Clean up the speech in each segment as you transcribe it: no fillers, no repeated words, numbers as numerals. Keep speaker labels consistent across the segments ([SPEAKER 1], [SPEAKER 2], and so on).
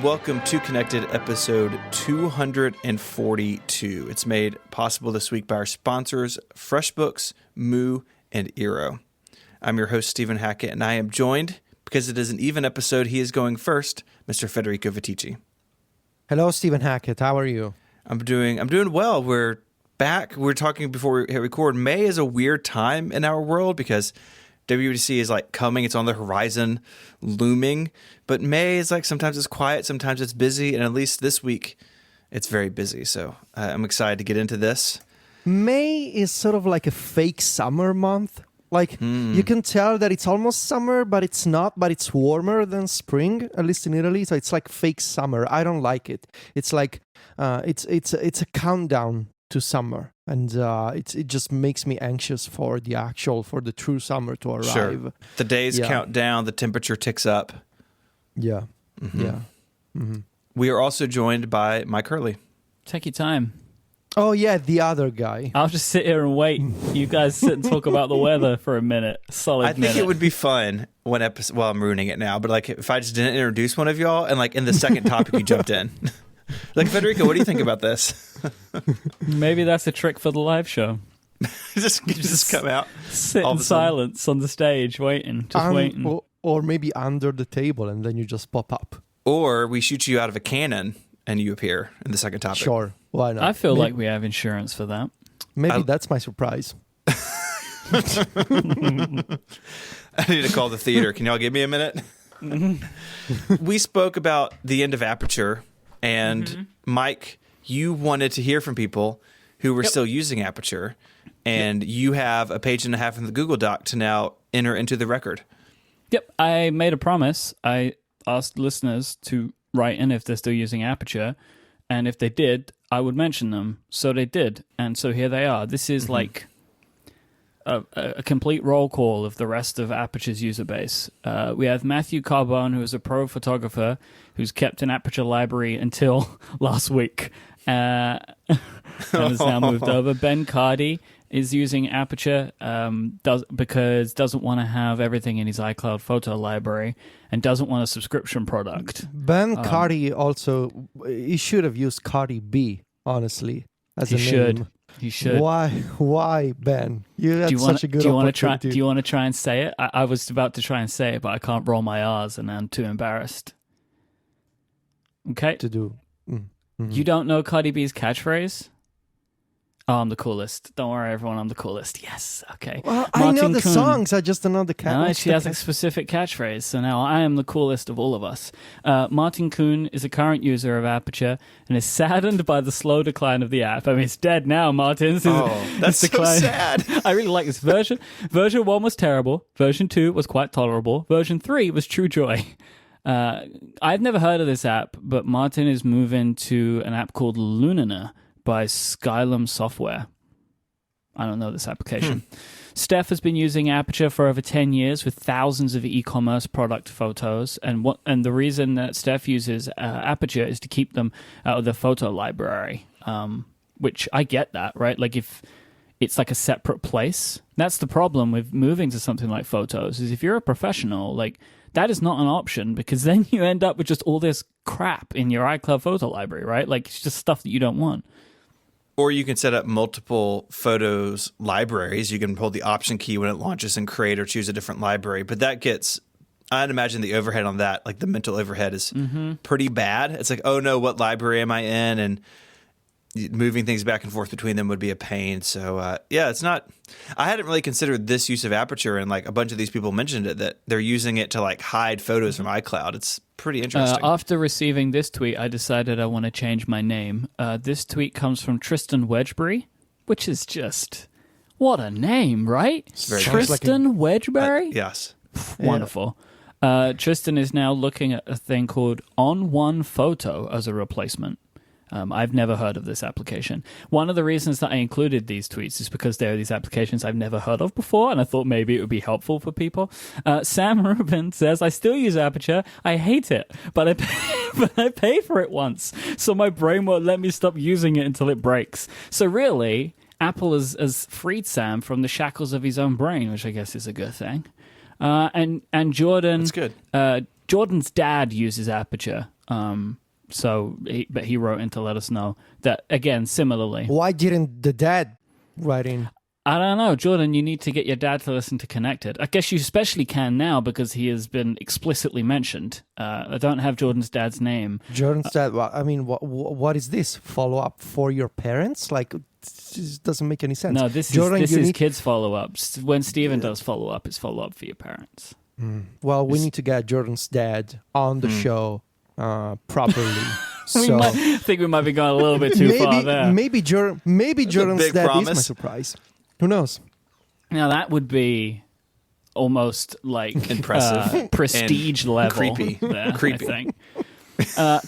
[SPEAKER 1] welcome to Connected episode 242. It's made possible this week by our sponsors, FreshBooks, Moo, and Eero. I'm your host, Stephen Hackett, and I am joined, because it is an even episode, he is going first, Mr. Federico Viticci.
[SPEAKER 2] Hello, Stephen Hackett. How are you?
[SPEAKER 1] I'm doing well. We're back. We were talking before we hit record. May is a weird time in our world because WWDC is like coming. It's on the horizon, looming. But May is like sometimes it's quiet, sometimes it's busy. And at least this week, it's very busy. So I'm excited to get into this.
[SPEAKER 2] May is sort of like a fake summer month. Like you can tell that it's almost summer, but it's not. But it's warmer than spring, at least in Italy. So it's like fake summer. I don't like it. It's like it's a countdown to summer, and it just makes me anxious for the true summer to arrive.
[SPEAKER 1] Sure. The days count down, the temperature ticks up.
[SPEAKER 2] Yeah.
[SPEAKER 1] Mm-hmm.
[SPEAKER 2] Yeah. Mm-hmm.
[SPEAKER 1] We are also joined by Mike Hurley.
[SPEAKER 3] Take your time.
[SPEAKER 2] Oh yeah, the other guy.
[SPEAKER 3] I'll just sit here and wait. You guys sit and talk about the weather for a minute.
[SPEAKER 1] I think it would be fun one episode. Well, I'm ruining it now, but like if I just didn't introduce one of y'all, and like in the second topic you jumped in. Like, Federico, what do you think about this?
[SPEAKER 3] Maybe that's a trick for the live show.
[SPEAKER 1] just come out.
[SPEAKER 3] Sit in silence on the stage, waiting.
[SPEAKER 2] Or maybe under the table, and then you just pop up.
[SPEAKER 1] Or we shoot you out of a cannon, and you appear in the second topic.
[SPEAKER 2] Sure, why not?
[SPEAKER 3] I feel like we have insurance for that.
[SPEAKER 2] Maybe that's my surprise.
[SPEAKER 1] I need to call the theater. Can y'all give me a minute? We spoke about the end of Aperture. And Mike, you wanted to hear from people who were still using Aperture, and you have a page and a half in the Google Doc to now enter into the record.
[SPEAKER 3] Yep, I made a promise. I asked listeners to write in if they're still using Aperture, and if they did, I would mention them. So they did, and so here they are. This is like a complete roll call of the rest of Aperture's user base. We have Matthew Carbone, who is a pro photographer who's kept an Aperture library until last week and has now moved over. Ben Cardy is using Aperture because doesn't want to have everything in his iCloud photo library and doesn't want a subscription product.
[SPEAKER 2] Ben Cardy also, he should have used Cardi B, honestly, as a name.
[SPEAKER 3] You should.
[SPEAKER 2] Why, Ben? You had such a good opportunity.
[SPEAKER 3] Do you want to try and say it? I was about to try and say it, but I can't roll my R's and I'm too embarrassed. Okay.
[SPEAKER 2] To do. Mm-hmm.
[SPEAKER 3] You don't know Cardi B's catchphrase? Oh, I'm the coolest. Don't worry, everyone. I'm the coolest. Yes. Okay.
[SPEAKER 2] Well, I know the songs. I just don't know the catchphrase.
[SPEAKER 3] No, she has a specific catchphrase. So now I am the coolest of all of us. Martin Kuhn is a current user of Aperture and is saddened by the slow decline of the app. I mean, it's dead now, Martin.
[SPEAKER 1] That's so sad.
[SPEAKER 3] I really like this version. Version 1 was terrible. Version 2 was quite tolerable. Version 3 was true joy. I've never heard of this app, but Martin is moving to an app called Lunana by Skylum Software. I don't know this application. Steph has been using Aperture for over 10 years with thousands of e-commerce product photos. And the reason that Steph uses Aperture is to keep them out of the photo library, which I get that, right? Like if it's like a separate place. That's the problem with moving to something like Photos, is if you're a professional, like that is not an option because then you end up with just all this crap in your iCloud photo library, right? Like it's just stuff that you don't want.
[SPEAKER 1] Or you can set up multiple photos libraries. You can hold the option key when it launches and create or choose a different library. But that gets, I'd imagine the overhead on that, like the mental overhead is pretty bad. It's like, oh no, what library am I in? And moving things back and forth between them would be a pain. So it's not, I hadn't really considered this use of Aperture, and like a bunch of these people mentioned it, that they're using it to like hide photos from iCloud. It's pretty interesting.
[SPEAKER 3] After receiving this tweet, I decided I want to change my name. This tweet comes from Tristan Wedgbury, which is just, what a name, right? Tristan Wedgbury?
[SPEAKER 1] Yes.
[SPEAKER 3] Wonderful. Tristan is now looking at a thing called On One Photo as a replacement. I've never heard of this application. One of the reasons that I included these tweets is because there are these applications I've never heard of before, and I thought maybe it would be helpful for people. Sam Rubin says, I still use Aperture. I hate it, but I pay for it once, so my brain won't let me stop using it until it breaks. So really, Apple has freed Sam from the shackles of his own brain, which I guess is a good thing. And Jordan...
[SPEAKER 1] That's good.
[SPEAKER 3] Jordan's dad uses Aperture. But he wrote in to let us know that, again, similarly.
[SPEAKER 2] Why didn't the dad write in?
[SPEAKER 3] I don't know, Jordan, you need to get your dad to listen to Connected. I guess you especially can now because he has been explicitly mentioned. I don't have Jordan's dad's name.
[SPEAKER 2] Jordan's dad, well, I mean, what is this? Follow-up for your parents? Like, this doesn't make any sense.
[SPEAKER 3] No, this
[SPEAKER 2] Jordan,
[SPEAKER 3] is kids' follow-ups. When Steven does follow-up, it's follow-up for your parents.
[SPEAKER 2] Well, we need to get Jordan's dad on the show properly.
[SPEAKER 3] I think we might be going a little bit too far there.
[SPEAKER 2] Maybe Jordan's dad
[SPEAKER 1] promise.
[SPEAKER 2] is my surprise. Who knows?
[SPEAKER 3] Now that would be almost like
[SPEAKER 1] impressive,
[SPEAKER 3] prestige level,
[SPEAKER 1] creepy,
[SPEAKER 3] there,
[SPEAKER 1] creepy.
[SPEAKER 3] I think.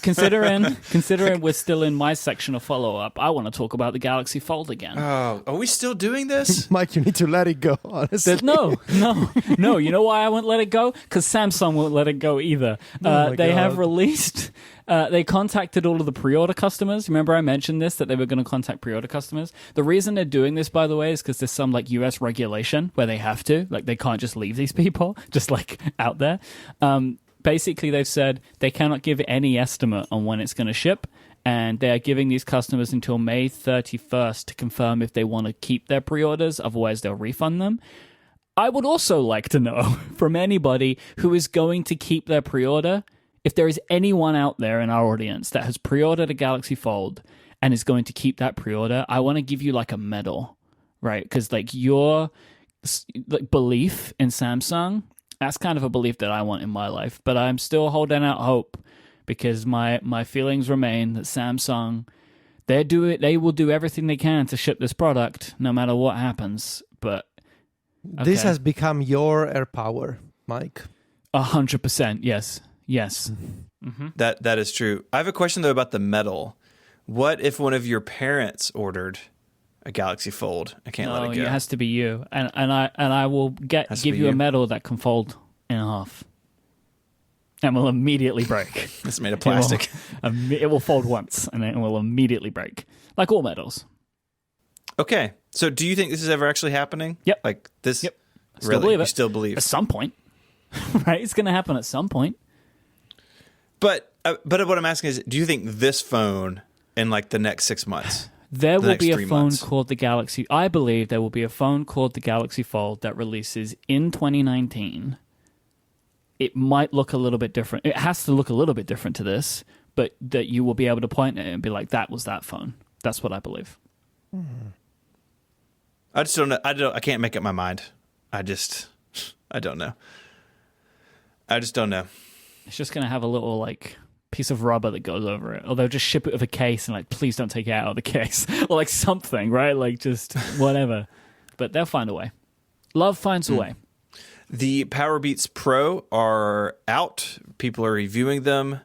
[SPEAKER 3] Considering we're still in my section of follow-up, I want to talk about the Galaxy Fold again.
[SPEAKER 1] Oh, are we still doing this?
[SPEAKER 2] Mike, you need to let it go, honestly.
[SPEAKER 3] No. You know why I won't let it go? Because Samsung won't let it go either. They have released... they contacted all of the pre-order customers. Remember I mentioned this, that they were going to contact pre-order customers? The reason they're doing this, by the way, is because there's some like US regulation where they have to. Like, they can't just leave these people just like out there. Basically, they've said they cannot give any estimate on when it's going to ship, and they are giving these customers until May 31st to confirm if they want to keep their pre-orders, otherwise they'll refund them. I would also like to know from anybody who is going to keep their pre-order, if there is anyone out there in our audience that has pre-ordered a Galaxy Fold and is going to keep that pre-order, I want to give you like a medal, right? Because like your like belief in Samsung, that's kind of a belief that I want in my life, but I'm still holding out hope because my feelings remain that Samsung, they will do everything they can to ship this product no matter what happens. But okay.
[SPEAKER 2] This has become your AirPower, Mike.
[SPEAKER 3] 100%, yes.
[SPEAKER 1] Mm-hmm. That is true. I have a question though about the medal. What if one of your parents ordered a Galaxy Fold? I can't let it go.
[SPEAKER 3] It has to be you, and I will give you a medal that can fold in half, and will immediately break.
[SPEAKER 1] It's made of plastic.
[SPEAKER 3] It will fold once, and it will immediately break, like all medals.
[SPEAKER 1] Okay, so do you think this is ever actually happening?
[SPEAKER 3] Yep.
[SPEAKER 1] Like this?
[SPEAKER 3] Yep.
[SPEAKER 1] Really? You still believe?
[SPEAKER 3] At some point, right? It's going to happen at some point.
[SPEAKER 1] But what I'm asking is, do you think this phone in like the next 6 months?
[SPEAKER 3] There will be a phone called the Galaxy. I believe there will be a phone called the Galaxy Fold that releases in 2019. It might look a little bit different. It has to look a little bit different to this, but that you will be able to point at it and be like, that was that phone. That's what I believe.
[SPEAKER 1] I just don't know. I can't make up my mind. I don't know. I just don't know.
[SPEAKER 3] It's just going to have a little like piece of rubber that goes over it, or they'll just ship it with a case and like, please don't take it out of the case, or like something, right? Like just whatever. But they'll find a way. Love finds a way.
[SPEAKER 1] The Powerbeats Pro are out. People are reviewing them.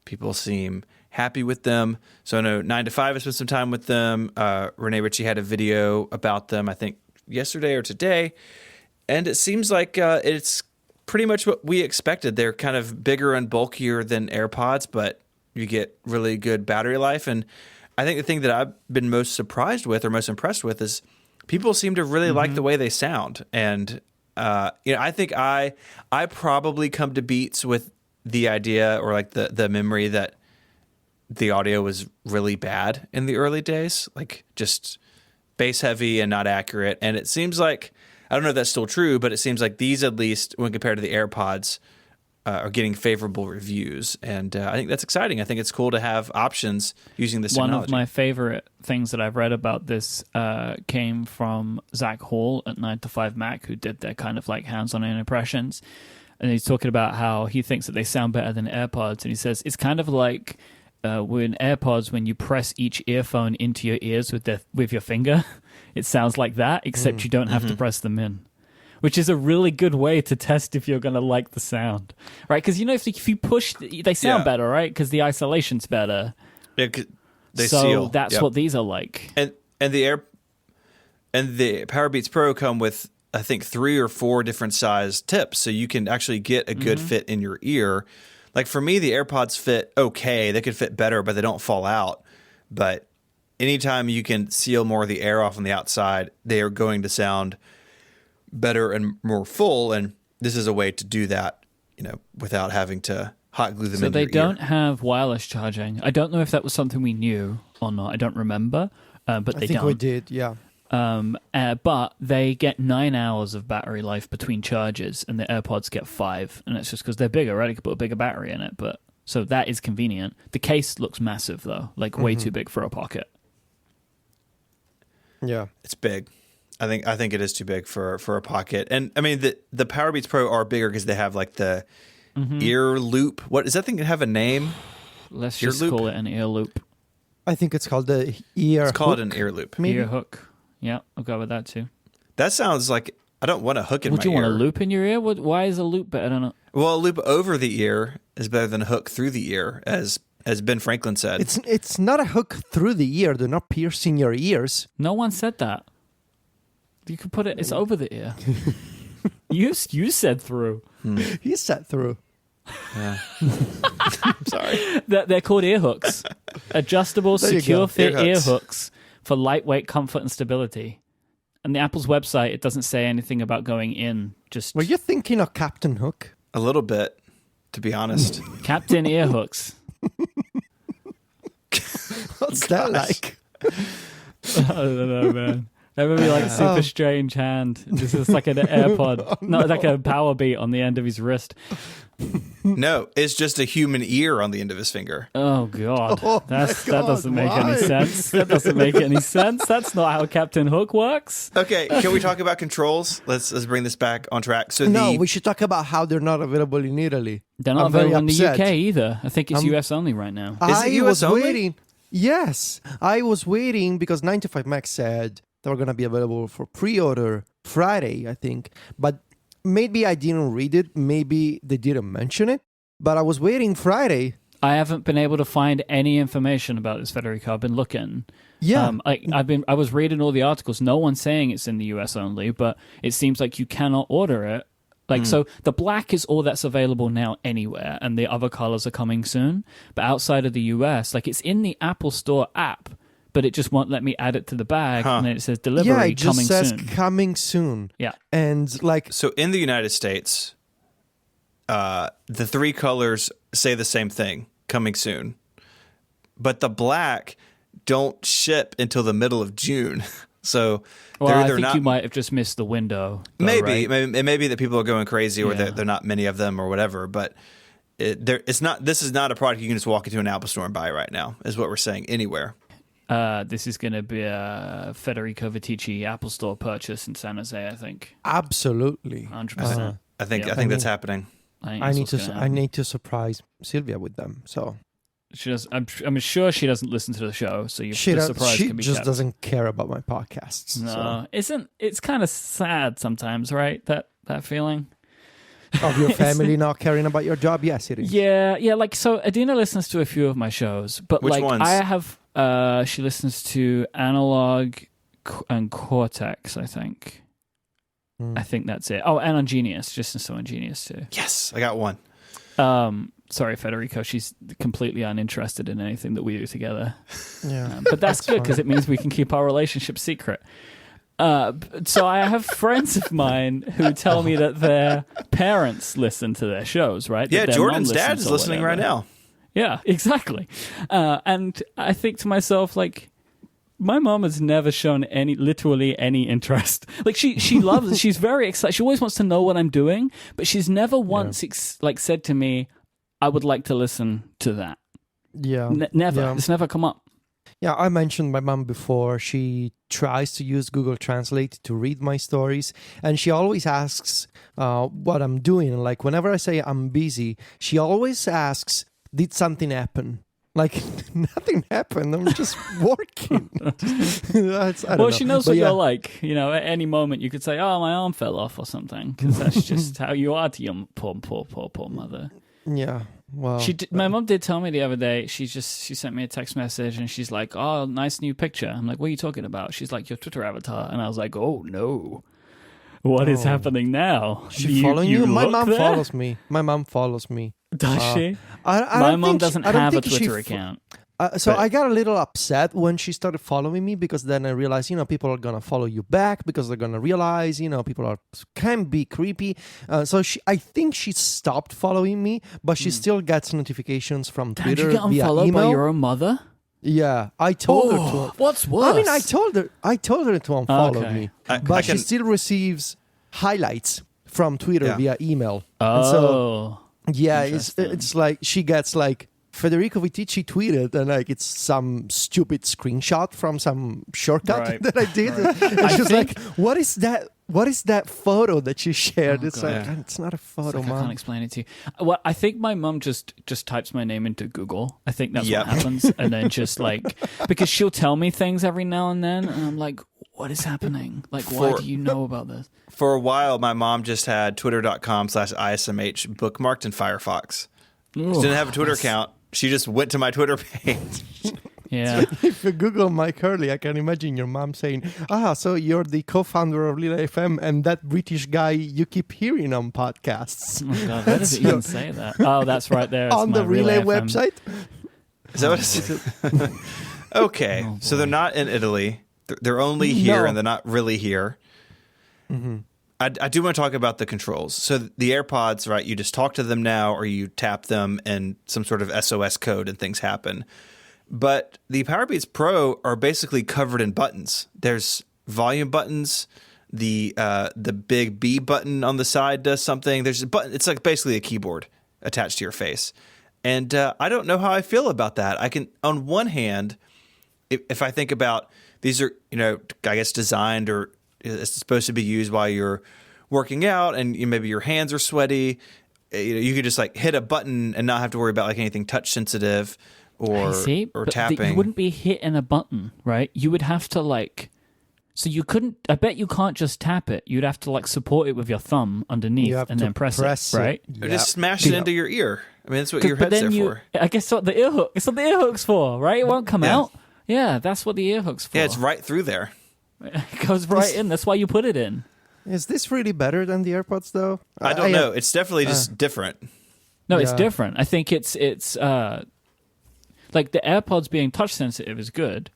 [SPEAKER 1] People seem happy with them. So I know 9 to 5 has spent some time with them. Renee Ritchie had a video about them, I think yesterday or today, and it seems like it's pretty much what we expected. They're kind of bigger and bulkier than AirPods, but you get really good battery life. And I think the thing that I've been most surprised with or most impressed with is people seem to really like the way they sound. And I think I probably come to Beats with the idea or like the memory that the audio was really bad in the early days, like just bass heavy and not accurate. And it seems like, I don't know if that's still true, but it seems like these, at least when compared to the AirPods, are getting favorable reviews. And I think that's exciting. I think it's cool to have options using this technology.
[SPEAKER 3] One of my favorite things that I've read about this came from Zach Hall at 9 to 5 Mac, who did their kind of like hands-on impressions. And he's talking about how he thinks that they sound better than AirPods. And he says it's kind of like when AirPods, when you press each earphone into your ears with your finger, it sounds like that, except you don't have to press them in, which is a really good way to test if you're going to like the sound, right? Because, if you push, they sound better, right? Because the isolation's better.
[SPEAKER 1] Yeah, they
[SPEAKER 3] so
[SPEAKER 1] seal.
[SPEAKER 3] That's what these are like.
[SPEAKER 1] And the Powerbeats Pro come with, I think, 3 or 4 different size tips, so you can actually get a good fit in your ear. Like for me, the AirPods fit okay. They could fit better, but they don't fall out. But anytime you can seal more of the air off on the outside, they are going to sound better and more full. And this is a way to do that, without having to hot glue them
[SPEAKER 3] So
[SPEAKER 1] in
[SPEAKER 3] they
[SPEAKER 1] your
[SPEAKER 3] don't
[SPEAKER 1] ear.
[SPEAKER 3] have wireless charging. I don't know if that was something we knew or not. I don't remember, but
[SPEAKER 2] I
[SPEAKER 3] they
[SPEAKER 2] think
[SPEAKER 3] don't.
[SPEAKER 2] we did, yeah.
[SPEAKER 3] But they get 9 hours of battery life between charges, and the AirPods get 5, and it's just because they're bigger, right? You can put a bigger battery in it, but so that is convenient. The case looks massive though, like way too big for a pocket.
[SPEAKER 2] Yeah.
[SPEAKER 1] It's big. I think it is too big for a pocket. And I mean the Powerbeats Pro are bigger because they have like the ear loop. What does that thing have a name?
[SPEAKER 3] Let's
[SPEAKER 1] Ear
[SPEAKER 3] just
[SPEAKER 1] loop?
[SPEAKER 3] call it an ear loop.
[SPEAKER 2] I think it's called the ear
[SPEAKER 1] Let's call it
[SPEAKER 2] hook,
[SPEAKER 1] an ear loop.
[SPEAKER 2] maybe?
[SPEAKER 3] Ear hook. Yeah, I'll go with that too.
[SPEAKER 1] That sounds like I don't want a hook in
[SPEAKER 3] Would
[SPEAKER 1] my
[SPEAKER 3] you
[SPEAKER 1] ear.
[SPEAKER 3] want a loop in your ear? Why is a loop better? I don't know.
[SPEAKER 1] Well, a loop over the ear is better than a hook through the ear, as Ben Franklin said.
[SPEAKER 2] It's not a hook through the ear. They're not piercing your ears.
[SPEAKER 3] No one said that. You could put it. It's over the ear. you said through.
[SPEAKER 2] He sat through.
[SPEAKER 1] Yeah. Sorry.
[SPEAKER 3] They're called ear hooks. Adjustable,
[SPEAKER 2] There you
[SPEAKER 3] secure
[SPEAKER 2] go.
[SPEAKER 3] fit
[SPEAKER 1] Ear
[SPEAKER 3] ear
[SPEAKER 1] hooks.
[SPEAKER 3] hooks for lightweight comfort and stability. And the Apple's website, it doesn't say anything about going in. Just
[SPEAKER 2] Were you thinking of Captain Hook?
[SPEAKER 1] A little bit, to be honest.
[SPEAKER 3] Captain ear hooks.
[SPEAKER 2] What's that like?
[SPEAKER 3] I don't know, man. That would be like a super strange hand. This is like an AirPod, not like a power beat on the end of his wrist.
[SPEAKER 1] No, it's just a human ear on the end of his finger.
[SPEAKER 3] Oh God,
[SPEAKER 2] Oh,
[SPEAKER 3] that
[SPEAKER 2] God,
[SPEAKER 3] doesn't make
[SPEAKER 2] why?
[SPEAKER 3] any sense. That doesn't make any sense. That's not how Captain Hook works.
[SPEAKER 1] Okay, can we talk about controls? Let's bring this back on track. So
[SPEAKER 2] No, we should talk about how they're not available in Italy.
[SPEAKER 3] They're not
[SPEAKER 2] I'm very
[SPEAKER 3] available in the
[SPEAKER 2] upset.
[SPEAKER 3] UK either. I think it's US only right now.
[SPEAKER 1] Is it
[SPEAKER 2] I
[SPEAKER 1] US
[SPEAKER 2] was
[SPEAKER 1] only?
[SPEAKER 2] waiting. Yes, I was waiting because 95 Mac said they were going to be available for pre-order Friday, I think. But maybe I didn't read it. Maybe they didn't mention it. But I was waiting Friday.
[SPEAKER 3] I haven't been able to find any information about this, Federico. I've been looking.
[SPEAKER 2] Yeah.
[SPEAKER 3] I was reading all the articles. No one's saying it's in the US only, but it seems like you cannot order it. Like, so the black is all that's available now anywhere, and the other colors are coming soon. But outside of the US, like, it's in the Apple Store app, but it just won't let me add it to the bag, and then it says delivery
[SPEAKER 2] yeah, it just
[SPEAKER 3] coming
[SPEAKER 2] says
[SPEAKER 3] soon.
[SPEAKER 2] coming soon.
[SPEAKER 3] Yeah.
[SPEAKER 2] And like,
[SPEAKER 1] So in the United States, the 3 colors say the same thing, coming soon. But the black don't ship until the middle of June. So
[SPEAKER 3] Well,
[SPEAKER 1] they're
[SPEAKER 3] I
[SPEAKER 1] either
[SPEAKER 3] think
[SPEAKER 1] not.
[SPEAKER 3] you might have just missed the window. Though,
[SPEAKER 1] Maybe,
[SPEAKER 3] right?
[SPEAKER 1] it may be that people are going crazy, or
[SPEAKER 3] Yeah.
[SPEAKER 1] they're not many of them, or whatever. But it's not. This is not a product you can just walk into an Apple store and buy right now. Is what we're saying anywhere.
[SPEAKER 3] This is going to be a Federico Viticci Apple Store purchase in San Jose, I think.
[SPEAKER 2] absolutely.
[SPEAKER 3] 100%.
[SPEAKER 1] I think
[SPEAKER 3] Yeah.
[SPEAKER 1] that's happening.
[SPEAKER 3] think
[SPEAKER 2] I
[SPEAKER 3] that's
[SPEAKER 2] need
[SPEAKER 3] what's
[SPEAKER 2] to.
[SPEAKER 3] gonna
[SPEAKER 2] I
[SPEAKER 3] happen.
[SPEAKER 2] need to surprise Sylvia with them. So
[SPEAKER 3] She does. I'm sure she doesn't listen to the show, so the
[SPEAKER 2] she
[SPEAKER 3] surprise can be
[SPEAKER 2] just
[SPEAKER 3] kept.
[SPEAKER 2] doesn't care about my podcasts.
[SPEAKER 3] No, it's kind of sad sometimes, right? That feeling.
[SPEAKER 2] So. Of your family not caring about your job? Yes, it is.
[SPEAKER 3] Yeah. Like, so Adina listens to a few of my shows, but
[SPEAKER 1] Which
[SPEAKER 3] like
[SPEAKER 1] ones?
[SPEAKER 3] I have, she listens to Analog and Cortex, I think. I think that's it. Oh, and on Genius, just so on Genius too.
[SPEAKER 1] Yes, I got one.
[SPEAKER 3] Sorry, Federico. She's completely uninterested in anything that we do together.
[SPEAKER 2] Yeah.
[SPEAKER 3] But that's good because it means we can keep our relationship secret. So I have friends of mine who tell me that their parents listen to their shows, right?
[SPEAKER 1] Yeah,
[SPEAKER 3] That their
[SPEAKER 1] Jordan's
[SPEAKER 3] mom
[SPEAKER 1] dad
[SPEAKER 3] listens
[SPEAKER 1] is
[SPEAKER 3] or
[SPEAKER 1] listening right
[SPEAKER 3] whatever.
[SPEAKER 1] now.
[SPEAKER 3] Yeah, exactly. And I think to myself, like, my mom has never shown literally any interest. Like, she loves, she's very excited. She always wants to know what I'm doing, but she's never once said to me, I would like to listen to that.
[SPEAKER 2] Yeah.
[SPEAKER 3] Never.
[SPEAKER 2] Yeah.
[SPEAKER 3] It's never come up.
[SPEAKER 2] Yeah, I mentioned my mom before. She tries to use Google Translate to read my stories, and she always asks what I'm doing. Like, whenever I say I'm busy, she always asks, did something happen? Like, nothing happened. I'm just working. I don't know.
[SPEAKER 3] She knows
[SPEAKER 2] But
[SPEAKER 3] what
[SPEAKER 2] yeah.
[SPEAKER 3] you're like. You know, at any moment you could say, oh, my arm fell off or something, because that's just how you are to your poor mother.
[SPEAKER 2] Yeah. Well,
[SPEAKER 3] My mom did tell me the other day, she sent me a text message and she's like, oh, nice new picture. I'm like, what are you talking about? She's like, your Twitter avatar. And I was like, oh, no. What is happening now?
[SPEAKER 2] she following you? My
[SPEAKER 3] look
[SPEAKER 2] mom
[SPEAKER 3] there?
[SPEAKER 2] follows me. My mom follows me.
[SPEAKER 3] Does she?
[SPEAKER 2] I
[SPEAKER 3] My
[SPEAKER 2] don't
[SPEAKER 3] mom
[SPEAKER 2] think
[SPEAKER 3] doesn't
[SPEAKER 2] I don't
[SPEAKER 3] have a
[SPEAKER 2] think she
[SPEAKER 3] Twitter account.
[SPEAKER 2] So
[SPEAKER 1] But-
[SPEAKER 2] I got a little upset when she started following me because then I realized, people are gonna follow you back because they're gonna realize, people can be creepy. So I think she stopped following me, but she still gets notifications from
[SPEAKER 3] Did
[SPEAKER 2] Twitter
[SPEAKER 3] you get
[SPEAKER 2] via
[SPEAKER 3] unfollowed
[SPEAKER 2] email.
[SPEAKER 3] by your own mother?
[SPEAKER 2] Yeah, I told her to.
[SPEAKER 3] What's worse?
[SPEAKER 2] I mean, I told her to unfollow
[SPEAKER 3] Okay.
[SPEAKER 2] me,
[SPEAKER 1] I
[SPEAKER 2] but she
[SPEAKER 1] can-
[SPEAKER 2] still receives highlights from Twitter
[SPEAKER 1] Yeah.
[SPEAKER 2] via email. And so,
[SPEAKER 3] Oh.
[SPEAKER 2] yeah,
[SPEAKER 3] Interesting.
[SPEAKER 2] it's like she gets like Federico Vitici tweeted, and like it's some stupid screenshot from some shortcut
[SPEAKER 3] Right.
[SPEAKER 2] that I did, and she's like, "What is that? What is that photo that you shared?" It's
[SPEAKER 3] God.
[SPEAKER 2] like it's not a photo,
[SPEAKER 3] It's like I
[SPEAKER 2] man.
[SPEAKER 3] can't explain it to you. Well, I think my mum just types my name into Google. I think that's
[SPEAKER 1] Yep.
[SPEAKER 3] what happens, and then just like because she'll tell me things every now and then, and I'm like, "What is happening? Like, why
[SPEAKER 1] For-
[SPEAKER 3] do you know about this?"
[SPEAKER 1] For a while, my mom just had twitter.com/ISMH bookmarked in Firefox. She didn't have a Twitter account. She just went to my Twitter page.
[SPEAKER 3] Yeah.
[SPEAKER 2] If you Google Mike Hurley, I can imagine your mom saying, so you're the co-founder of Lila FM and that British guy you keep hearing on podcasts."
[SPEAKER 3] Oh my God, where does it even say that? Oh, that's right there. It's
[SPEAKER 2] On
[SPEAKER 3] my
[SPEAKER 2] the Relay
[SPEAKER 3] FM.
[SPEAKER 2] website?
[SPEAKER 1] Is that what it is? Okay, so they're not in Italy. They're only here,
[SPEAKER 2] No.
[SPEAKER 1] and they're not really here. I do want to talk about the controls. So the AirPods, right? You just talk to them now, or you tap them, and some sort of SOS code, and things happen. But the Powerbeats Pro are basically covered in buttons. There's volume buttons. The big B button on the side does something. There's a button. It's like basically a keyboard attached to your face. And I don't know how I feel about that. I can, on one hand, if I think about these are, I guess designed or it's supposed to be used while you're working out and maybe your hands are sweaty. You could just like hit a button and not have to worry about like anything touch sensitive or
[SPEAKER 3] But
[SPEAKER 1] tapping.
[SPEAKER 3] you wouldn't be hitting a button, right? You would have to like. So you couldn't. I bet you can't just tap it. You'd have to like support it with your thumb underneath
[SPEAKER 2] You have
[SPEAKER 3] and
[SPEAKER 2] to
[SPEAKER 3] then press it, right?
[SPEAKER 1] Or just smash it into your ear. I mean, that's what your
[SPEAKER 3] But
[SPEAKER 1] head's
[SPEAKER 3] then
[SPEAKER 1] there for.
[SPEAKER 3] I guess what the ear hook. It's what the ear hook's for, right? It won't come
[SPEAKER 1] Yeah.
[SPEAKER 3] out. Yeah, that's what the ear hook's for.
[SPEAKER 1] Yeah, it's right through there.
[SPEAKER 3] It goes right in. That's why you put it in.
[SPEAKER 2] Is this really better than the AirPods, though?
[SPEAKER 1] I don't know. It's definitely just different.
[SPEAKER 3] No, it's
[SPEAKER 2] Yeah.
[SPEAKER 3] different. I think it's like the AirPods being touch sensitive is good,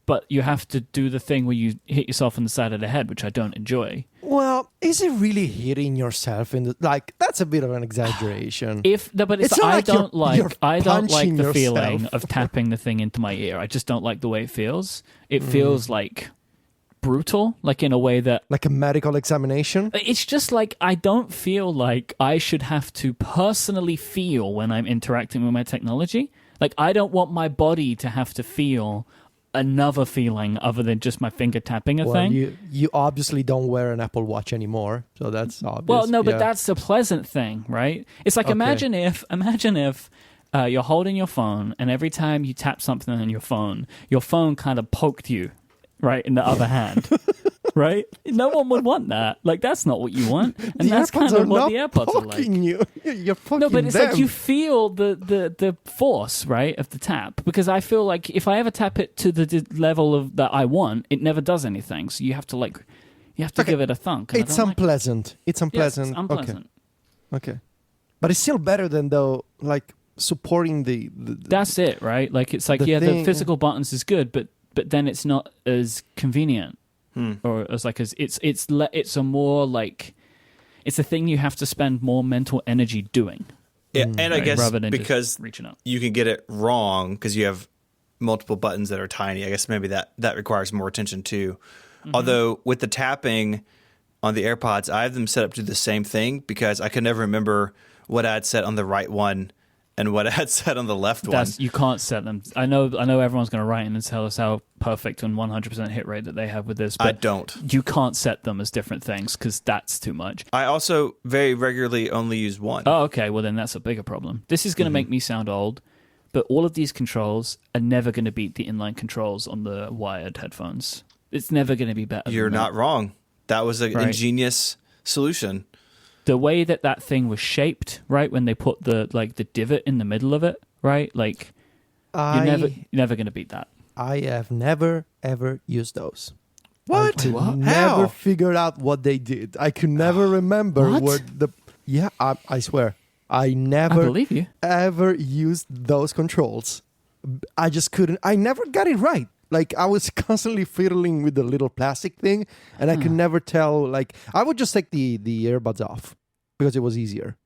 [SPEAKER 3] but you have to do the thing where you hit yourself on the side of the head, which I don't enjoy.
[SPEAKER 2] Well, is it really hitting yourself in the that's a bit of an exaggeration.
[SPEAKER 3] But
[SPEAKER 2] It's not
[SPEAKER 3] I
[SPEAKER 2] like
[SPEAKER 3] don't
[SPEAKER 2] you're
[SPEAKER 3] I don't like
[SPEAKER 2] punching
[SPEAKER 3] the feeling
[SPEAKER 2] yourself.
[SPEAKER 3] of tapping the thing into my ear. I just don't like the way it feels. It feels like brutal, like in a way that
[SPEAKER 2] Like a medical examination.
[SPEAKER 3] it's just like I don't feel like I should have to personally feel when I'm interacting with my technology. Like I don't want my body to have to feel another feeling other than just my finger tapping a
[SPEAKER 2] Well,
[SPEAKER 3] thing.
[SPEAKER 2] you obviously don't wear an Apple Watch anymore, so that's obvious.
[SPEAKER 3] Well, no, but
[SPEAKER 2] Yeah.
[SPEAKER 3] that's the pleasant thing, right? It's like
[SPEAKER 2] Okay.
[SPEAKER 3] imagine if you're holding your phone and every time you tap something on your phone kind of poked you, right, in the other hand. Right? No one would want that. Like that's not what you want. And
[SPEAKER 2] the
[SPEAKER 3] that's
[SPEAKER 2] AirPods
[SPEAKER 3] kind
[SPEAKER 2] are
[SPEAKER 3] of what
[SPEAKER 2] not
[SPEAKER 3] the AirPods are like.
[SPEAKER 2] poking you. You're poking
[SPEAKER 3] No, but it's
[SPEAKER 2] them.
[SPEAKER 3] like you feel the force, right, of the tap. Because I feel like if I ever tap it to the level of that I want, it never does anything. So you have to
[SPEAKER 2] Okay.
[SPEAKER 3] give it a thunk. and I
[SPEAKER 2] It's
[SPEAKER 3] don't like it.
[SPEAKER 2] unpleasant. It's
[SPEAKER 3] Yes,
[SPEAKER 2] unpleasant.
[SPEAKER 3] it's unpleasant.
[SPEAKER 2] Okay. But it's still better than though, like supporting the
[SPEAKER 3] That's it, right? Like it's like
[SPEAKER 2] The
[SPEAKER 3] the
[SPEAKER 2] thing-
[SPEAKER 3] physical buttons is good, but then it's not as convenient, or as like as it's a more like it's a thing you have to spend more mental energy doing.
[SPEAKER 1] Yeah, and I
[SPEAKER 3] right,
[SPEAKER 1] guess
[SPEAKER 3] rather than
[SPEAKER 1] because
[SPEAKER 3] just reaching up.
[SPEAKER 1] you can get it wrong because you have multiple buttons that are tiny. I guess maybe that requires more attention too. Although with the tapping on the AirPods, I have them set up to do the same thing because I can never remember what I had set on the right one and what I had set on the left one.
[SPEAKER 3] You can't set them. I know everyone's going to write in and tell us how perfect and 100% hit rate that they have with this, but
[SPEAKER 1] I don't.
[SPEAKER 3] You can't set them as different things because that's too much.
[SPEAKER 1] I also very regularly only use one.
[SPEAKER 3] Oh, okay. Well, then that's a bigger problem. This is going to make me sound old, but all of these controls are never going to beat the inline controls on the wired headphones. It's never going to be better.
[SPEAKER 1] You're
[SPEAKER 3] than
[SPEAKER 1] not
[SPEAKER 3] that.
[SPEAKER 1] wrong. That was an
[SPEAKER 3] Right.
[SPEAKER 1] ingenious solution.
[SPEAKER 3] The way that thing was shaped, right? When they put the divot in the middle of it, right? Like you're never going to beat that.
[SPEAKER 2] I have never ever used those.
[SPEAKER 1] What?
[SPEAKER 2] I could
[SPEAKER 1] What?
[SPEAKER 2] never
[SPEAKER 1] How?
[SPEAKER 2] figure out what they did. I could never remember
[SPEAKER 3] What?
[SPEAKER 2] where the. I swear, I
[SPEAKER 3] I
[SPEAKER 2] never
[SPEAKER 3] believe you.
[SPEAKER 2] ever used those controls. I just couldn't. I never got it right. Like I was constantly fiddling with the little plastic thing, and I could never tell. Like I would just take the earbuds off because it was easier.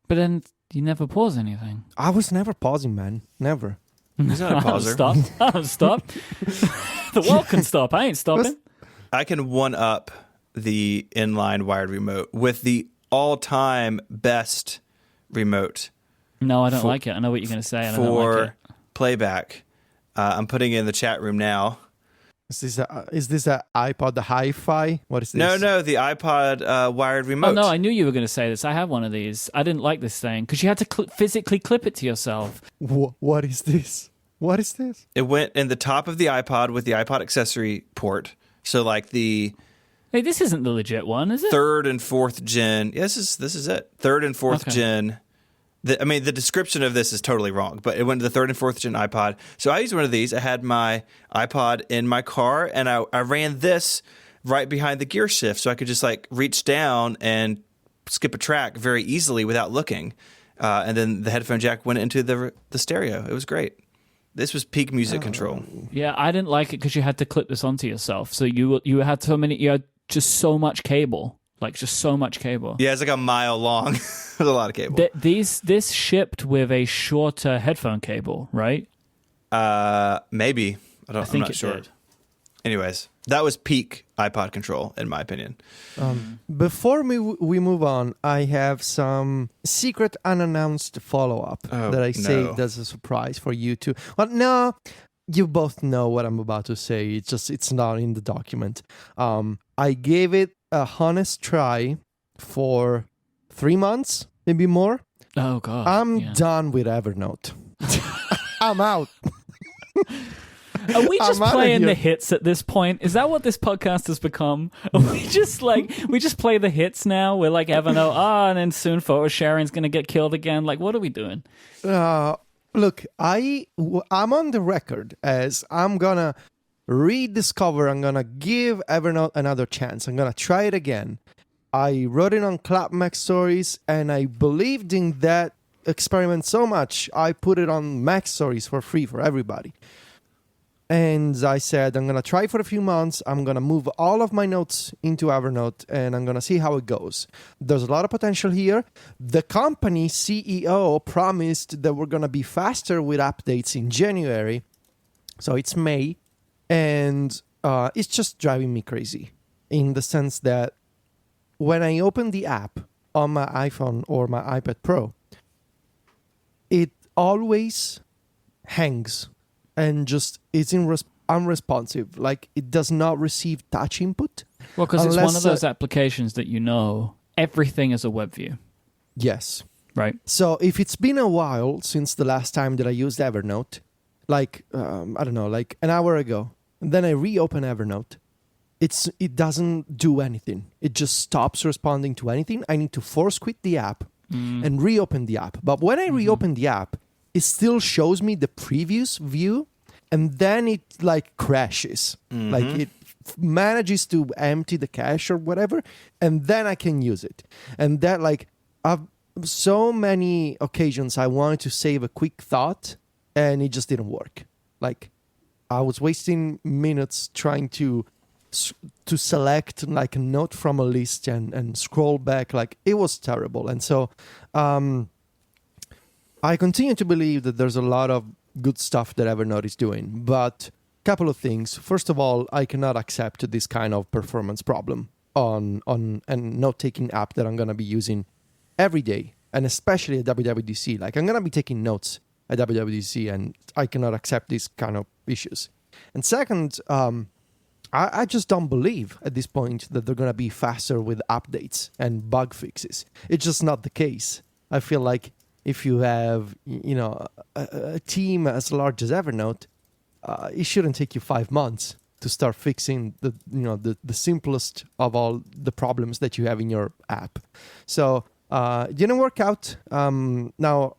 [SPEAKER 3] But then you never pause anything.
[SPEAKER 2] I was never pausing, man. Never.
[SPEAKER 1] He's not a pauser.
[SPEAKER 3] Stop. The world can stop. I ain't stopping.
[SPEAKER 1] I can one up the inline wired remote with the all-time best remote.
[SPEAKER 3] No, I don't like it. I know what you're going to say. And I don't like it.
[SPEAKER 1] Playback. I'm putting it in the chat room now.
[SPEAKER 2] Is this a iPod, the hi-fi? What is this?
[SPEAKER 1] No, the iPod wired remote.
[SPEAKER 3] Oh, no, I knew you were going to say this. I have one of these. I didn't like this thing because you had to physically clip it to yourself.
[SPEAKER 2] What is this? What is this?
[SPEAKER 1] It went in the top of the iPod with the iPod accessory port. So like the
[SPEAKER 3] Hey, this isn't the legit one, is it?
[SPEAKER 1] third and fourth gen. Yes, this is it. Third and fourth gen. The description of this is totally wrong, but it went to the third and fourth gen iPod. So I used one of these. I had my iPod in my car, and I ran this right behind the gear shift, so I could just like reach down and skip a track very easily without looking. And then the headphone jack went into the stereo. It was great. This was peak music control.
[SPEAKER 3] Yeah, I didn't like it because you had to clip this onto yourself. So you had just so much cable. Like just so much cable.
[SPEAKER 1] Yeah, it's like a mile long. There's a lot of cable.
[SPEAKER 3] This shipped with a shorter headphone cable, right?
[SPEAKER 1] Maybe. I'm not sure.
[SPEAKER 3] Did.
[SPEAKER 1] Anyways, that was peak iPod control, in my opinion.
[SPEAKER 2] Before we move on, I have some secret unannounced follow-up that I saved as a surprise for you two. Well, no, you both know what I'm about to say. It's not in the document. I gave it a honest try for 3 months, maybe more.
[SPEAKER 3] Oh, God.
[SPEAKER 2] I'm done with Evernote. I'm out.
[SPEAKER 3] Are we just playing the hits at this point? Is that what this podcast has become? Are we just play the hits now? We're like Evernote, and then soon photo sharing's going to get killed again. Like, what are we doing?
[SPEAKER 2] Look, I'm on the record as I'm going to rediscover, I'm going to give Evernote another chance. I'm going to try it again. I wrote it on Clapmac Stories, and I believed in that experiment so much, I put it on Mac Stories for free for everybody. And I said, I'm going to try for a few months. I'm going to move all of my notes into Evernote, and I'm going to see how it goes. There's a lot of potential here. The company CEO promised that we're going to be faster with updates in January. So it's May. And it's just driving me crazy in the sense that when I open the app on my iPhone or my iPad Pro, it always hangs and just is unresponsive. Like it does not receive touch input.
[SPEAKER 3] Well, because it's one of those applications that everything is a web view.
[SPEAKER 2] Yes.
[SPEAKER 3] Right.
[SPEAKER 2] So if it's been a while since the last time that I used Evernote, like, I don't know, like an hour ago, and then I reopen Evernote, it doesn't do anything. It just stops responding to anything. I need to force quit the app and reopen the app. But when I reopen the app, it still shows me the previous view, and then it like crashes. Like it manages to empty the cache or whatever, and then I can use it. And that like so many occasions I wanted to save a quick thought, and it just didn't work. Like I was wasting minutes trying to select like a note from a list and scroll back. Like it was terrible. And so I continue to believe that there's a lot of good stuff that Evernote is doing, but a couple of things. First of all, I cannot accept this kind of performance problem on a note-taking app that I'm going to be using every day, and especially at WWDC. Like I'm going to be taking notes at WWDC, and I cannot accept these kind of issues. And second, I just don't believe at this point that they're going to be faster with updates and bug fixes. It's just not the case. I feel like if you have, a team as large as Evernote, it shouldn't take you 5 months to start fixing the simplest of all the problems that you have in your app. So it didn't work out. Now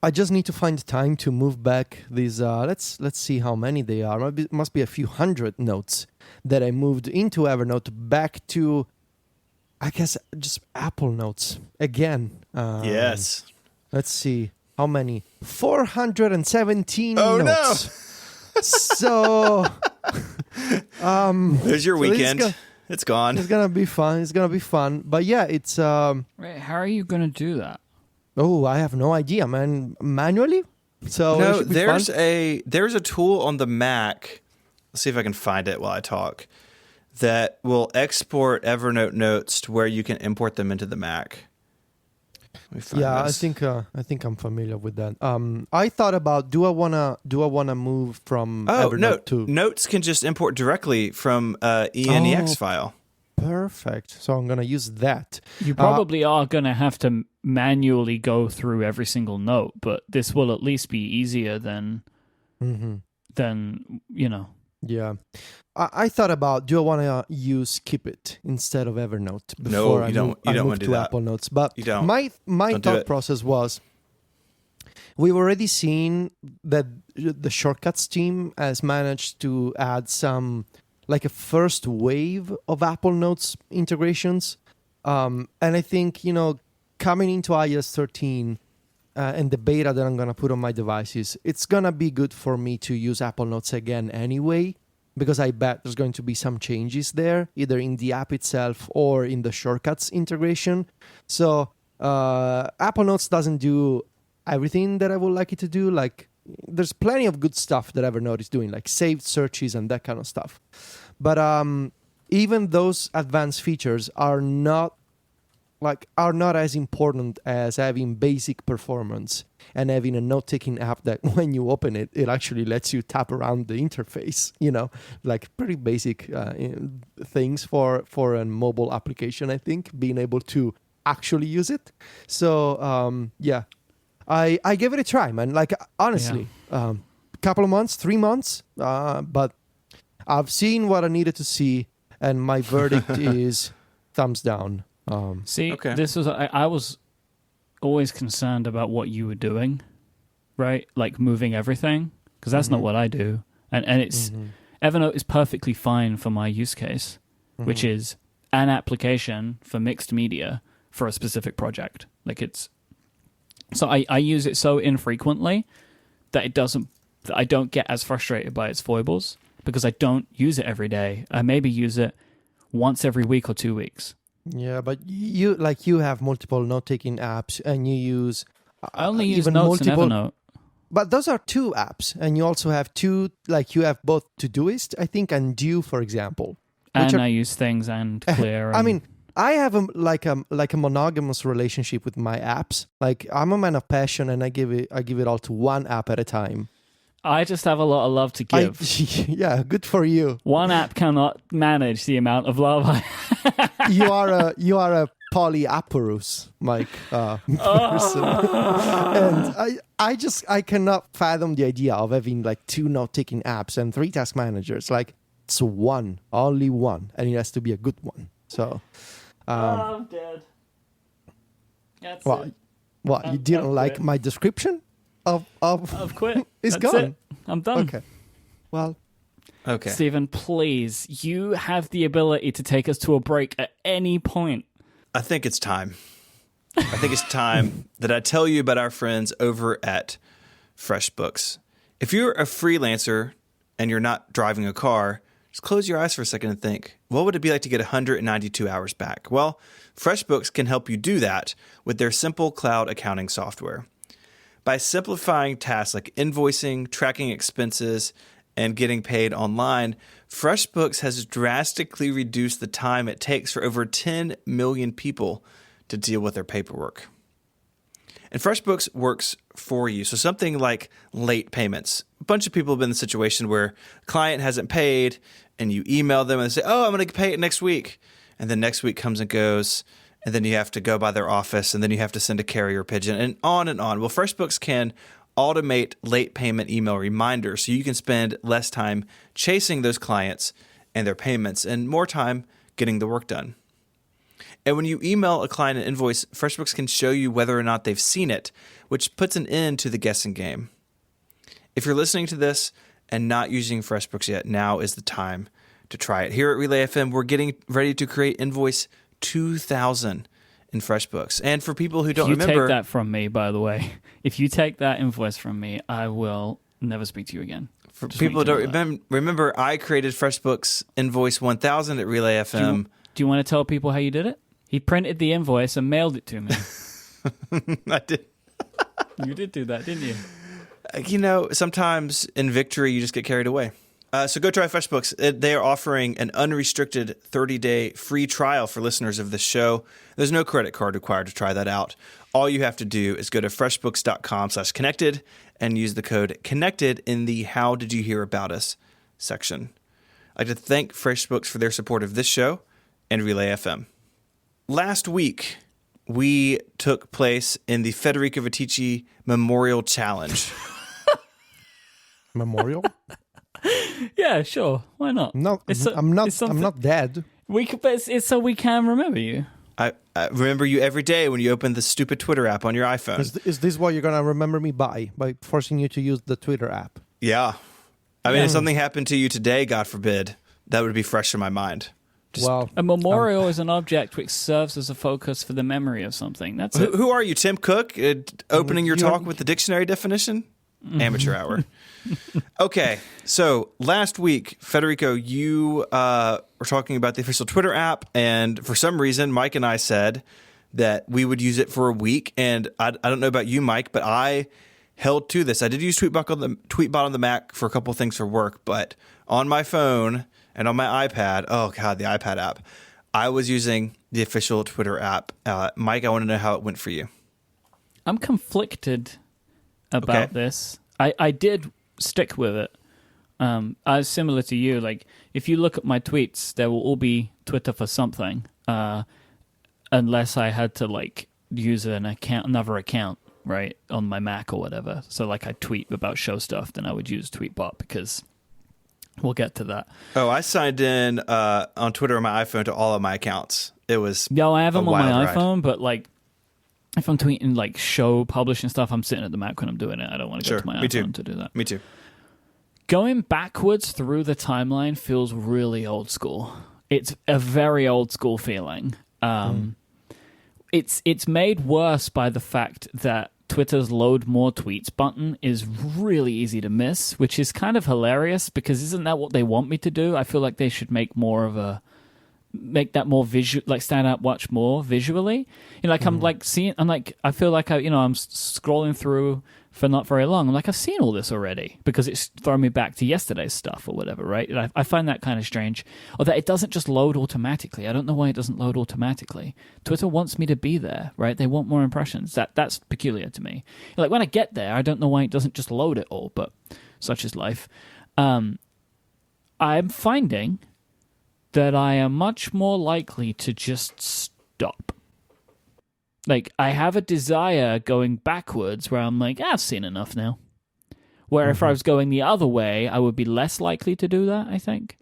[SPEAKER 2] I just need to find time to move back these. Let's see how many they are. Must be a few hundred notes that I moved into Evernote back to, I guess, just Apple Notes again.
[SPEAKER 1] Yes.
[SPEAKER 2] Let's see how many? 417
[SPEAKER 1] Oh, no.
[SPEAKER 2] notes. So,
[SPEAKER 1] There's your
[SPEAKER 2] so this is
[SPEAKER 1] weekend. It's gone.
[SPEAKER 2] it's gonna be fun. It's gonna be fun. But yeah, it's
[SPEAKER 3] Wait, how are you going to do that?
[SPEAKER 2] oh, I have no idea, man. Manually? So it
[SPEAKER 1] No,
[SPEAKER 2] should be fun.
[SPEAKER 1] there's a tool on the Mac. Let's see if I can find it while I talk. That will export Evernote notes to where you can import them into the Mac. Let me find
[SPEAKER 2] Yeah,
[SPEAKER 1] this.
[SPEAKER 2] I think I'm familiar with that. I thought about do I wanna move from
[SPEAKER 1] Oh,
[SPEAKER 2] Evernote to
[SPEAKER 1] Notes can just import directly from ENEX
[SPEAKER 2] Oh.
[SPEAKER 1] file.
[SPEAKER 2] perfect. So I'm gonna use that.
[SPEAKER 3] You probably are going to have to manually go through every single note, but this will at least be easier than, you know.
[SPEAKER 2] Yeah. I thought about do I want to use Keep It instead of Evernote before
[SPEAKER 1] you don't
[SPEAKER 2] I
[SPEAKER 1] wanna
[SPEAKER 2] move
[SPEAKER 1] do
[SPEAKER 2] to
[SPEAKER 1] that.
[SPEAKER 2] Apple Notes. But
[SPEAKER 1] You don't.
[SPEAKER 2] my
[SPEAKER 1] Don't do
[SPEAKER 2] thought
[SPEAKER 1] it.
[SPEAKER 2] process was we've already seen that the shortcuts team has managed to add some like a first wave of Apple Notes integrations. And I think, coming into iOS 13 and the beta that I'm going to put on my devices, it's going to be good for me to use Apple Notes again anyway, because I bet there's going to be some changes there, either in the app itself or in the shortcuts integration. So Apple Notes doesn't do everything that I would like it to do. Like, there's plenty of good stuff that Evernote is doing, like saved searches and that kind of stuff. But even those advanced features are not as important as having basic performance and having a note-taking app that when you open it, it actually lets you tap around the interface, like pretty basic things for a mobile application, I think, being able to actually use it. So, yeah, I gave it a try, man. Like, honestly, couple of months, 3 months, but I've seen what I needed to see, and my verdict is thumbs down.
[SPEAKER 3] See,
[SPEAKER 1] Okay.
[SPEAKER 3] this was I was always concerned about what you were doing, right? Like moving everything, because that's not what I do. And it's Evernote is perfectly fine for my use case, which is an application for mixed media for a specific project. Like so I use it so infrequently that I don't get as frustrated by its foibles, because I don't use it every day. I maybe use it once every week or 2 weeks.
[SPEAKER 2] Yeah, but you have multiple note-taking apps, and you use
[SPEAKER 3] I only use
[SPEAKER 2] even
[SPEAKER 3] Notes
[SPEAKER 2] multiple.
[SPEAKER 3] and Evernote.
[SPEAKER 2] But those are two apps, and you also have two. Like you have both Todoist, I think, and Due, for example.
[SPEAKER 3] And I use Things and Clear.
[SPEAKER 2] I
[SPEAKER 3] and-
[SPEAKER 2] mean, I have a monogamous relationship with my apps. Like, I'm a man of passion, and I give it all to one app at a time.
[SPEAKER 3] I just have a lot of love to give.
[SPEAKER 2] Yeah, good for you.
[SPEAKER 3] One app cannot manage the amount of love I
[SPEAKER 2] You are a polyaporous, Mike, person. And I cannot fathom the idea of having like two note-taking apps and 3 task managers. Like, it's only one, and it has to be a good one. So,
[SPEAKER 3] I'm dead. That's
[SPEAKER 2] well,
[SPEAKER 3] it.
[SPEAKER 2] what you
[SPEAKER 3] I've
[SPEAKER 2] didn't like
[SPEAKER 3] quit.
[SPEAKER 2] my description of
[SPEAKER 3] I've quit.
[SPEAKER 2] It's
[SPEAKER 3] That's
[SPEAKER 2] gone.
[SPEAKER 3] it. I'm done.
[SPEAKER 2] Okay. Well,
[SPEAKER 1] Okay.
[SPEAKER 3] Stephen, please, you have the ability to take us to a break at any point.
[SPEAKER 1] I think it's time. I think it's time that I tell you about our friends over at FreshBooks. If you're a freelancer and you're not driving a car, just close your eyes for a second and think, what would it be like to get 192 hours back? Well, FreshBooks can help you do that with their simple cloud accounting software. By simplifying tasks like invoicing, tracking expenses, and getting paid online, FreshBooks has drastically reduced the time it takes for over 10 million people to deal with their paperwork. And FreshBooks works for you. So something like late payments. A bunch of people have been in the situation where a client hasn't paid and you email them and they say, oh, I'm going to pay it next week. And then next week comes and goes. And then you have to go by their office and then you have to send a carrier pigeon and on and on. Well, FreshBooks can automate late payment email reminders so you can spend less time chasing those clients and their payments and more time getting the work done. And when you email a client an invoice, FreshBooks can show you whether or not they've seen it, which puts an end to the guessing game. If you're listening to this and not using FreshBooks yet, now is the time to try it. Here at Relay FM, we're getting ready to create Invoice 2000. in FreshBooks. And for people who
[SPEAKER 3] If
[SPEAKER 1] don't
[SPEAKER 3] you
[SPEAKER 1] remember,
[SPEAKER 3] take that from me, by the way, if you take that invoice from me, I will never speak to you again.
[SPEAKER 1] for
[SPEAKER 3] Just
[SPEAKER 1] people
[SPEAKER 3] want
[SPEAKER 1] who
[SPEAKER 3] you to
[SPEAKER 1] don't
[SPEAKER 3] know that.
[SPEAKER 1] remember, I created FreshBooks invoice 1000 at Relay FM.
[SPEAKER 3] Do you want to tell people how you did it? He printed the invoice and mailed it to me.
[SPEAKER 1] I did.
[SPEAKER 3] You did do that, didn't you?
[SPEAKER 1] You know, sometimes in victory, you just get carried away. So go try FreshBooks. They are offering an unrestricted 30-day free trial for listeners of this show. There's no credit card required to try that out. All you have to do is go to freshbooks.com/connected and use the code CONNECTED in the How Did You Hear About Us section. I'd like to thank FreshBooks for their support of this show and Relay FM. Last week, we took place in the Federico Viticci Memorial Challenge.
[SPEAKER 2] Memorial?
[SPEAKER 3] Yeah, sure. Why not?
[SPEAKER 2] No,
[SPEAKER 3] It's so-
[SPEAKER 2] I'm not.
[SPEAKER 3] it's something-
[SPEAKER 2] I'm not dead.
[SPEAKER 3] But it's so we can remember you.
[SPEAKER 1] I remember you every day when you open the stupid Twitter app on your iPhone.
[SPEAKER 2] Is this what you're gonna remember me by forcing you to use the Twitter app?
[SPEAKER 1] Yeah. I mean, if something happened to you today, God forbid, that would be fresh in my mind.
[SPEAKER 2] Well,
[SPEAKER 3] A memorial is an object which serves as a focus for the memory of something. That's it.
[SPEAKER 1] Who are you, Tim Cook? Opening your
[SPEAKER 2] You're-
[SPEAKER 1] talk with the dictionary definition? Amateur hour. Okay, so last week, Federico, you were talking about the official Twitter app, and for some reason, Mike and I said that we would use it for a week, and I don't know about you, Mike, but I held to this. I did use Tweetbot on the Mac for a couple things for work, but on my phone and on my iPad, oh God, the iPad app, I was using the official Twitter app. Mike, I want to know how it went for you.
[SPEAKER 3] I'm conflicted about
[SPEAKER 1] Okay.
[SPEAKER 3] this. I did stick with it. I was similar to you. Like, if you look at my tweets, there will all be Twitter for something, unless I had to like use another account, right, on my Mac or whatever. So like I tweet about show stuff, then I would use Tweetbot because we'll get to that.
[SPEAKER 1] Oh, I signed in on Twitter on my iPhone to all of my accounts. It was
[SPEAKER 3] Yeah, I have
[SPEAKER 1] a
[SPEAKER 3] them on my
[SPEAKER 1] wild ride.
[SPEAKER 3] iPhone, but like if I'm tweeting like show publishing stuff, I'm sitting at the Mac when I'm doing it. I don't want to
[SPEAKER 1] Sure,
[SPEAKER 3] go to my
[SPEAKER 1] me
[SPEAKER 3] iPhone
[SPEAKER 1] too.
[SPEAKER 3] to do that.
[SPEAKER 1] Me too.
[SPEAKER 3] Going backwards through the timeline feels really old school. It's a very old school feeling. It's made worse by the fact that Twitter's load more tweets button is really easy to miss, which is kind of hilarious because isn't that what they want me to do? I feel like they should make that more visual, like stand out much more visually. You know, like I feel like I'm scrolling through for not very long. I'm like, I've seen all this already because it's throwing me back to yesterday's stuff or whatever, right? And I find that kind of strange. Or that it doesn't just load automatically. I don't know why it doesn't load automatically. Twitter wants me to be there, right? They want more impressions. That's peculiar to me. Like when I get there, I don't know why it doesn't just load it all, but such is life. I'm finding that I am much more likely to just stop. Like, I have a desire going backwards where I'm like, I've seen enough now. Where if I was going the other way, I would be less likely to do that, I think.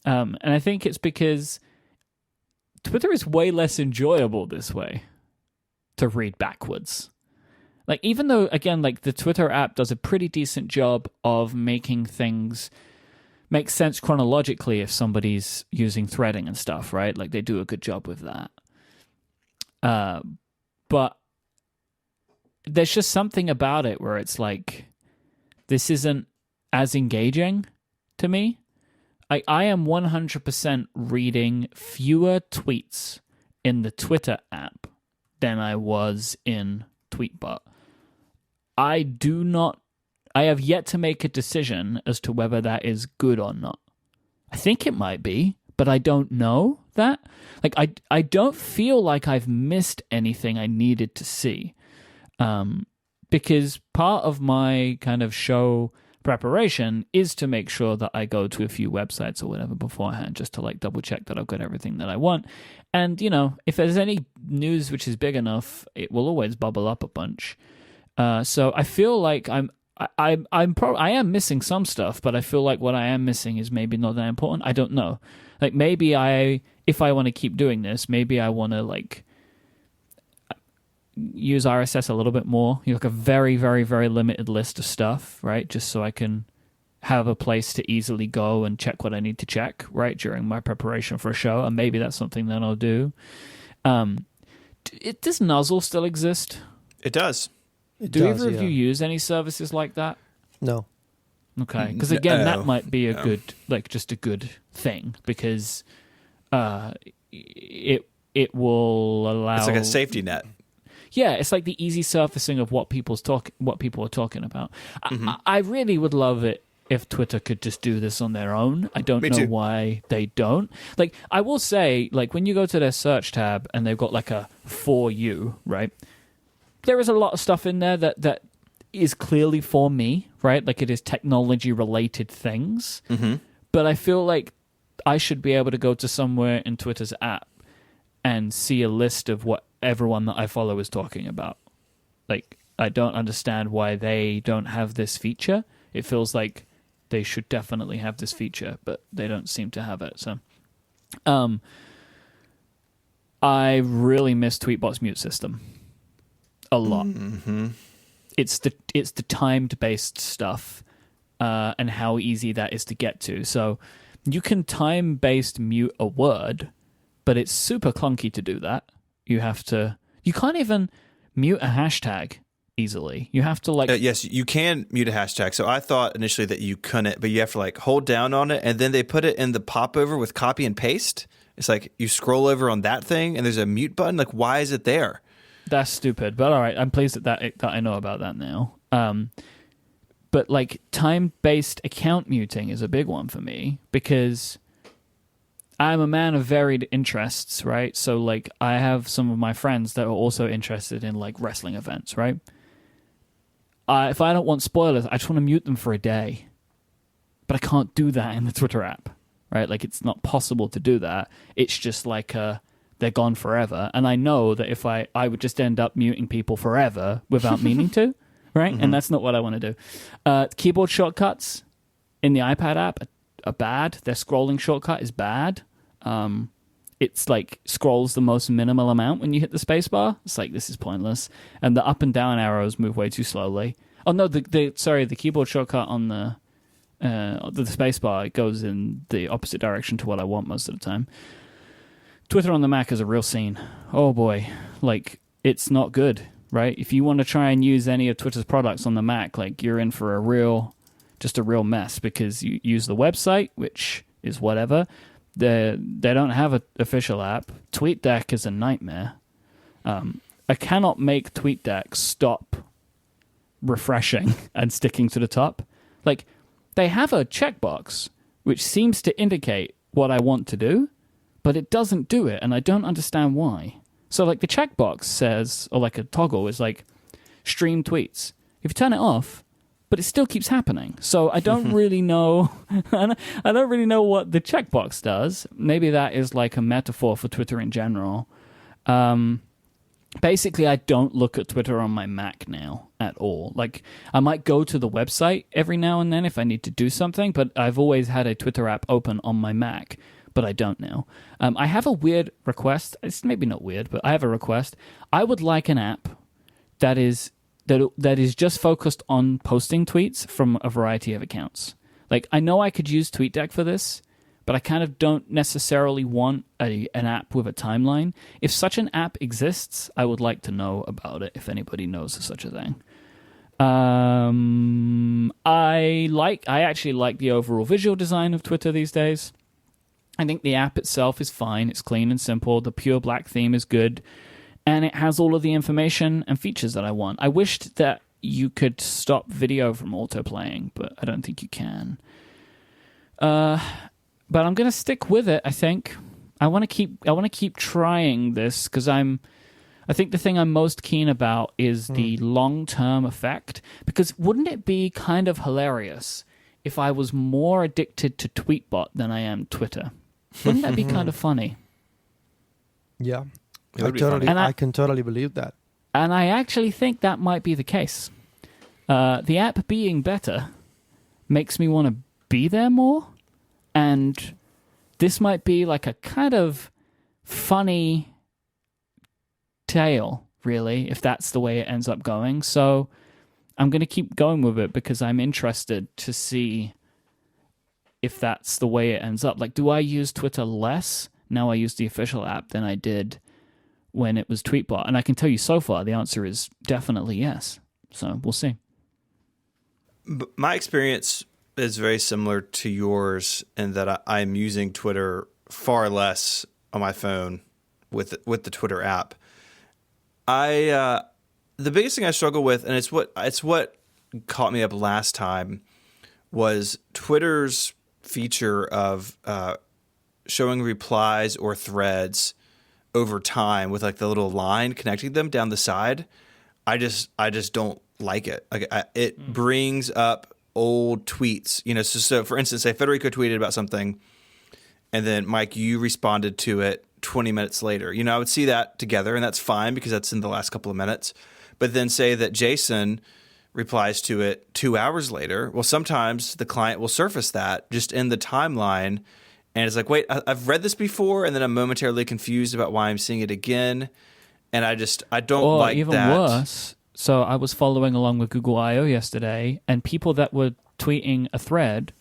[SPEAKER 3] And I think it's because Twitter is way less enjoyable this way to read backwards. Like, even though, again, like the Twitter app does a pretty decent job of making things make sense chronologically if somebody's using threading and stuff, right? Like, they do a good job with that. But there's just something about it where it's like, this isn't as engaging to me. I am 100% reading fewer tweets in the Twitter app than I was in Tweetbot. I have yet to make a decision as to whether that is good or not. I think it might be, but I don't know that. Like, I don't feel like I've missed anything I needed to see. Because part of my kind of show preparation is to make sure that I go to a few websites or whatever beforehand just to like double check that I've got everything that I want. And, you know, if there's any news which is big enough, it will always bubble up a bunch. So I feel like I am missing some stuff, but I feel like what I am missing is maybe not that important. I don't know. Like maybe if I want to keep doing this, maybe I want to like use RSS a little bit more. You know, like a very, very, very limited list of stuff, right? Just so I can have a place to easily go and check what I need to check, right, during my preparation for a show. And maybe that's something that I'll do. Does Nuzzle still exist?
[SPEAKER 1] It does.
[SPEAKER 3] Do either of you use any services like that?
[SPEAKER 2] No.
[SPEAKER 3] Okay, because again, that
[SPEAKER 1] No.
[SPEAKER 3] might be a good, like, just a good thing because it will allow.
[SPEAKER 1] It's like a safety net.
[SPEAKER 3] Yeah, it's like the easy surfacing of what people are talking about. I really would love it if Twitter could just do this on their own. I don't know why they don't. Like, I will say, like, when you go to their search tab and they've got like a For You, right? There is a lot of stuff in there that is clearly for me, right? Like, it is technology-related things.
[SPEAKER 1] Mm-hmm.
[SPEAKER 3] But I feel like I should be able to go to somewhere in Twitter's app and see a list of what everyone that I follow is talking about. Like, I don't understand why they don't have this feature. It feels like they should definitely have this feature, but they don't seem to have it. So, I really miss Tweetbot's mute system a lot.
[SPEAKER 1] Mm-hmm.
[SPEAKER 3] It's the timed based stuff, and how easy that is to get to. So you can time based mute a word, but it's super clunky to do that. You can't even mute a hashtag easily. You have to like
[SPEAKER 1] yes, you can mute a hashtag. So I thought initially that you couldn't, but you have to like hold down on it, and then they put it in the popover with copy and paste. It's like you scroll over on that thing, and there's a mute button. Like, why is it there?
[SPEAKER 3] That's stupid. But all right, I'm pleased that I know about that now. But like time-based account muting is a big one for me because I'm a man of varied interests, right? So like I have some of my friends that are also interested in like wrestling events, right? If I don't want spoilers, I just want to mute them for a day. But I can't do that in the Twitter app, right? Like it's not possible to do that. It's just like they're gone forever. And I know that if I would just end up muting people forever without meaning to, right? Mm-hmm. And that's not what I want to do. Keyboard shortcuts in the iPad app are bad. Their scrolling shortcut is bad. It's like scrolls the most minimal amount when you hit the spacebar. It's like, this is pointless. And the up and down arrows move way too slowly. Oh no, the keyboard shortcut on the spacebar goes in the opposite direction to what I want most of the time. Twitter on the Mac is a real scene. Oh boy, like it's not good, right? If you want to try and use any of Twitter's products on the Mac, like you're in for a real mess because you use the website, which is whatever. They don't have an official app. TweetDeck is a nightmare. I cannot make TweetDeck stop refreshing and sticking to the top. Like, they have a checkbox which seems to indicate what I want to do, but it doesn't do it, and I don't understand why. So, like, the checkbox says, or like a toggle is like, stream tweets. If you turn it off, but it still keeps happening. So I don't really know. I don't really know what the checkbox does. Maybe that is like a metaphor for Twitter in general. Basically, I don't look at Twitter on my Mac now at all. Like, I might go to the website every now and then if I need to do something, but I've always had a Twitter app open on my Mac, but I don't now. I have a weird request. It's maybe not weird, but I have a request. I would like an app that is just focused on posting tweets from a variety of accounts. Like, I know I could use TweetDeck for this, but I kind of don't necessarily want an app with a timeline. If such an app exists, I would like to know about it if anybody knows of such a thing. I actually like the overall visual design of Twitter these days. I think the app itself is fine. It's clean and simple. The pure black theme is good. And it has all of the information and features that I want. I wished that you could stop video from autoplaying, but I don't think you can. But I'm going to stick with it, I think. I want to keep trying this because I think the thing I'm most keen about is the long-term effect. Because wouldn't it be kind of hilarious if I was more addicted to Tweetbot than I am Twitter? Wouldn't that be kind of funny?
[SPEAKER 2] Yeah.
[SPEAKER 3] I
[SPEAKER 2] can totally believe that.
[SPEAKER 3] And I actually think that might be the case. The app being better makes me want to be there more. And this might be like a kind of funny tale, really, if that's the way it ends up going. So I'm going to keep going with it because I'm interested to see if that's the way it ends up. Like, do I use Twitter less now I use the official app than I did when it was Tweetbot? And I can tell you so far the answer is definitely yes. So we'll see.
[SPEAKER 1] My experience is very similar to yours in that I'm using Twitter far less on my phone with the Twitter app. The biggest thing I struggle with, and it's what caught me up last time, was Twitter's feature of showing replies or threads over time with like the little line connecting them down the side. I just don't like it. Like it brings up old tweets, so for instance, say Federico tweeted about something and then Mike, you responded to it 20 minutes later. I would see that together and that's fine because that's in the last couple of minutes. But then say that Jason replies to it 2 hours later. Well, sometimes the client will surface that just in the timeline. And it's like, wait, I've read this before. And then I'm momentarily confused about why I'm seeing it again. And I don't like that. Or
[SPEAKER 3] even worse. So I was following along with Google I.O. yesterday, and people that were tweeting a thread,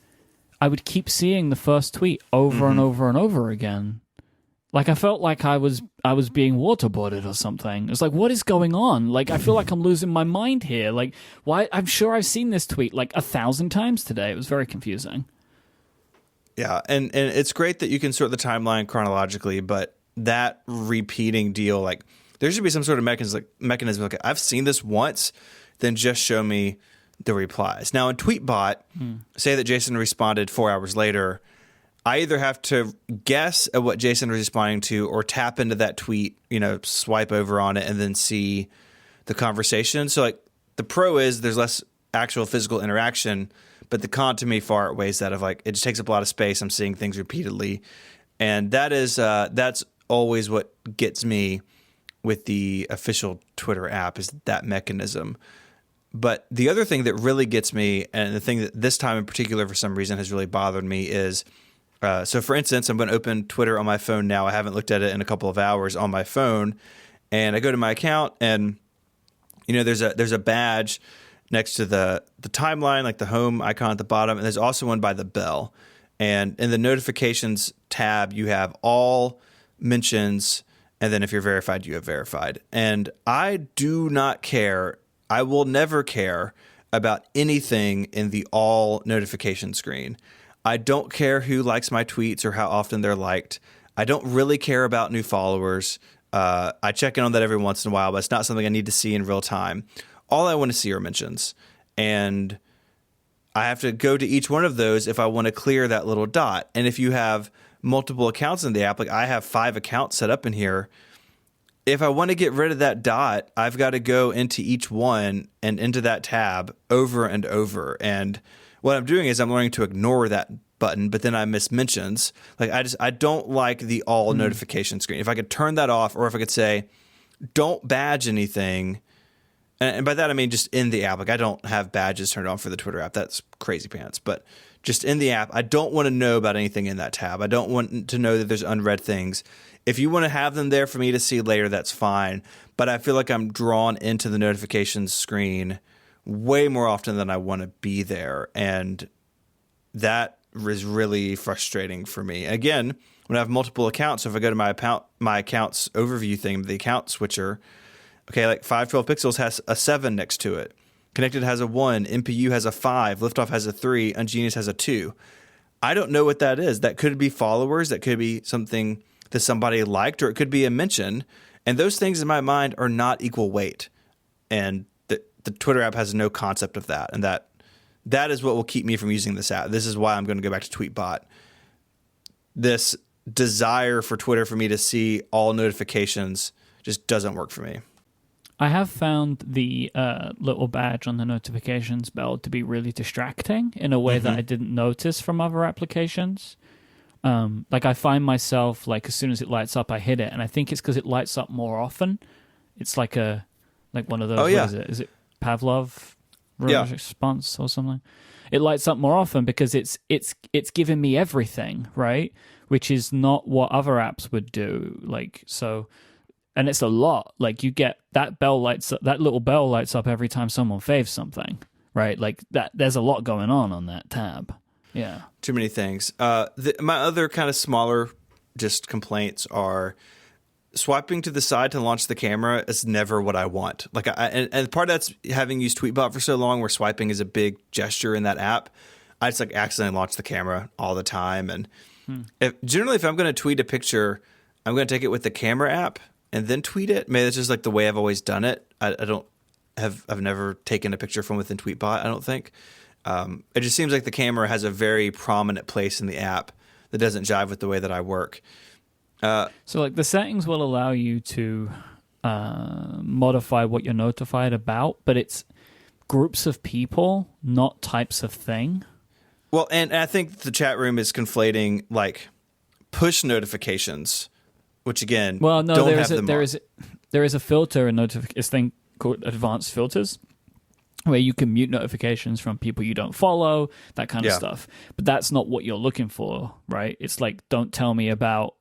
[SPEAKER 3] I would keep seeing the first tweet over and over and over again. Like I felt like I was being waterboarded or something. It's like, what is going on? Like I feel like I'm losing my mind here. Like why? I'm sure I've seen this tweet like 1,000 times today. It was very confusing.
[SPEAKER 1] Yeah, and it's great that you can sort the timeline chronologically, but that repeating deal, like there should be some sort of mechanism. Like I've seen this once, then just show me the replies. Now in Tweetbot, say that Jason responded 4 hours later. I either have to guess at what Jason was responding to or tap into that tweet, swipe over on it and then see the conversation. So like the pro is there's less actual physical interaction, but the con to me far outweighs that of like, it just takes up a lot of space. I'm seeing things repeatedly. And that's always what gets me with the official Twitter app is that mechanism. But the other thing that really gets me, and the thing that this time in particular for some reason has really bothered me is, so for instance, I'm going to open Twitter on my phone now. I haven't looked at it in a couple of hours on my phone. And I go to my account and, there's a badge next to the timeline, like the home icon at the bottom. And there's also one by the bell. And in the notifications tab, you have all mentions. And then if you're verified, you have verified. And I do not care. I will never care about anything in the all notification screen. I don't care who likes my tweets or how often they're liked. I don't really care about new followers. I check in on that every once in a while, but it's not something I need to see in real time. All I want to see are mentions. And I have to go to each one of those if I want to clear that little dot. And if you have multiple accounts in the app, like I have 5 accounts set up in here, if I want to get rid of that dot, I've got to go into each one and into that tab over and over. And what I'm doing is I'm learning to ignore that button, but then I miss mentions. Like I don't like the all notification screen. If I could turn that off, or if I could say, don't badge anything. And by that, I mean just in the app. Like I don't have badges turned on for the Twitter app. That's crazy pants. But just in the app, I don't want to know about anything in that tab. I don't want to know that there's unread things. If you want to have them there for me to see later, that's fine. But I feel like I'm drawn into the notifications screen way more often than I want to be there. And that is really frustrating for me. Again, when I have multiple accounts, so if I go to my accounts overview thing, the account switcher, okay, like 512 Pixels has a 7 next to it. Connected has a 1. MPU has a 5. Liftoff has a 3. Ungenius has a 2. I don't know what that is. That could be followers. That could be something that somebody liked, or it could be a mention. And those things in my mind are not equal weight. And the Twitter app has no concept of that. And that is what will keep me from using this app. This is why I'm going to go back to Tweetbot. This desire for Twitter for me to see all notifications just doesn't work for me.
[SPEAKER 3] I have found the little badge on the notifications bell to be really distracting in a way that I didn't notice from other applications. Like I find myself, like as soon as it lights up, I hit it, and I think it's because it lights up more often. It's like one of those.
[SPEAKER 1] Oh, yeah.
[SPEAKER 3] What is it? Is it Pavlov response or something? It lights up more often because it's giving me everything, right? Which is not what other apps would do. Like so. And it's a lot. Like you get that bell lights up, that little bell lights up every time someone faves something, right? Like that. There's a lot going on that tab. Yeah,
[SPEAKER 1] too many things. My other kind of smaller just complaints are swiping to the side to launch the camera is never what I want. Like, and part of that's having used Tweetbot for so long, where swiping is a big gesture in that app. I just like accidentally launch the camera all the time. And generally, if I'm going to tweet a picture, I'm going to take it with the camera app and then tweet it. Maybe that's just like the way I've always done it. I've never taken a picture from within Tweetbot, I don't think. It just seems like the camera has a very prominent place in the app that doesn't jive with the way that I work.
[SPEAKER 3] So like the settings will allow you to modify what you're notified about, but it's groups of people, not types of thing.
[SPEAKER 1] Well, and I think the chat room is conflating like push notifications, which again,
[SPEAKER 3] well, no,
[SPEAKER 1] don't
[SPEAKER 3] there
[SPEAKER 1] have
[SPEAKER 3] is a,
[SPEAKER 1] them
[SPEAKER 3] there
[SPEAKER 1] on.
[SPEAKER 3] is there is a filter, a thing called advanced filters, where you can mute notifications from people you don't follow, that kind of stuff. But that's not what you're looking for, right? It's like, don't tell me about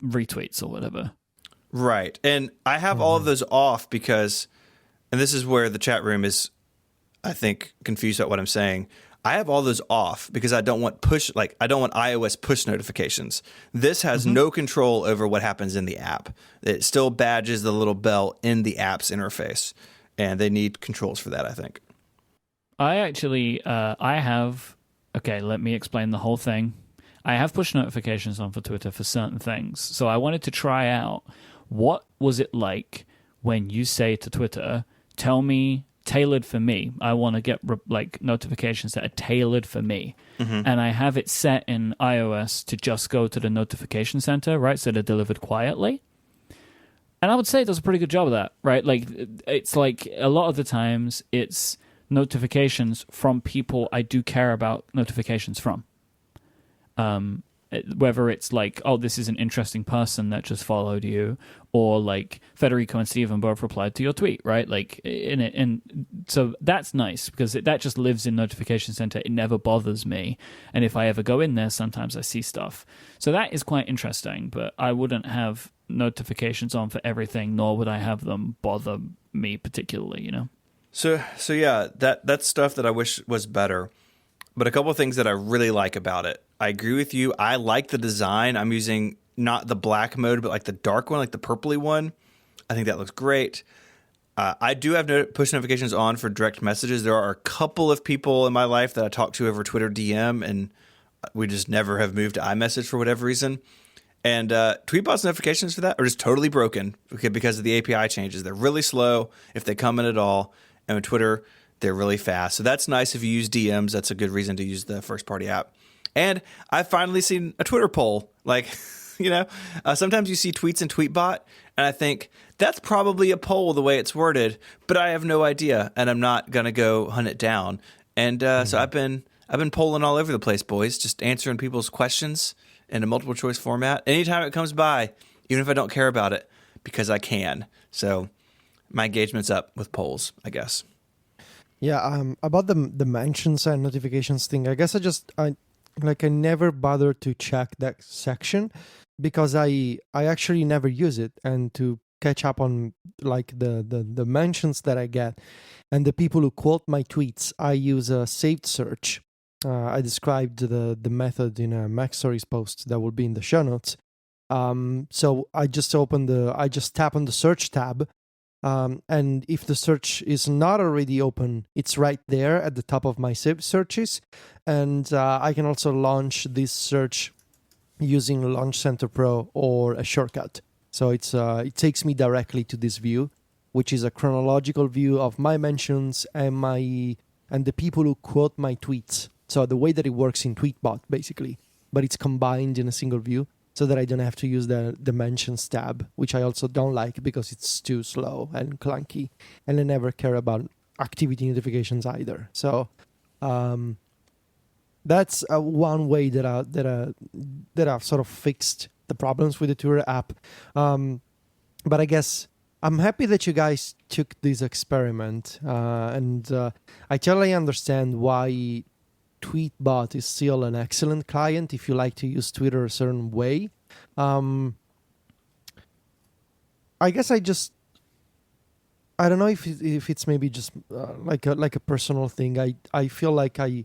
[SPEAKER 3] retweets or whatever.
[SPEAKER 1] Right. And I have all of those off because, and this is where the chat room is, I think, confused about what I'm saying. I have all those off because I don't want iOS push notifications. This has no control over what happens in the app. It still badges the little bell in the app's interface, and they need controls for that, I think.
[SPEAKER 3] I actually, okay, let me explain the whole thing. I have push notifications on for Twitter for certain things. So I wanted to try out, what was it like when you say to Twitter, tell me, tailored for me. I want to get notifications that are tailored for me. And I have it set in iOS to just go to the notification center, right? So they're delivered quietly. And I would say it does a pretty good job of that, right? Like, it's like a lot of the times it's notifications from people I do care about notifications from. Whether it's like, oh, this is an interesting person that just followed you, or like Federico and Steven both replied to your tweet, right? Like and so that's nice because that just lives in Notification Center. It never bothers me, and if I ever go in there, sometimes I see stuff. So that is quite interesting. But I wouldn't have notifications on for everything, nor would I have them bother me particularly.
[SPEAKER 1] So yeah, that's stuff that I wish was better. But a couple of things that I really like about it. I agree with you. I like the design. I'm using not the black mode, but like the dark one, like the purpley one. I think that looks great. I do have push notifications on for direct messages. There are a couple of people in my life that I talk to over Twitter DM, and we just never have moved to iMessage for whatever reason. And Tweetbot's notifications for that are just totally broken because of the API changes. They're really slow if they come in at all. And with Twitter, they're really fast. So that's nice if you use DMs. That's a good reason to use the first-party app. And I've finally seen a Twitter poll. Like, sometimes you see tweets in Tweetbot, and I think that's probably a poll the way it's worded, but I have no idea, and I'm not going to go hunt it down. And so I've been polling all over the place, boys, just answering people's questions in a multiple choice format. Anytime it comes by, even if I don't care about it, because I can. So my engagement's up with polls, I guess.
[SPEAKER 2] Yeah, about the mentions and notifications thing, I guess I never bothered to check that section because I actually never use it, and to catch up on like the mentions that I get and the people who quote my tweets, I use a saved search. I described the method in a Mac Stories post that will be in the show notes. So I just tap on the search tab. And if the search is not already open, it's right there at the top of my saved searches. And I can also launch this search using Launch Center Pro or a shortcut. So it takes me directly to this view, which is a chronological view of my mentions and the people who quote my tweets. So the way that it works in Tweetbot, basically, but it's combined in a single view, so that I don't have to use the mentions tab, which I also don't like because it's too slow and clunky, and I never care about activity notifications either. So that's one way that I've sort of fixed the problems with the Twitter app. But I guess I'm happy that you guys took this experiment, and I totally understand why Tweetbot is still an excellent client if you like to use Twitter a certain way. I guess I don't know if it's maybe just like a personal thing. I feel like I'm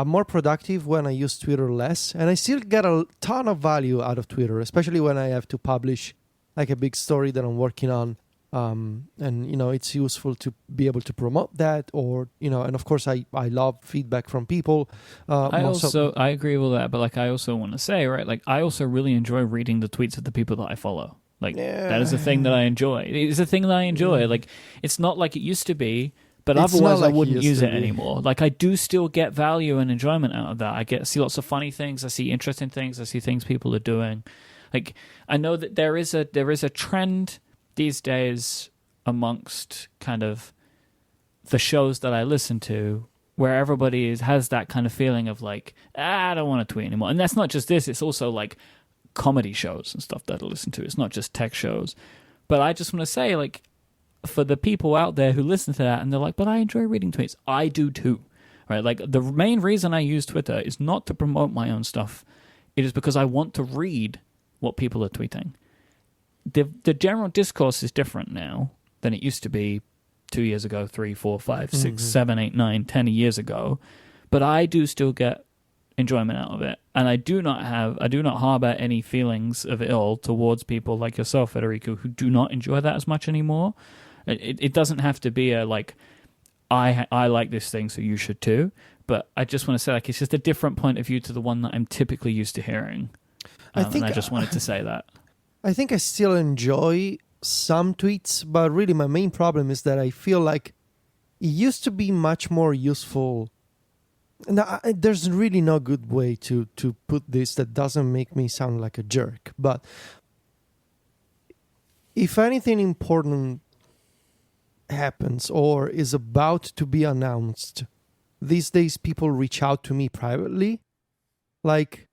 [SPEAKER 2] more productive when I use Twitter less, and I still get a ton of value out of Twitter, especially when I have to publish like a big story that I'm working on. And it's useful to be able to promote that, or and of course I love feedback from people.
[SPEAKER 3] I agree with that, but like I also want to say, right, like I also really enjoy reading the tweets of the people that I follow. Like that is a thing that I enjoy. It's a thing that I enjoy. Like it's not like it used to be, but
[SPEAKER 2] It's
[SPEAKER 3] otherwise
[SPEAKER 2] not
[SPEAKER 3] I
[SPEAKER 2] like it
[SPEAKER 3] wouldn't
[SPEAKER 2] used
[SPEAKER 3] use
[SPEAKER 2] to
[SPEAKER 3] it
[SPEAKER 2] be.
[SPEAKER 3] anymore. Like I do still get value and enjoyment out of that. I see lots of funny things. I see interesting things. I see things people are doing. Like I know that there is a trend these days amongst kind of the shows that I listen to where everybody has that kind of feeling of like, I don't want to tweet anymore. And that's not just this, it's also like comedy shows and stuff that I listen to. It's not just tech shows. But I just want to say, like, for the people out there who listen to that and they're like, but I enjoy reading tweets. I do too. Right? Like the main reason I use Twitter is not to promote my own stuff. It is because I want to read what people are tweeting. The general discourse is different now than it used to be 2 years ago, 3, 4, 5, 6, 7, 8, 9, 10 years ago. But I do still get enjoyment out of it. And I do not harbor any feelings of ill towards people like yourself, Federico, who do not enjoy that as much anymore. It doesn't have to be a like, I like this thing, so you should too. But I just want to say, like, it's just a different point of view to the one that I'm typically used to hearing. And I just wanted to say that.
[SPEAKER 2] I think I still enjoy some tweets, but really my main problem is that I feel like it used to be much more useful. And there's really no good way to put this that doesn't make me sound like a jerk. But if anything important happens or is about to be announced, these days people reach out to me privately. Like,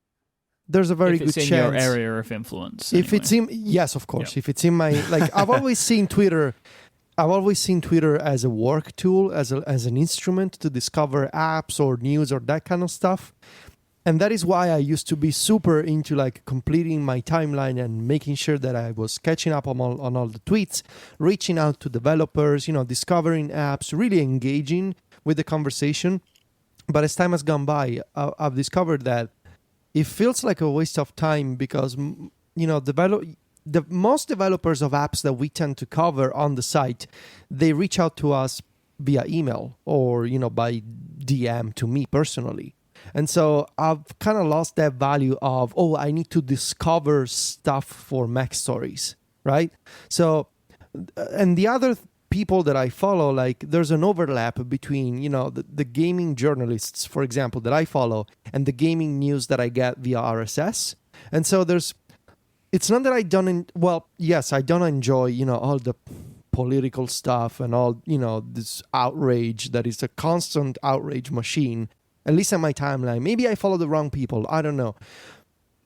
[SPEAKER 2] there's a very good chance.
[SPEAKER 3] If it's in your area of influence.
[SPEAKER 2] If
[SPEAKER 3] anyway.
[SPEAKER 2] it's in, yes, of course.
[SPEAKER 3] Yep.
[SPEAKER 2] If it's in my, like, I've always seen Twitter as a work tool, as an instrument to discover apps or news or that kind of stuff. And that is why I used to be super into like completing my timeline and making sure that I was catching up on all the tweets, reaching out to developers, discovering apps, really engaging with the conversation. But as time has gone by, I've discovered that it feels like a waste of time because, the most developers of apps that we tend to cover on the site, they reach out to us via email or, by DM to me personally. And so I've kind of lost that value of, I need to discover stuff for Mac Stories, right? So, and the other people that I follow, like there's an overlap between, the gaming journalists, for example, that I follow and the gaming news that I get via RSS. And so it's not that I don't, yes, I don't enjoy, all the political stuff and all, this outrage that is a constant outrage machine, at least on my timeline. Maybe I follow the wrong people. I don't know.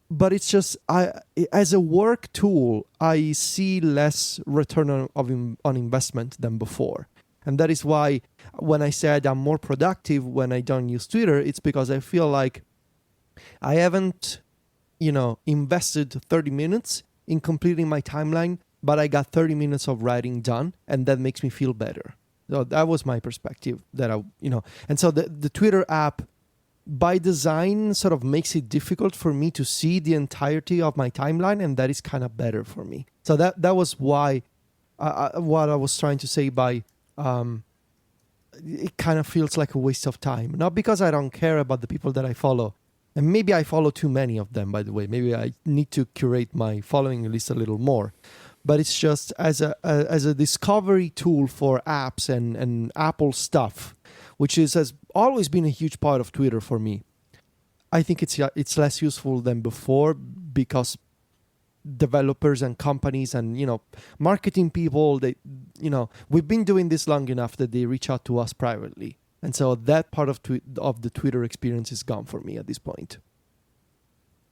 [SPEAKER 2] But it's just, as a work tool, I see less return on investment than before. And that is why when I said I'm more productive when I don't use Twitter, it's because I feel like I haven't, invested 30 minutes in completing my timeline, but I got 30 minutes of writing done, and that makes me feel better. So that was my perspective and so the Twitter app by design sort of makes it difficult for me to see the entirety of my timeline, and that is kind of better for me. So that was why what I was trying to say by it kind of feels like a waste of time. Not because I don't care about the people that I follow, and maybe I follow too many of them, by the way. Maybe I need to curate my following list a little more. But it's just as a discovery tool for apps and Apple stuff, which has always been a huge part of Twitter for me. I think it's less useful than before because developers and companies and marketing people, we've been doing this long enough that they reach out to us privately, and so that part of the Twitter experience is gone for me at this point.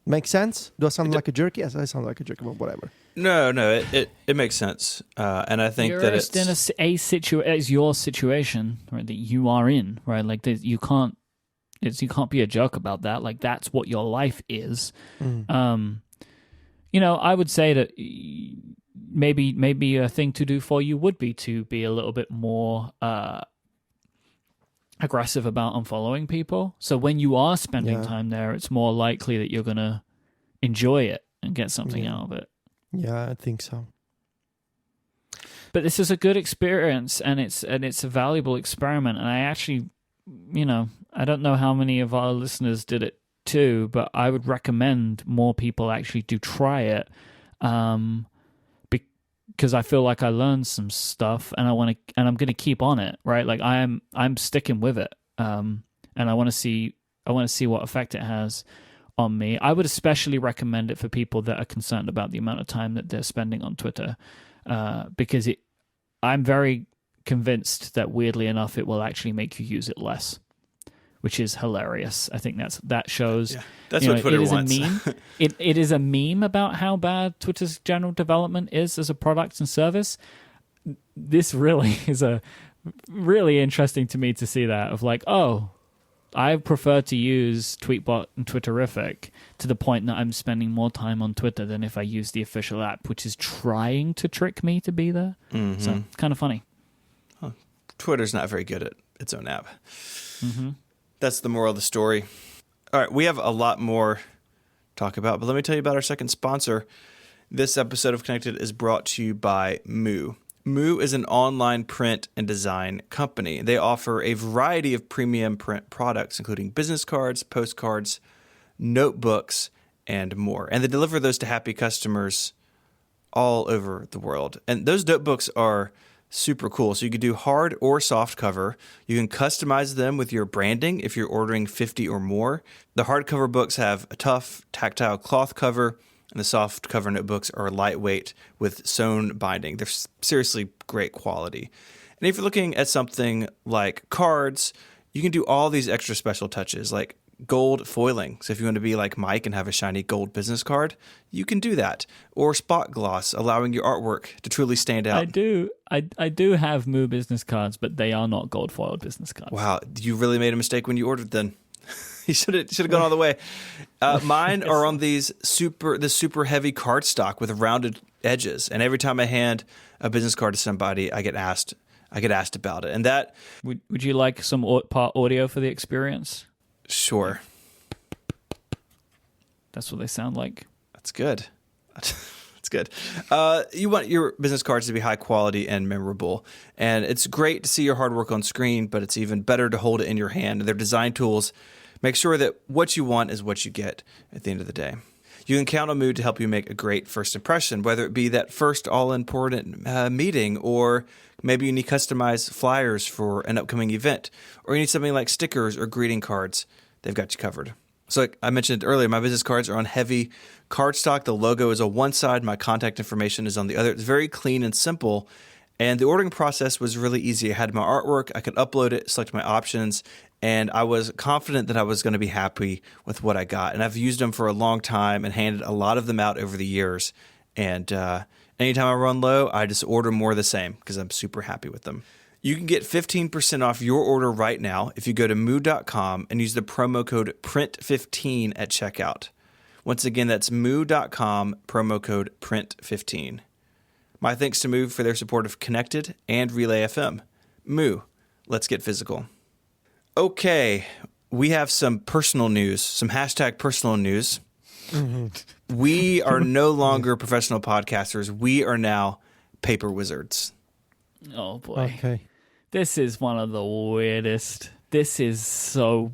[SPEAKER 2] Make sense? Do I sound like a jerk? Yes, I sound like a jerk, but whatever.
[SPEAKER 1] No, it makes sense, and I think that it's
[SPEAKER 3] in your situation, right, that you are in, right? Like you can't be a jerk about that. Like that's what your life is. I would say that maybe a thing to do for you would be to be a little bit more aggressive about unfollowing people. So when you are spending time there, it's more likely that you're going to enjoy it and get something out of it.
[SPEAKER 2] Yeah, I think so.
[SPEAKER 3] But this is a good experience, and it's a valuable experiment. And I actually, I don't know how many of our listeners did it too, but I would recommend more people actually do try it, because I feel like I learned some stuff, and I'm going to keep on it, right? Like I'm sticking with it, and I want to see what effect it has on me. I would especially recommend it for people that are concerned about the amount of time that they're spending on Twitter, because I'm very convinced that, weirdly enough, it will actually make you use it less, which is hilarious. I think that shows.
[SPEAKER 1] Yeah, that's what Twitter wants.
[SPEAKER 3] It is a meme. It is a meme about how bad Twitter's general development is as a product and service. This really is really interesting to me to see that, of like, oh, I prefer to use Tweetbot and Twitterific to the point that I'm spending more time on Twitter than if I use the official app, which is trying to trick me to be there. Mm-hmm. So it's kind of funny.
[SPEAKER 1] Twitter's not very good at its own app. Mm-hmm. That's the moral of the story. All right, we have a lot more to talk about, but let me tell you about our second sponsor. This episode of Connected is brought to you by Moo. Moo is an online print and design company. They offer a variety of premium print products, including business cards, postcards, notebooks, and more. And they deliver those to happy customers all over the world. And those notebooks are super cool. So you can do hard or soft cover. You can customize them with your branding if you're ordering 50 or more. The hardcover books have a tough, tactile cloth cover, and the soft cover notebooks are lightweight with sewn binding. They're seriously great quality. And if you're looking at something like cards, you can do all these extra special touches like gold foiling. So if you want to be like Mike and have a shiny gold business card, you can do that. Or spot gloss, allowing your artwork to truly stand out.
[SPEAKER 3] I do have Moo business cards, but they are not gold foiled business cards.
[SPEAKER 1] Wow, you really made a mistake when you ordered then. You should have gone all the way. Mine are on this super heavy cardstock with rounded edges, and every time I hand a business card to somebody, I get asked about it. And that
[SPEAKER 3] would you like some part audio for the experience?
[SPEAKER 1] Sure.
[SPEAKER 3] That's what they sound like.
[SPEAKER 1] That's good. That's good. You want your business cards to be high quality and memorable. And it's great to see your hard work on screen, but it's even better to hold it in your hand. Their design tools make sure that what you want is what you get at the end of the day. You can count on Moo to help you make a great first impression, whether it be that first all-important meeting, or maybe you need customized flyers for an upcoming event, or you need something like stickers or greeting cards. They've got you covered. So like I mentioned earlier, my business cards are on heavy cardstock. The logo is on one side. My contact information is on the other. It's very clean and simple. And the ordering process was really easy. I had my artwork. I could upload it, select my options, and I was confident that I was going to be happy with what I got. And I've used them for a long time and handed a lot of them out over the years. And anytime I run low, I just order more of the same because I'm super happy with them. You can get 15% off your order right now if you go to moo.com and use the promo code PRINT15 at checkout. Once again, that's moo.com, promo code PRINT15. My thanks to Moo for their support of Connected and Relay FM. Moo, let's get physical. Okay, we have some personal news, some hashtag personal news. Mm-hmm. We are no longer professional podcasters. We are now paper wizards.
[SPEAKER 3] Oh, boy.
[SPEAKER 2] Okay.
[SPEAKER 3] This is one of the weirdest. This is so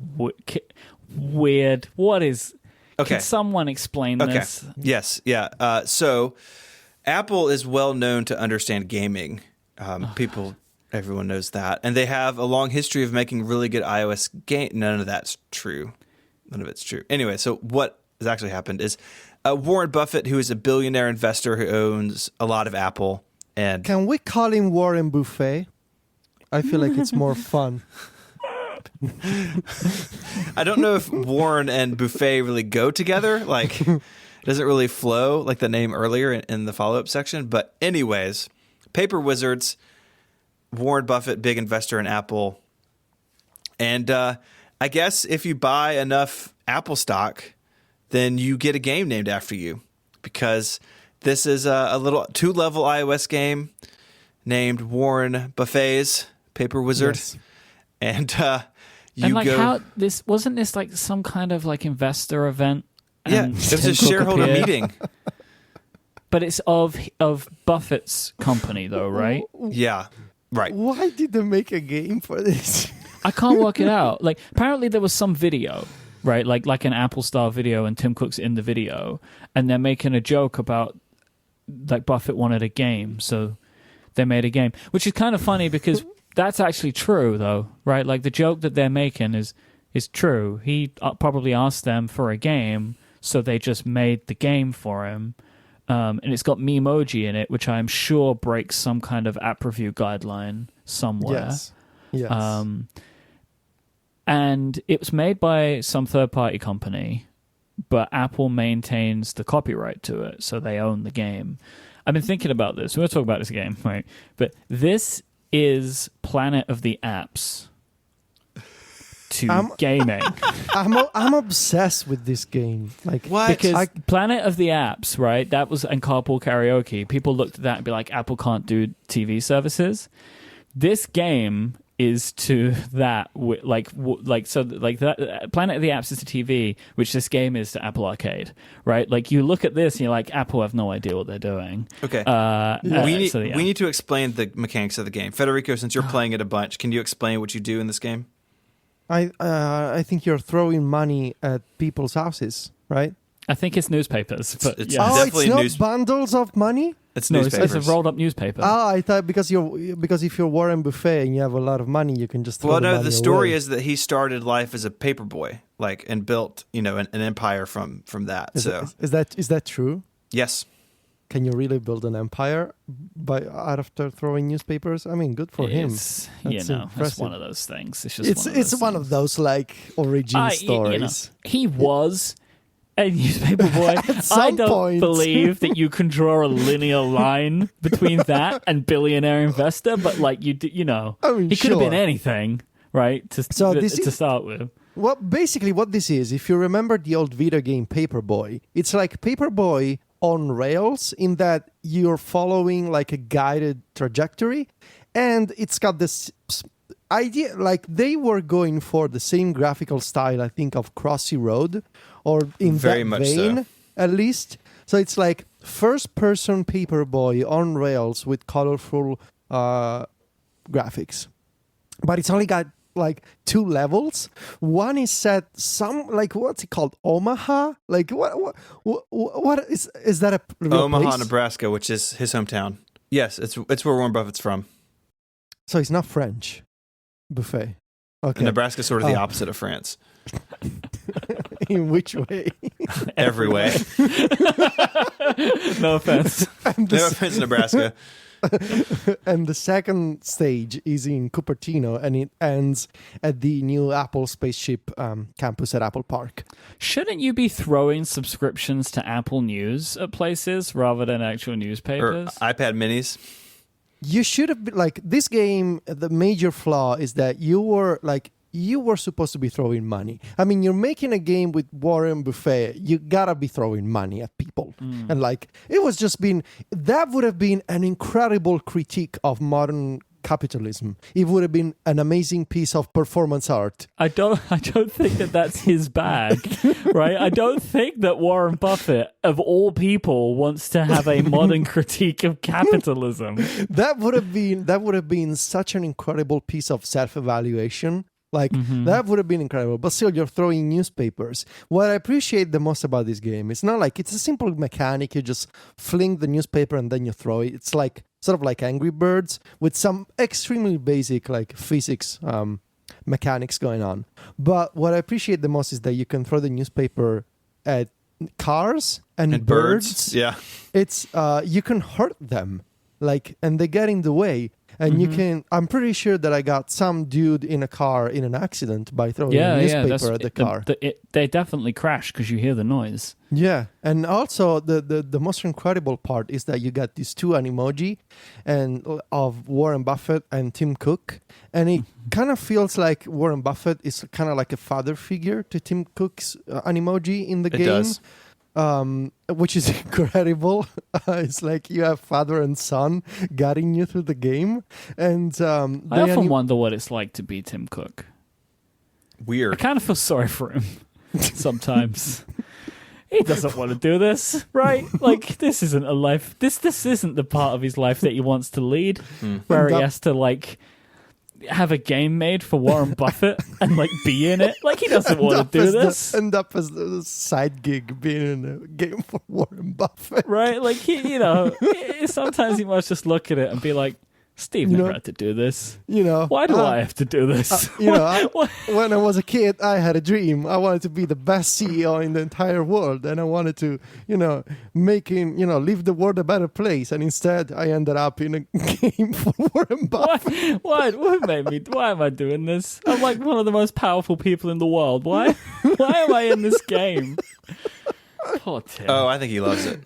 [SPEAKER 3] weird. What is...
[SPEAKER 1] Okay.
[SPEAKER 3] Can someone explain this?
[SPEAKER 1] Yes, yeah. So Apple is well known to understand gaming. Everyone knows that. And they have a long history of making really good iOS games. None of that's true. None of it's true. Anyway, so what has actually happened is Warren Buffett, who is a billionaire investor who owns a lot of Apple. And
[SPEAKER 2] can we call him Warren Buffet? I feel like it's more fun.
[SPEAKER 1] I don't know if Warren and Buffet really go together. Like, it doesn't really flow like the name earlier in the follow-up section. But anyways, paper wizards, Warren Buffett, big investor in Apple. And I guess if you buy enough Apple stock, then you get a game named after you. Because this is a little 2-level iOS game named Warren Buffet's Paper Wizard. Yes. And
[SPEAKER 3] how this wasn't this like some kind of like investor event?
[SPEAKER 1] Yeah, it was a shareholder meeting.
[SPEAKER 3] But it's of Buffett's company, though, right?
[SPEAKER 1] Yeah, right.
[SPEAKER 2] Why did they make a game for this?
[SPEAKER 3] I can't work it out. Like, apparently there was some video, right? Like an Apple style video, and Tim Cook's in the video, and they're making a joke about like Buffett wanted a game, so they made a game, which is kind of funny because that's actually true, though, right? Like the joke that they're making is true. He probably asked them for a game, so they just made the game for him. And it's got Memoji in it, which I'm sure breaks some kind of app review guideline somewhere.
[SPEAKER 2] Yes.
[SPEAKER 3] And it was made by some third-party company, but Apple maintains the copyright to it, so they own the game. I've been thinking about this. We're going to talk about this game, right? But this is Planet of the Apps to gaming.
[SPEAKER 2] I'm obsessed with this game. Like,
[SPEAKER 1] What?
[SPEAKER 3] Because Planet of the Apps, right? That was, and Carpool Karaoke. People looked at that and be like, Apple can't do TV services. This game is to that, that Planet of the Apps is to TV, which this game is to Apple Arcade, right? Like, you look at this and you're like, Apple have no idea what they're doing.
[SPEAKER 1] Okay. We need to explain the mechanics of the game. Federico, since you're playing it a bunch, can you explain what you do in this game?
[SPEAKER 2] I think you're throwing money at people's houses, right?
[SPEAKER 3] I think it's newspapers, but
[SPEAKER 1] It's
[SPEAKER 3] yeah.
[SPEAKER 1] definitely
[SPEAKER 2] it's not bundles of money.
[SPEAKER 1] It's
[SPEAKER 3] No,
[SPEAKER 1] newspapers.
[SPEAKER 3] it's a rolled up newspaper.
[SPEAKER 2] I thought because if you're Warren Buffett and you have a lot of money, you can just throw the money
[SPEAKER 1] the story
[SPEAKER 2] away.
[SPEAKER 1] is that he started life as a paper boy, like, and built, an empire from that.
[SPEAKER 2] Is that true?
[SPEAKER 1] Yes.
[SPEAKER 2] Can you really build an empire after throwing newspapers? I mean, good for him.
[SPEAKER 3] It's,
[SPEAKER 2] That's
[SPEAKER 3] it's
[SPEAKER 2] impressive.
[SPEAKER 3] one of those things. It's just
[SPEAKER 2] It's one of those like origin stories.
[SPEAKER 3] He was a newspaper boy.
[SPEAKER 2] some
[SPEAKER 3] I don't
[SPEAKER 2] point.
[SPEAKER 3] believe that you can draw a linear line between that and billionaire investor, but like he could have been anything, right? To start with.
[SPEAKER 2] Well, basically what this is, if you remember the old video game Paperboy, it's like Paperboy on rails in that you're following like a guided trajectory, and it's got this idea, like they were going for the same graphical style, I think, of Crossy Road, or in
[SPEAKER 1] Very
[SPEAKER 2] that
[SPEAKER 1] much
[SPEAKER 2] vein,
[SPEAKER 1] so.
[SPEAKER 2] at least. So it's like first-person Paperboy on rails with colorful graphics, but it's only got like 2 levels. One is set what's it called, Omaha? Like what is that a real
[SPEAKER 1] Omaha,
[SPEAKER 2] place?
[SPEAKER 1] Nebraska, which is his hometown. Yes, it's where Warren Buffett's from.
[SPEAKER 2] So it's not French buffet. Okay.
[SPEAKER 1] And Nebraska's sort of the opposite of France.
[SPEAKER 2] In which way?
[SPEAKER 1] Every way.
[SPEAKER 3] No offense.
[SPEAKER 1] No offense, Nebraska.
[SPEAKER 2] And the second stage is in Cupertino, and it ends at the new Apple spaceship campus at Apple Park.
[SPEAKER 3] Shouldn't you be throwing subscriptions to Apple News at places rather than actual
[SPEAKER 1] Or
[SPEAKER 3] newspapers?
[SPEAKER 1] iPad minis.
[SPEAKER 2] You should have been, like, this game, the major flaw is that you were supposed to be throwing money. I mean, you're making a game with Warren Buffett. You gotta be throwing money at people. And like, that would have been an incredible critique of modern capitalism. It would have been an amazing piece of performance art.
[SPEAKER 3] I don't think that that's his bag, right? I don't think that Warren Buffett, of all people, wants to have a modern critique of capitalism.
[SPEAKER 2] That would have been such an incredible piece of self-evaluation. Like, that would have been incredible. But still, you're throwing newspapers. What I appreciate the most about this game, it's not like it's a simple mechanic. You just fling the newspaper and then you throw it. It's like sort of like Angry Birds with some extremely basic like physics mechanics going on. But what I appreciate the most is that you can throw the newspaper at cars and birds.
[SPEAKER 1] Yeah.
[SPEAKER 2] It's you can hurt them, like, and they get in the way. And you can, I'm pretty sure that I got some dude in a car in an accident by throwing a newspaper at the car.
[SPEAKER 3] They definitely crash because you hear the noise.
[SPEAKER 2] Yeah. And also the most incredible part is that you got these 2 emoji of Warren Buffett and Tim Cook. And it kind of feels like Warren Buffett is kind of like a father figure to Tim Cook's emoji in the game.
[SPEAKER 1] It does.
[SPEAKER 2] Which is incredible. It's like you have father and son guiding you through the game, and
[SPEAKER 3] I often wonder what it's like to be Tim Cook. I
[SPEAKER 1] Weird.
[SPEAKER 3] kind of feel sorry for him sometimes. he doesn't want to do this, right? Like, this isn't a life. This isn't the part of his life that he wants to lead, where he has to like have a game made for Warren Buffett and like be in it. Like, he doesn't want to do this.
[SPEAKER 2] End up as the side gig being in a game for Warren Buffett.
[SPEAKER 3] Right? Like, sometimes he must just look at it and be like, Steve never had to do this. Why do I have to do this?
[SPEAKER 2] When I was a kid, I had a dream. I wanted to be the best CEO in the entire world, and I wanted to, leave the world a better place. And instead, I ended up in a game for Warren Buffett.
[SPEAKER 3] What made me? Why am I doing this? I'm like one of the most powerful people in the world. Why am I in this game? Poor Tim.
[SPEAKER 1] Oh, I think he loves it.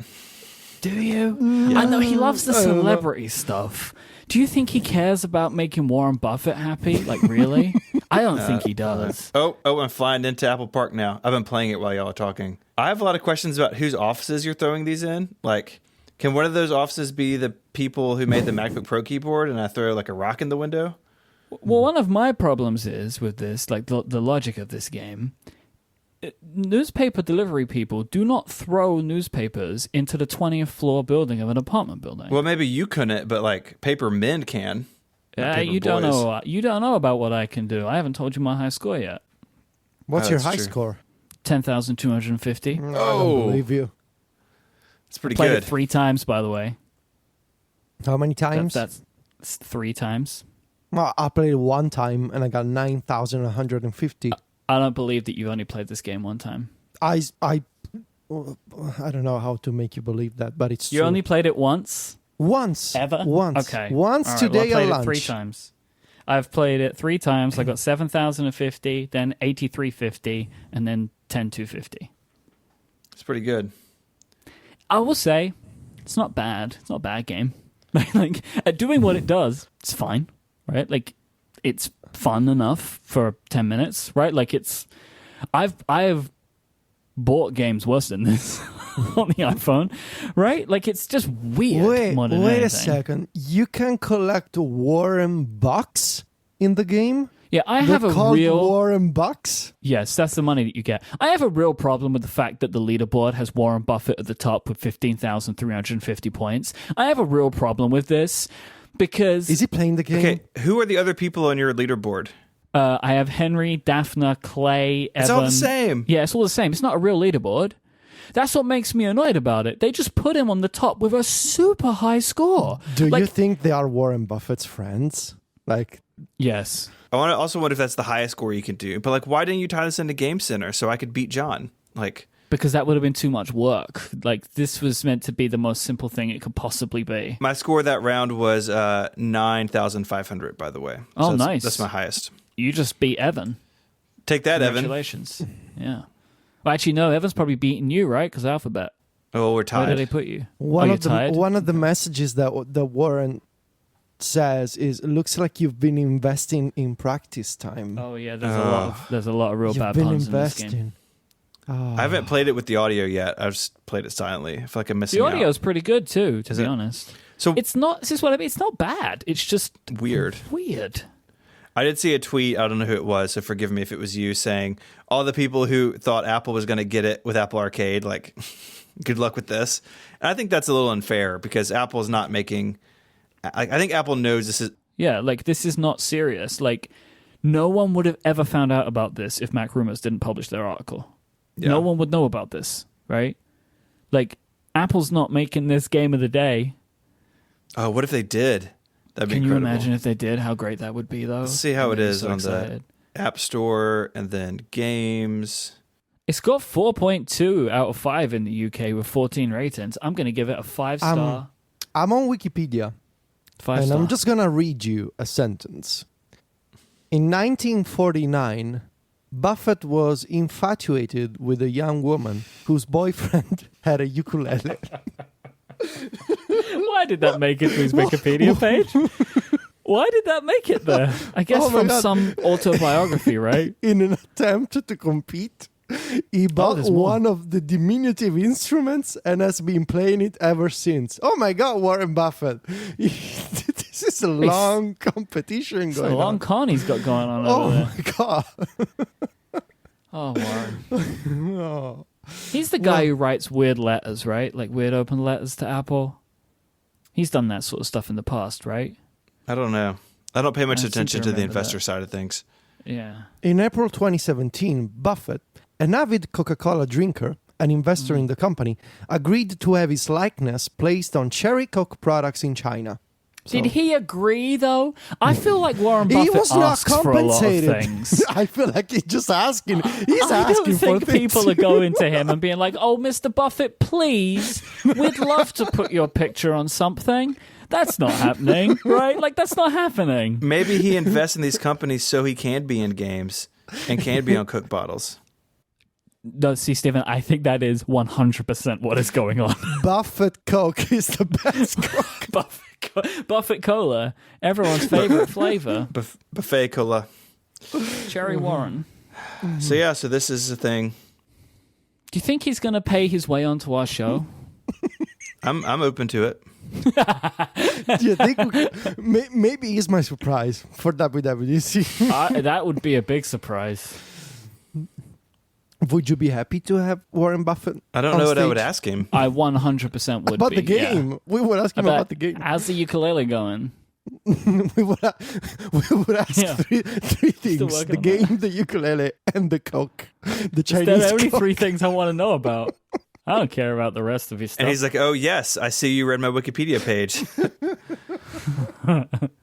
[SPEAKER 3] Do you? Yeah. I know he loves the celebrity stuff. Do you think he cares about making Warren Buffett happy? Like, really? I don't think he does.
[SPEAKER 1] Oh, I'm flying into Apple Park now. I've been playing it while y'all are talking. I have a lot of questions about whose offices you're throwing these in. Like, can one of those offices be the people who made the MacBook Pro keyboard and I throw like a rock in the window?
[SPEAKER 3] Well, one of my problems is with this, like the logic of this game, newspaper delivery people do not throw newspapers into the 20th floor building of an apartment building.
[SPEAKER 1] Well, maybe you couldn't, but like paper men can.
[SPEAKER 3] You don't know. You don't know about what I can do. I haven't told you my high score yet.
[SPEAKER 2] What's your high score?
[SPEAKER 3] 10,250.
[SPEAKER 2] I don't believe you.
[SPEAKER 1] It's pretty
[SPEAKER 3] Played
[SPEAKER 1] good.
[SPEAKER 3] it 3 times, by the way.
[SPEAKER 2] How many times?
[SPEAKER 3] That's 3 times.
[SPEAKER 2] Well, I played it 1 time and I got 9,150.
[SPEAKER 3] I don't believe that you only played this game 1 time.
[SPEAKER 2] I don't know how to make you believe that, but it's
[SPEAKER 3] You
[SPEAKER 2] true.
[SPEAKER 3] only played it once?
[SPEAKER 2] Once.
[SPEAKER 3] Ever?
[SPEAKER 2] Once.
[SPEAKER 3] Okay.
[SPEAKER 2] Once today
[SPEAKER 3] I played
[SPEAKER 2] at lunch.
[SPEAKER 3] it 3 times. I've played it 3 times. I got 7,050, then 8,350, and then 10,250.
[SPEAKER 1] It's pretty good.
[SPEAKER 3] I will say, it's not bad. It's not a bad game. Like, at doing what it does, it's fine, right? Like, it's fun enough for 10 minutes, right? Like, I've bought games worse than this on the iPhone, right? Like, it's just weird.
[SPEAKER 2] Wait a second. You can collect Warren Bucks in the game?
[SPEAKER 3] Yeah, I have a real
[SPEAKER 2] Warren Bucks.
[SPEAKER 3] Yes, that's the money that you get. I have a real problem with the fact that the leaderboard has Warren Buffett at the top with 15,350 points. I have a real problem with this because
[SPEAKER 2] Is he playing the game?
[SPEAKER 1] Okay, who are the other people on your leaderboard?
[SPEAKER 3] I have Henry, Daphne, Clay, Evan.
[SPEAKER 1] It's all the same.
[SPEAKER 3] Yeah, it's all the same. It's not a real leaderboard. That's what makes me annoyed about it. They just put him on the top with a super high score.
[SPEAKER 2] Do you think they are Warren Buffett's friends? Like,
[SPEAKER 3] yes.
[SPEAKER 1] I also wonder if that's the highest score you can do. But like, why didn't you tie this into Game Center so I could beat John? Like,
[SPEAKER 3] because that would have been too much work. Like, this was meant to be the most simple thing it could possibly be.
[SPEAKER 1] my score that round was 9,500, by the way.
[SPEAKER 3] Oh,
[SPEAKER 1] So
[SPEAKER 3] nice.
[SPEAKER 1] That's my highest.
[SPEAKER 3] You just beat Evan.
[SPEAKER 1] Take that, Evan.
[SPEAKER 3] Congratulations. Yeah. Well, actually, no, Evan's probably beating you, right? Because Alphabet.
[SPEAKER 1] Oh, we're
[SPEAKER 3] Where
[SPEAKER 1] tied.
[SPEAKER 3] did they put you?
[SPEAKER 2] one
[SPEAKER 3] you're
[SPEAKER 2] of the
[SPEAKER 3] tied?
[SPEAKER 2] one of the messages that Warren says is, it looks like you've been investing in practice time.
[SPEAKER 3] Oh yeah, there's a lot of real
[SPEAKER 2] You've
[SPEAKER 3] bad
[SPEAKER 2] been
[SPEAKER 3] puns in this game.
[SPEAKER 2] investing.
[SPEAKER 1] I haven't played it with the audio yet. I've just played it silently. I feel like I'm missing
[SPEAKER 3] The
[SPEAKER 1] out.
[SPEAKER 3] audio's pretty good too, to
[SPEAKER 1] Is
[SPEAKER 3] be
[SPEAKER 1] it?
[SPEAKER 3] honest.
[SPEAKER 1] So
[SPEAKER 3] It's not. This is what I mean. It's not bad. It's just
[SPEAKER 1] weird.
[SPEAKER 3] Weird.
[SPEAKER 1] I did see a tweet. I don't know who it was, so forgive me if it was you, saying all the people who thought Apple was going to get it with Apple Arcade, like, good luck with this. And I think that's a little unfair because Apple's not making. I think Apple knows this is.
[SPEAKER 3] Yeah, like this is not serious. Like no one would have ever found out about this if Mac Rumors didn't publish their article.
[SPEAKER 1] Yeah.
[SPEAKER 3] No one would know about this, right? Like Apple's not making this game of the day.
[SPEAKER 1] Oh, what if they did? That'd be
[SPEAKER 3] Can
[SPEAKER 1] incredible.
[SPEAKER 3] you imagine if they did? How great that would be, though.
[SPEAKER 1] Let's see how it is
[SPEAKER 3] so
[SPEAKER 1] on
[SPEAKER 3] excited.
[SPEAKER 1] the App Store and then games.
[SPEAKER 3] It's got 4.2 out of 5 in the UK with 14 ratings. I'm going to give it a 5-star.
[SPEAKER 2] I'm on Wikipedia,
[SPEAKER 3] 5-star.
[SPEAKER 2] and I'm just gonna read you a sentence. In 1949, Buffett was infatuated with a young woman whose boyfriend had a ukulele.
[SPEAKER 3] Why did that make it to his Wikipedia page? Why did that make it there? I guess
[SPEAKER 2] Oh my
[SPEAKER 3] from
[SPEAKER 2] God.
[SPEAKER 3] some autobiography, right?
[SPEAKER 2] In an attempt to compete, he bought
[SPEAKER 3] there's more.
[SPEAKER 2] one of the diminutive instruments and has been playing it ever since. Oh my God, Warren Buffett. This is a long competition
[SPEAKER 3] It's a
[SPEAKER 2] going
[SPEAKER 3] long
[SPEAKER 2] on.
[SPEAKER 3] con he's got going on
[SPEAKER 2] Oh
[SPEAKER 3] over there.
[SPEAKER 2] my God.
[SPEAKER 3] Oh, Warren.
[SPEAKER 2] Oh.
[SPEAKER 3] He's the guy who writes weird letters, right? Like weird open letters to Apple. He's done that sort of stuff in the past, right?
[SPEAKER 1] I don't know. I don't pay much attention to the
[SPEAKER 3] remember
[SPEAKER 1] investor
[SPEAKER 3] that.
[SPEAKER 1] side of things.
[SPEAKER 3] Yeah.
[SPEAKER 2] In April 2017, Buffett, an avid Coca-Cola drinker, an investor in the company, agreed to have his likeness placed on Cherry Coke products in China.
[SPEAKER 3] Did he agree, though? I feel like Warren Buffett
[SPEAKER 2] He was not
[SPEAKER 3] asks for a lot of
[SPEAKER 2] compensated.
[SPEAKER 3] things.
[SPEAKER 2] I feel like he's just asking. He's
[SPEAKER 3] I
[SPEAKER 2] asking
[SPEAKER 3] don't think
[SPEAKER 2] for things.
[SPEAKER 3] people are going to him and being like, "Oh, Mr. Buffett, please, we'd love to put your picture on something." That's not happening, right? Like, that's not happening.
[SPEAKER 1] Maybe he invests in these companies so he can be in games and can be on Coke bottles.
[SPEAKER 3] No, see, Stephen, I think that is 100% what is going on.
[SPEAKER 2] Buffett Coke is the best Coke.
[SPEAKER 3] Buffett Cola, everyone's favorite flavor.
[SPEAKER 1] Buffet cola.
[SPEAKER 3] Cherry Warren.
[SPEAKER 1] So this is the thing.
[SPEAKER 3] Do you think he's going to pay his way onto our show?
[SPEAKER 1] I'm open to it.
[SPEAKER 2] Do you think maybe he's my surprise for WWDC?
[SPEAKER 3] That would be a big surprise.
[SPEAKER 2] Would you be happy to have Warren Buffett?
[SPEAKER 1] I don't
[SPEAKER 2] on
[SPEAKER 1] know what I
[SPEAKER 2] stage?
[SPEAKER 1] would ask him.
[SPEAKER 3] I 100% would
[SPEAKER 2] About
[SPEAKER 3] be.
[SPEAKER 2] the game.
[SPEAKER 3] Yeah.
[SPEAKER 2] We would ask him about the game.
[SPEAKER 3] How's the ukulele going?
[SPEAKER 2] we would ask
[SPEAKER 3] Yeah.
[SPEAKER 2] three things:
[SPEAKER 3] working
[SPEAKER 2] the
[SPEAKER 3] on
[SPEAKER 2] game, the ukulele, and the Coke. The Chinese
[SPEAKER 3] There are only
[SPEAKER 2] Coke.
[SPEAKER 3] 3 things I want to know about. I don't care about the rest of his stuff.
[SPEAKER 1] And he's like, "Oh yes, I see you read my Wikipedia page."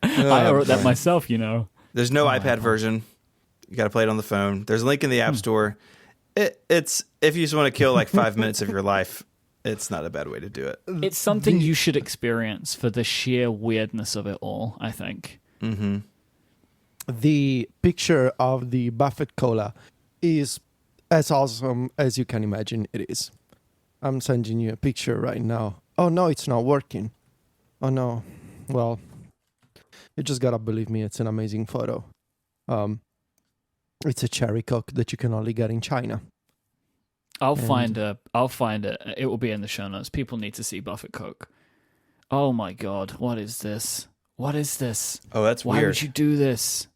[SPEAKER 3] I wrote that myself, you know.
[SPEAKER 1] There's no iPad version. You got to play it on the phone. There's a link in the App Store. It's if you just want to kill like 5 minutes of your life, it's not a bad way to do it.
[SPEAKER 3] It's something you should experience for the sheer weirdness of it all, I think.
[SPEAKER 1] Mm-hmm.
[SPEAKER 2] The picture of the Buffett Cola is as awesome as you can imagine it is. I'm sending you a picture right now. Oh no, it's not working. Oh no. Well, you just gotta believe me, it's an amazing photo. It's a cherry Coke that you can only get in China.
[SPEAKER 3] I'll find it. It will be in the show notes. People need to see Buffett Coke. Oh my God. What is this? What is this?
[SPEAKER 1] Oh, that's
[SPEAKER 3] Why
[SPEAKER 1] weird.
[SPEAKER 3] would you do this?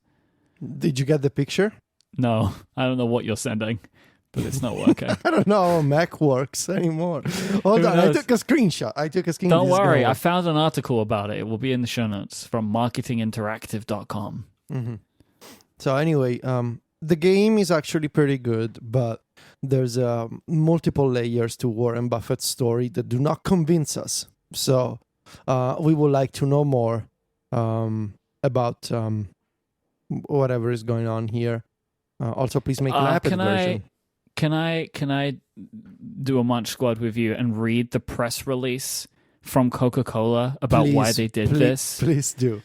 [SPEAKER 2] Did you get the picture?
[SPEAKER 3] No, I don't know what you're sending, but it's not working.
[SPEAKER 2] I don't know how Mac works anymore. Hold
[SPEAKER 3] Who
[SPEAKER 2] on, I
[SPEAKER 3] knows?
[SPEAKER 2] took a screenshot.
[SPEAKER 3] Don't worry, I
[SPEAKER 2] I
[SPEAKER 3] found an article about it. It will be in the show notes from marketinginteractive.com.
[SPEAKER 2] So anyway, the game is actually pretty good, but there's multiple layers to Warren Buffett's story that do not convince us. So we would like to know more about whatever is going on here. Also, please make an iPad version.
[SPEAKER 3] Can I do a Munch Squad with you and read the press release from Coca-Cola about why they did this?
[SPEAKER 2] Please do.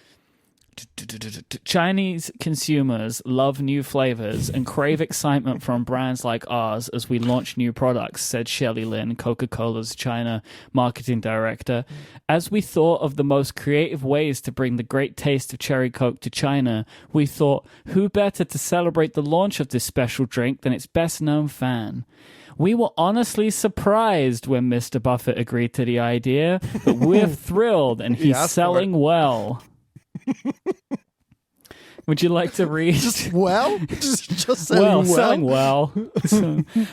[SPEAKER 3] Chinese consumers love new flavors and crave excitement from brands like ours as we launch new products, said Shelley Lin, Coca-Cola's China marketing director. As we thought of the most creative ways to bring the great taste of cherry Coke to China, we thought, who better to celebrate the launch of this special drink than its best-known fan? We were honestly surprised when Mr. Buffett agreed to the idea, but we're thrilled and he's selling well. Would you like to read?
[SPEAKER 2] Just selling
[SPEAKER 3] selling well.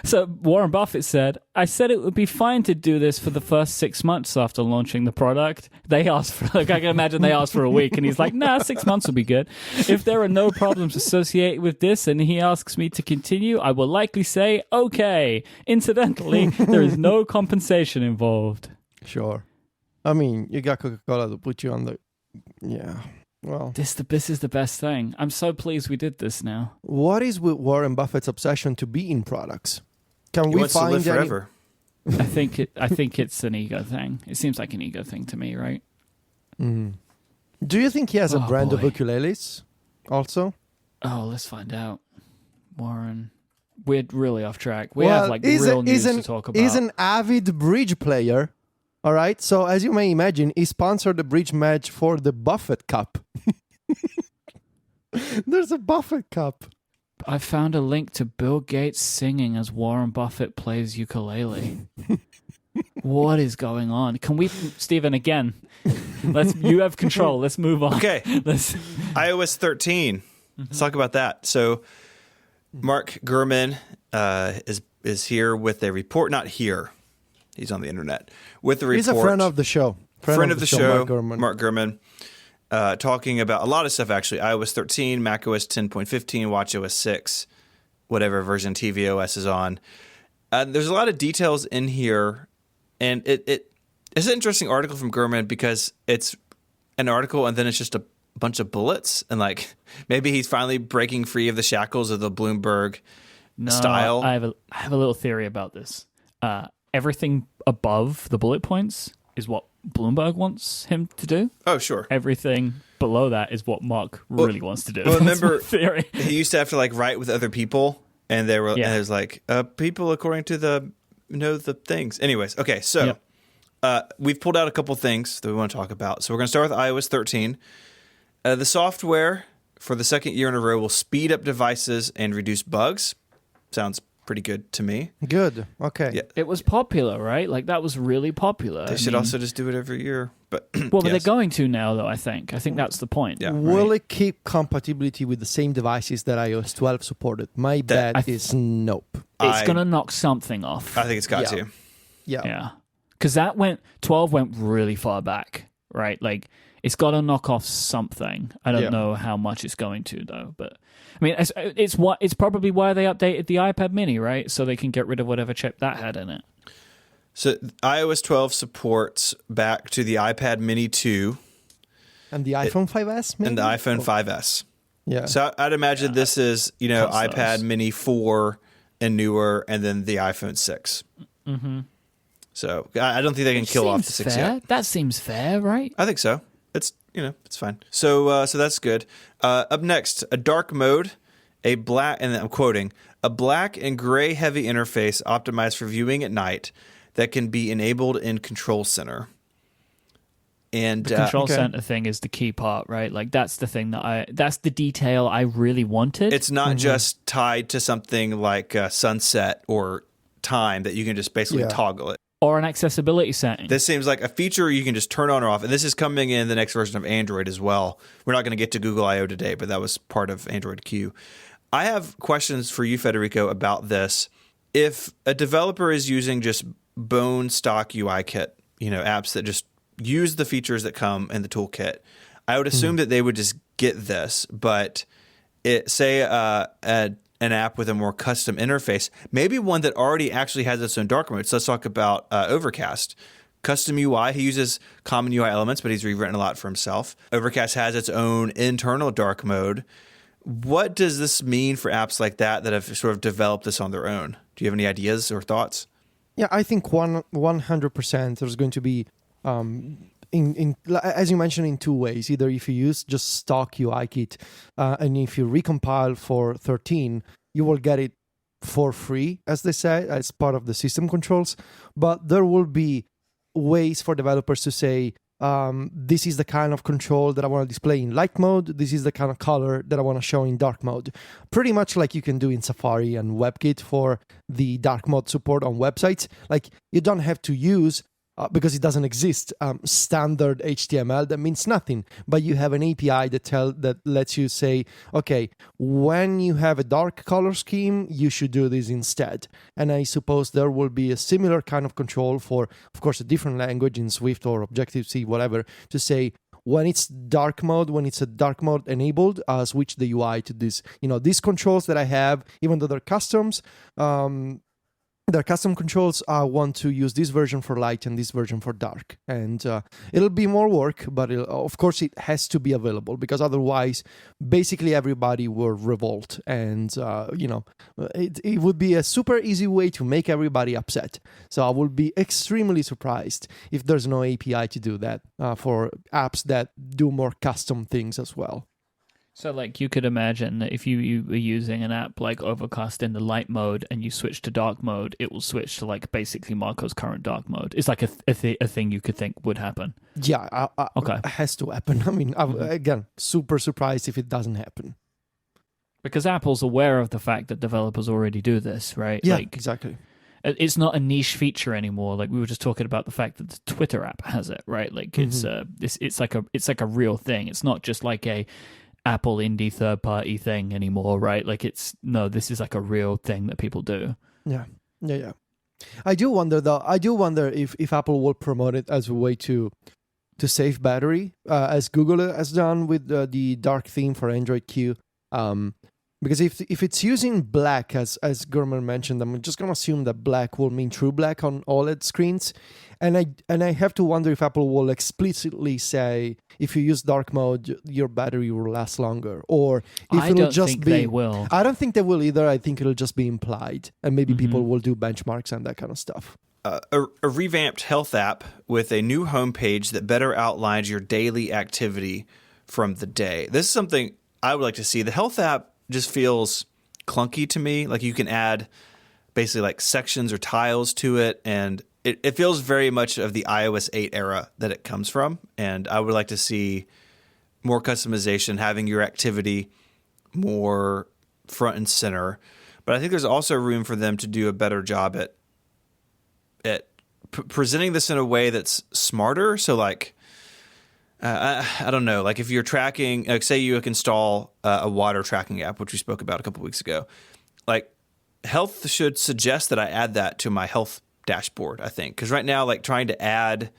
[SPEAKER 3] So Warren Buffett said, I said it would be fine to do this for the first 6 months after launching the product. They asked for, I can imagine they asked for a week, and he's like, nah, 6 months will be good. If there are no problems associated with this and he asks me to continue, I will likely say, okay. Incidentally, there is no compensation involved.
[SPEAKER 2] Sure. I mean, you got Coca-Cola to put you on the... Yeah. Well,
[SPEAKER 3] This is the best thing. I'm so pleased we did this now.
[SPEAKER 2] what is with Warren Buffett's obsession to be in products? Can
[SPEAKER 1] He
[SPEAKER 2] we
[SPEAKER 1] wants to
[SPEAKER 2] find
[SPEAKER 1] live
[SPEAKER 2] any...
[SPEAKER 1] forever.
[SPEAKER 3] I think it's an ego thing. It seems like an ego thing to me, right?
[SPEAKER 2] Do you think he has a brand of
[SPEAKER 3] boy.
[SPEAKER 2] ukuleles also?
[SPEAKER 3] Oh, let's find out. Warren. We're really off track. We have like real news to talk about.
[SPEAKER 2] He's an avid bridge player. All right. So as you may imagine, he sponsored the bridge match for the Buffett Cup. There's a Buffett Cup.
[SPEAKER 3] I found a link to Bill Gates singing as Warren Buffett plays ukulele. What is going on? Can we, Stephen, again? You have control. Let's move on.
[SPEAKER 1] Okay. iOS 13. Let's talk about that. So Mark Gurman is is here with a report. Not here. He's on the internet with a report.
[SPEAKER 2] He's a friend of the show.
[SPEAKER 1] Friend of the show,
[SPEAKER 2] Mark Gurman.
[SPEAKER 1] Talking about a lot of stuff, actually. iOS 13, macOS 10.15, watchOS 6, whatever version tvOS is on. There's a lot of details in here, and it's an interesting article from Gurman because it's an article and then it's just a bunch of bullets, and like maybe he's finally breaking free of the shackles of the Bloomberg style.
[SPEAKER 3] I have a little theory about this. Everything above the bullet points is what Bloomberg wants him to do.
[SPEAKER 1] Oh, sure.
[SPEAKER 3] Everything below that is what Mark really wants to do.
[SPEAKER 1] Well, remember,
[SPEAKER 3] theory.
[SPEAKER 1] He used to have to like write with other people, and they were and it was like people according to the things. Anyways, okay, so we've pulled out a couple things that we want to talk about. So we're going to start with iOS 13. The software for the second year in a row will speed up devices and reduce bugs. Sounds pretty good to me.
[SPEAKER 2] Good. Okay.
[SPEAKER 1] Yeah.
[SPEAKER 3] It was popular, right? Like that was really popular.
[SPEAKER 1] They should also just do it every year. But
[SPEAKER 3] but they're going to now, though. I think that's the point.
[SPEAKER 1] Yeah.
[SPEAKER 2] Will it keep compatibility with the same devices that iOS 12 supported? My bet is nope.
[SPEAKER 3] It's going to knock something off.
[SPEAKER 1] I think it's got to.
[SPEAKER 3] Yeah. Because 12 went really far back, right? Like it's got to knock off something. I don't know how much it's going to, though. But I mean, it's probably why they updated the iPad Mini, right? So they can get rid of whatever chip that had in it.
[SPEAKER 1] So iOS 12 supports back to the iPad Mini 2.
[SPEAKER 2] And the iPhone 5S, maybe?
[SPEAKER 1] And the iPhone 5S.
[SPEAKER 2] Yeah.
[SPEAKER 1] So I'd imagine this is, iPad Mini 4 and newer, and then the iPhone 6. Mm-hmm. So I don't think they can kill off the 6 yet.
[SPEAKER 3] That seems fair, right?
[SPEAKER 1] I think so. It's it's fine. So that's good. Up next, a dark mode, and I'm quoting, a black and gray heavy interface optimized for viewing at night that can be enabled in Control Center. And
[SPEAKER 3] the Control Center thing is the key part, right? Like that's the thing that's the detail I really wanted.
[SPEAKER 1] It's not just tied to something like sunset or time that you can just basically toggle it.
[SPEAKER 3] Or an accessibility setting.
[SPEAKER 1] This seems like a feature you can just turn on or off. And this is coming in the next version of Android as well. We're not going to get to Google I.O. today, but that was part of Android Q. I have questions for you, Federico, about this. If a developer is using just bone stock UI kit, apps that just use the features that come in the toolkit, I would assume that they would just get this. But an app with a more custom interface, maybe one that already actually has its own dark mode. So let's talk about Overcast. Custom UI, he uses common UI elements, but he's rewritten a lot for himself. Overcast has its own internal dark mode. What does this mean for apps like that have sort of developed this on their own? Do you have any ideas or thoughts?
[SPEAKER 2] Yeah, I think 100% there's going to be, as you mentioned, in two ways. Either if you use just stock UI kit, and if you recompile for 13, you will get it for free, as they say, as part of the system controls. But there will be ways for developers to say, this is the kind of control that I want to display in light mode. This is the kind of color that I want to show in dark mode. Pretty much like you can do in Safari and WebKit for the dark mode support on websites. Like you don't have to use, because it doesn't exist, standard HTML. That means nothing. But you have an API that lets you say, okay, when you have a dark color scheme, you should do this instead. And I suppose there will be a similar kind of control for, of course, a different language in Swift or Objective-C, whatever, to say, when it's dark mode, when it's a dark mode enabled, switch the UI to this. These controls that I have, even though they're customs, their custom controls want to use this version for light and this version for dark. And it'll be more work, but of course it has to be available, because otherwise basically everybody will revolt. And, it would be a super easy way to make everybody upset. So I will be extremely surprised if there's no API to do that for apps that do more custom things as well.
[SPEAKER 3] So, like, you could imagine that if you were using an app like Overcast in the light mode and you switch to dark mode, it will switch to, like, basically Marco's current dark mode. It's like a thing you could think would happen.
[SPEAKER 2] Yeah,
[SPEAKER 3] okay.
[SPEAKER 2] It has to happen. I mean, again, super surprised if it doesn't happen.
[SPEAKER 3] Because Apple's aware of the fact that developers already do this, right?
[SPEAKER 2] Yeah, exactly.
[SPEAKER 3] It's not a niche feature anymore. Like we were just talking about the fact that the Twitter app has it, right? Like it's like a real thing. It's not just like a Apple indie third party thing anymore, right? Like this is like a real thing that people do.
[SPEAKER 2] Yeah. Yeah. I do wonder though. I do wonder if Apple will promote it as a way to save battery, as Google has done with the dark theme for Android Q. Because if it's using black, as Gurman mentioned, I'm just gonna assume that black will mean true black on OLED screens, and I have to wonder if Apple will explicitly say if you use dark mode, your battery will last longer, or if
[SPEAKER 3] I
[SPEAKER 2] it'll
[SPEAKER 3] don't
[SPEAKER 2] just
[SPEAKER 3] think
[SPEAKER 2] be.
[SPEAKER 3] they will.
[SPEAKER 2] I don't think they will either. I think it'll just be implied, and maybe people will do benchmarks and that kind of stuff.
[SPEAKER 1] A revamped health app with a new homepage that better outlines your daily activity from the day. This is something I would like to see. The health app just feels clunky to me. Like you can add basically like sections or tiles to it, and it feels very much of the iOS 8 era that it comes from. And I would like to see more customization, having your activity more front and center. But I think there's also room for them to do a better job at presenting this in a way that's smarter. So like, I don't know, like if you're tracking, like say you install a water tracking app, which we spoke about a couple weeks ago, like health should suggest that I add that to my health dashboard, I think. Because right now, like trying to add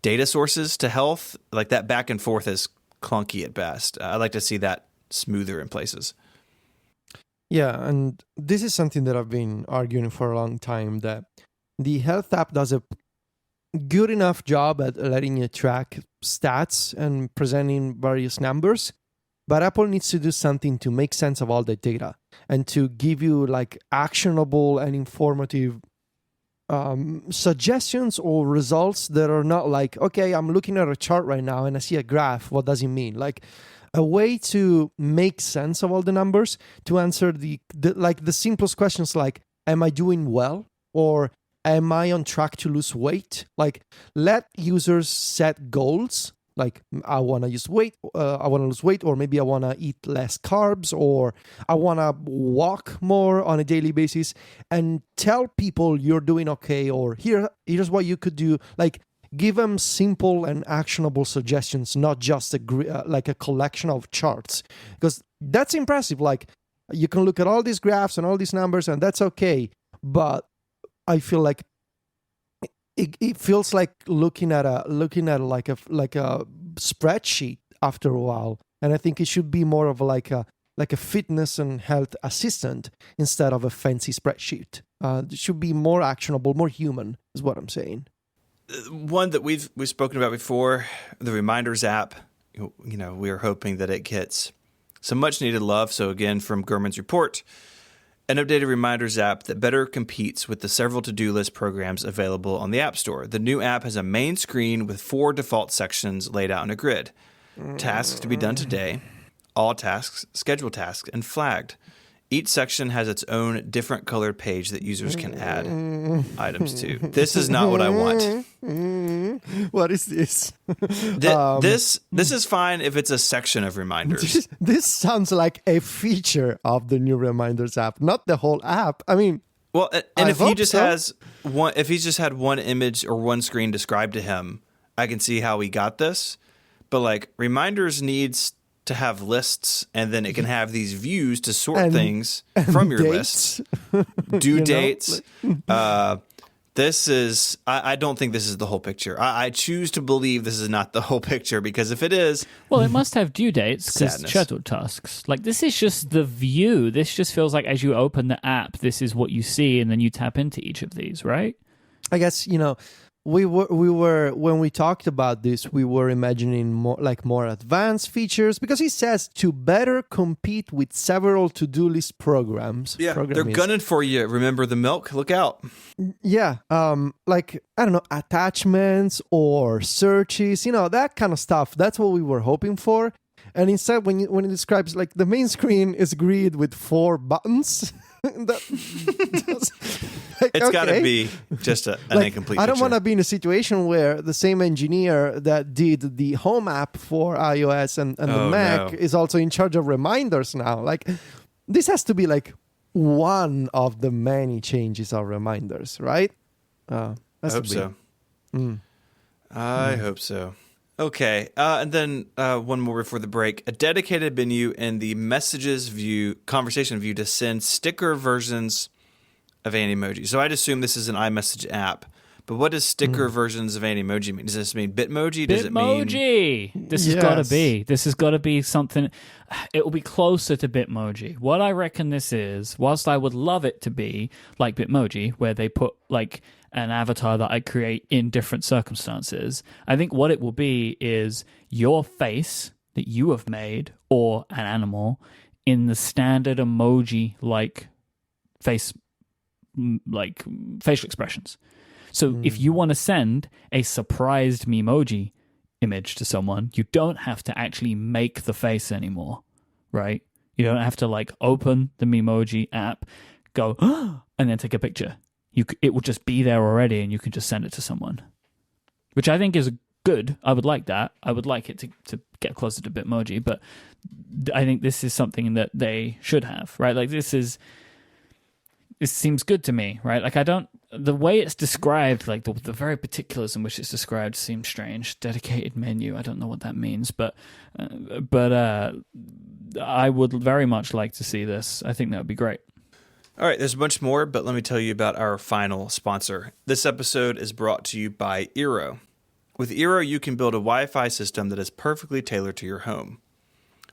[SPEAKER 1] data sources to health, like that back and forth is clunky at best. I'd like to see that smoother in places.
[SPEAKER 2] Yeah, and this is something that I've been arguing for a long time, that the health app does a good enough job at letting you track stats and presenting various numbers, but Apple needs to do something to make sense of all the data and to give you like actionable and informative suggestions or results that are not like, okay, I'm looking at a chart right now and I see a graph. What does it mean? Like a way to make sense of all the numbers, to answer the simplest questions like, am I doing well? Or am I on track to lose weight? Like, let users set goals. Like, I want to lose weight, or maybe I want to eat less carbs, or I want to walk more on a daily basis, and tell people you're doing okay, or here's what you could do. Like, give them simple and actionable suggestions, not just like a collection of charts, because that's impressive. Like, you can look at all these graphs and all these numbers, and that's okay, but I feel like it feels like looking at like a spreadsheet after a while, and I think it should be more of like a fitness and health assistant instead of a fancy spreadsheet. It should be more actionable, more human, is what I'm saying.
[SPEAKER 1] One that we've spoken about before, the Reminders app. You know, we are hoping that it gets some much needed love. So again, from Gurman's report, an updated Reminders app that better competes with the several to-do list programs available on the App Store. The new app has a main screen with 4 default sections laid out in a grid. Tasks to be done today, all tasks, scheduled tasks, and flagged. Each section has its own different colored page that users can add items to. This is not what I want.
[SPEAKER 2] What is this?
[SPEAKER 1] This is fine if it's a section of reminders.
[SPEAKER 2] This sounds like a feature of the new Reminders app, not the whole app. I mean,
[SPEAKER 1] well, and if he just has one, if he's just had one image or one screen described to him, I can see how he got this. But like Reminders needs to have lists, and then it can have these views to sort things from your
[SPEAKER 2] dates.
[SPEAKER 1] lists. Due dates. This is, I don't think this is the whole picture. I choose to believe this is not the whole picture, because if it is...
[SPEAKER 3] Well, it must have due dates because
[SPEAKER 1] Sadness.
[SPEAKER 3] scheduled tasks. Like, this is just the view. This just feels like as you open the app, this is what you see, and then you tap into each of these, right?
[SPEAKER 2] I guess, we were when we talked about this, we were imagining more advanced features, because he says to better compete with several to-do list programs.
[SPEAKER 1] Yeah, they're gunning for you. Remember the milk? Look out.
[SPEAKER 2] Yeah, like, I don't know, attachments or searches, that kind of stuff. That's what we were hoping for. And instead, when it describes, like, the main screen is grid with 4 buttons.
[SPEAKER 1] It's got to be just an incomplete
[SPEAKER 2] I don't
[SPEAKER 1] picture.
[SPEAKER 2] want to be in a situation where the same engineer that did the home app for iOS and the Mac is also in charge of Reminders now. Like, this has to be like one of the many changes of Reminders, right?
[SPEAKER 1] I hope so. I hope so. Okay, and then one more before the break. A dedicated menu in the messages view, conversation view, to send sticker versions of Animoji. So I'd assume this is an iMessage app. But what does sticker versions of Animoji mean? Does this mean Bitmoji? Does it mean
[SPEAKER 3] Bitmoji? This has got to be. This has got to be something. It will be closer to Bitmoji. What I reckon this is, whilst I would love it to be like Bitmoji, where they put like an avatar that I create in different circumstances, I think what it will be is your face that you have made or an animal in the standard emoji like facial expressions. So if you want to send a surprised memoji image to someone, you don't have to actually make the face anymore, right? You don't have to like open the memoji app, go, and then take a picture. It will just be there already and you can just send it to someone, which I think is good. I would like that. I would like it to get closer to Bitmoji, but I think this is something that they should have, right? Like this seems good to me, right? Like the way it's described, like the very particulars in which it's described seems strange. Dedicated menu, I don't know what that means, but I would very much like to see this. I think that would be great.
[SPEAKER 1] All right, there's a bunch more, but let me tell you about our final sponsor. This episode is brought to you by Eero. With Eero, you can build a Wi-Fi system that is perfectly tailored to your home.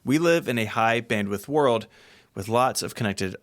[SPEAKER 1] We live in a high bandwidth world with lots of connected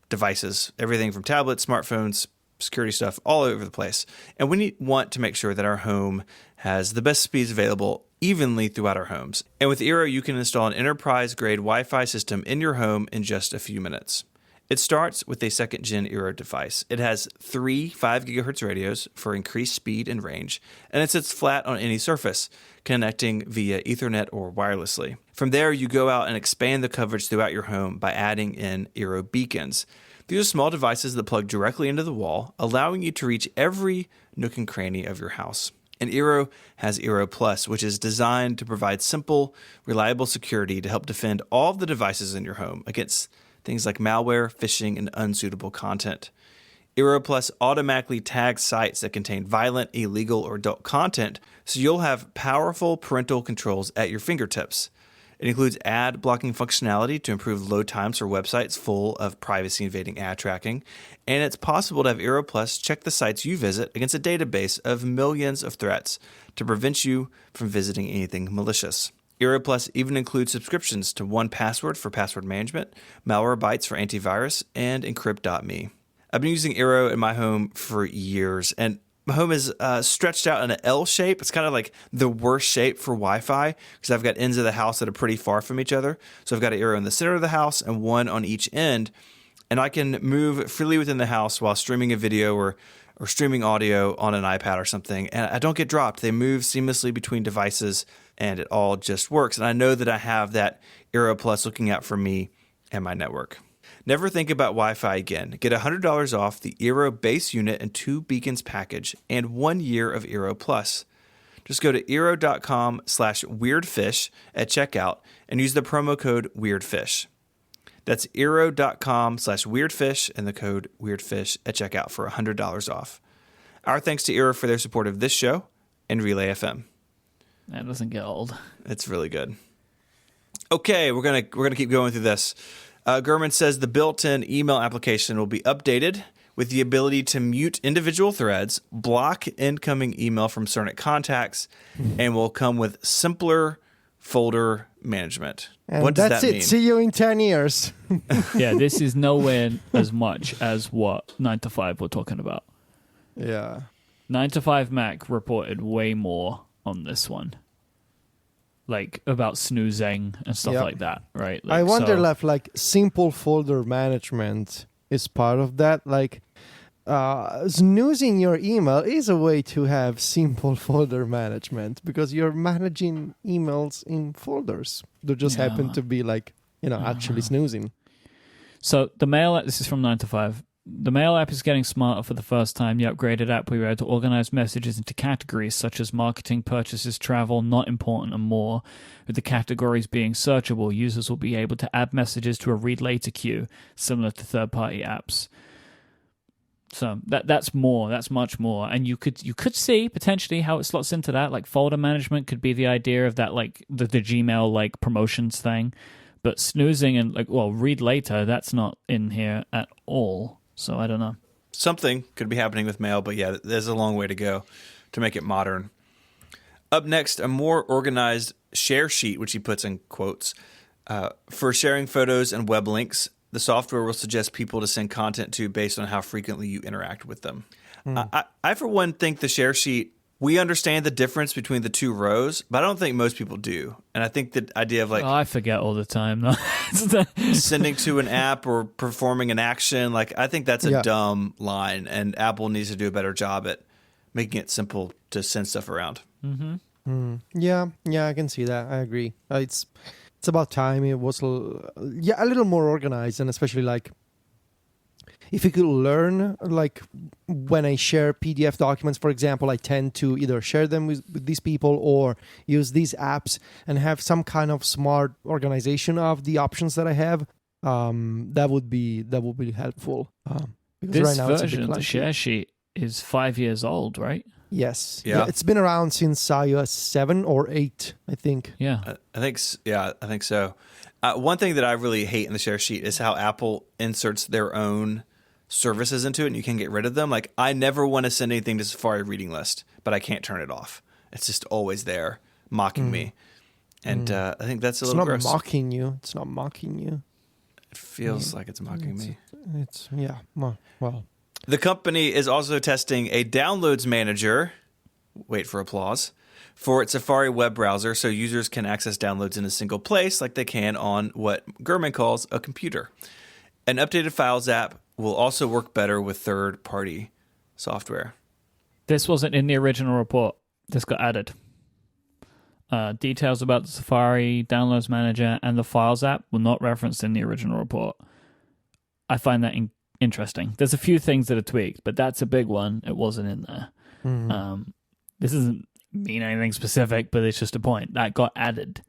[SPEAKER 1] devices, everything from tablets, smartphones, security stuff, all over the place. And we want to make sure that our home has the best speeds available evenly throughout our homes. And with Eero, you can install an enterprise-grade Wi-Fi system in your home in just a few minutes. It starts with a second-gen Eero device. It has 3 5 GHz radios for increased speed and range, and it sits flat on any surface, connecting via Ethernet or wirelessly. From there, you go out and expand the coverage throughout your home by adding in Eero beacons. These are small devices that plug directly into the wall, allowing you to reach every nook and cranny of your house. And Eero has Eero Plus, which is designed to provide simple, reliable security to help defend all of the devices in your home against things like malware, phishing, and unsuitable content. Eero Plus automatically tags sites that contain violent, illegal, or adult content, so you'll have powerful parental controls at your fingertips. It includes ad blocking functionality to improve load times for websites full of privacy-invading ad tracking, and it's possible to have Eero Plus check the sites you visit against a database of millions of threats to prevent you from visiting anything malicious. Eero Plus even includes subscriptions to 1Password for password management, Malwarebytes for antivirus, and Encrypt.me. I've been using Eero in my home for years, and my home is stretched out in an L shape. It's kind of like the worst shape for Wi-Fi because I've got ends of the house that are pretty far from each other. So I've got an Eero in the center of the house and one on each end, and I can move freely within the house while streaming a video or streaming audio on an iPad or something, and I don't get dropped. They move seamlessly between devices, and it all just works. And I know that I have that Eero Plus looking out for me and my network. Never think about Wi-Fi again. Get $100 off the Eero base unit and 2 beacons package and 1 year of Eero Plus. Just go to Eero.com/weirdfish at checkout and use the promo code WeirdFish. That's Eero.com/weirdfish and the code WeirdFish at checkout for $100 off. Our thanks to Eero for their support of this show and Relay FM.
[SPEAKER 3] That doesn't get old.
[SPEAKER 1] It's really good. Okay, we're gonna keep going through this. Gurman says the built-in email application will be updated with the ability to mute individual threads, block incoming email from certain contacts, and will come with simpler folder management.
[SPEAKER 2] And
[SPEAKER 1] what does
[SPEAKER 2] that's
[SPEAKER 1] that
[SPEAKER 2] it.
[SPEAKER 1] mean?
[SPEAKER 2] See you in 10 years.
[SPEAKER 3] Yeah, this is nowhere as much as what 9 to 5 we're talking about.
[SPEAKER 2] Yeah.
[SPEAKER 3] 9 to 5 Mac reported way more on this one. Like about snoozing and stuff like that, right? Like,
[SPEAKER 2] I wonder if like simple folder management is part of that. Like snoozing your email is a way to have simple folder management because you're managing emails in folders that just happen to be like, actually snoozing.
[SPEAKER 3] So the mail app, this is from 9 to 5. The mail app is getting smarter for the first time. The upgraded app will be able to organize messages into categories such as marketing, purchases, travel, not important, and more. With the categories being searchable, users will be able to add messages to a read later queue, similar to third-party apps. So that's more. That's much more. And you could see potentially how it slots into that. Like folder management could be the idea of that, like the Gmail like promotions thing. But snoozing and read later, that's not in here at all. So I don't know.
[SPEAKER 1] Something could be happening with mail, but yeah, there's a long way to go to make it modern. Up next, a more organized share sheet, which he puts in quotes. For sharing photos and web links, the software will suggest people to send content to based on how frequently you interact with them. I, for one, think the share sheet, we understand the difference between the two rows, but I don't think most people do. And I think the idea of like
[SPEAKER 3] I forget all the time.
[SPEAKER 1] sending to an app or performing an action, like I think that's a dumb line, and Apple needs to do a better job at making it simple to send stuff around.
[SPEAKER 2] Yeah, I can see that. I agree. It's about time it was a little more organized, and especially like if you could learn, like when I share PDF documents, for example, I tend to either share them with these people or use these apps and have some kind of smart organization of the options that I have. That would be helpful. Because
[SPEAKER 3] this
[SPEAKER 2] right now
[SPEAKER 3] version of the share sheet is 5 years old, right?
[SPEAKER 2] Yes.
[SPEAKER 1] Yeah.
[SPEAKER 2] It's been around since iOS 7 or 8, I think.
[SPEAKER 3] Yeah.
[SPEAKER 1] I think so. One thing that I really hate in the share sheet is how Apple inserts their own services into it, and you can get rid of them. Like, I never want to send anything to Safari reading list, but I can't turn it off. It's just always there, mocking me. And I think that's a little gross.
[SPEAKER 2] It's not mocking you. It's not mocking you.
[SPEAKER 1] It feels like it's mocking me.
[SPEAKER 2] It's well.
[SPEAKER 1] The company is also testing a downloads manager, wait for applause, for its Safari web browser so users can access downloads in a single place like they can on what Gurman calls a computer. An updated Files app will also work better with third-party software.
[SPEAKER 3] This wasn't in the original report. This got added. Details about the Safari Downloads Manager and the Files app were not referenced in the original report. I find that interesting. There's a few things that are tweaked, but that's a big one. It wasn't in there. This doesn't mean anything specific, but it's just a point. That got added.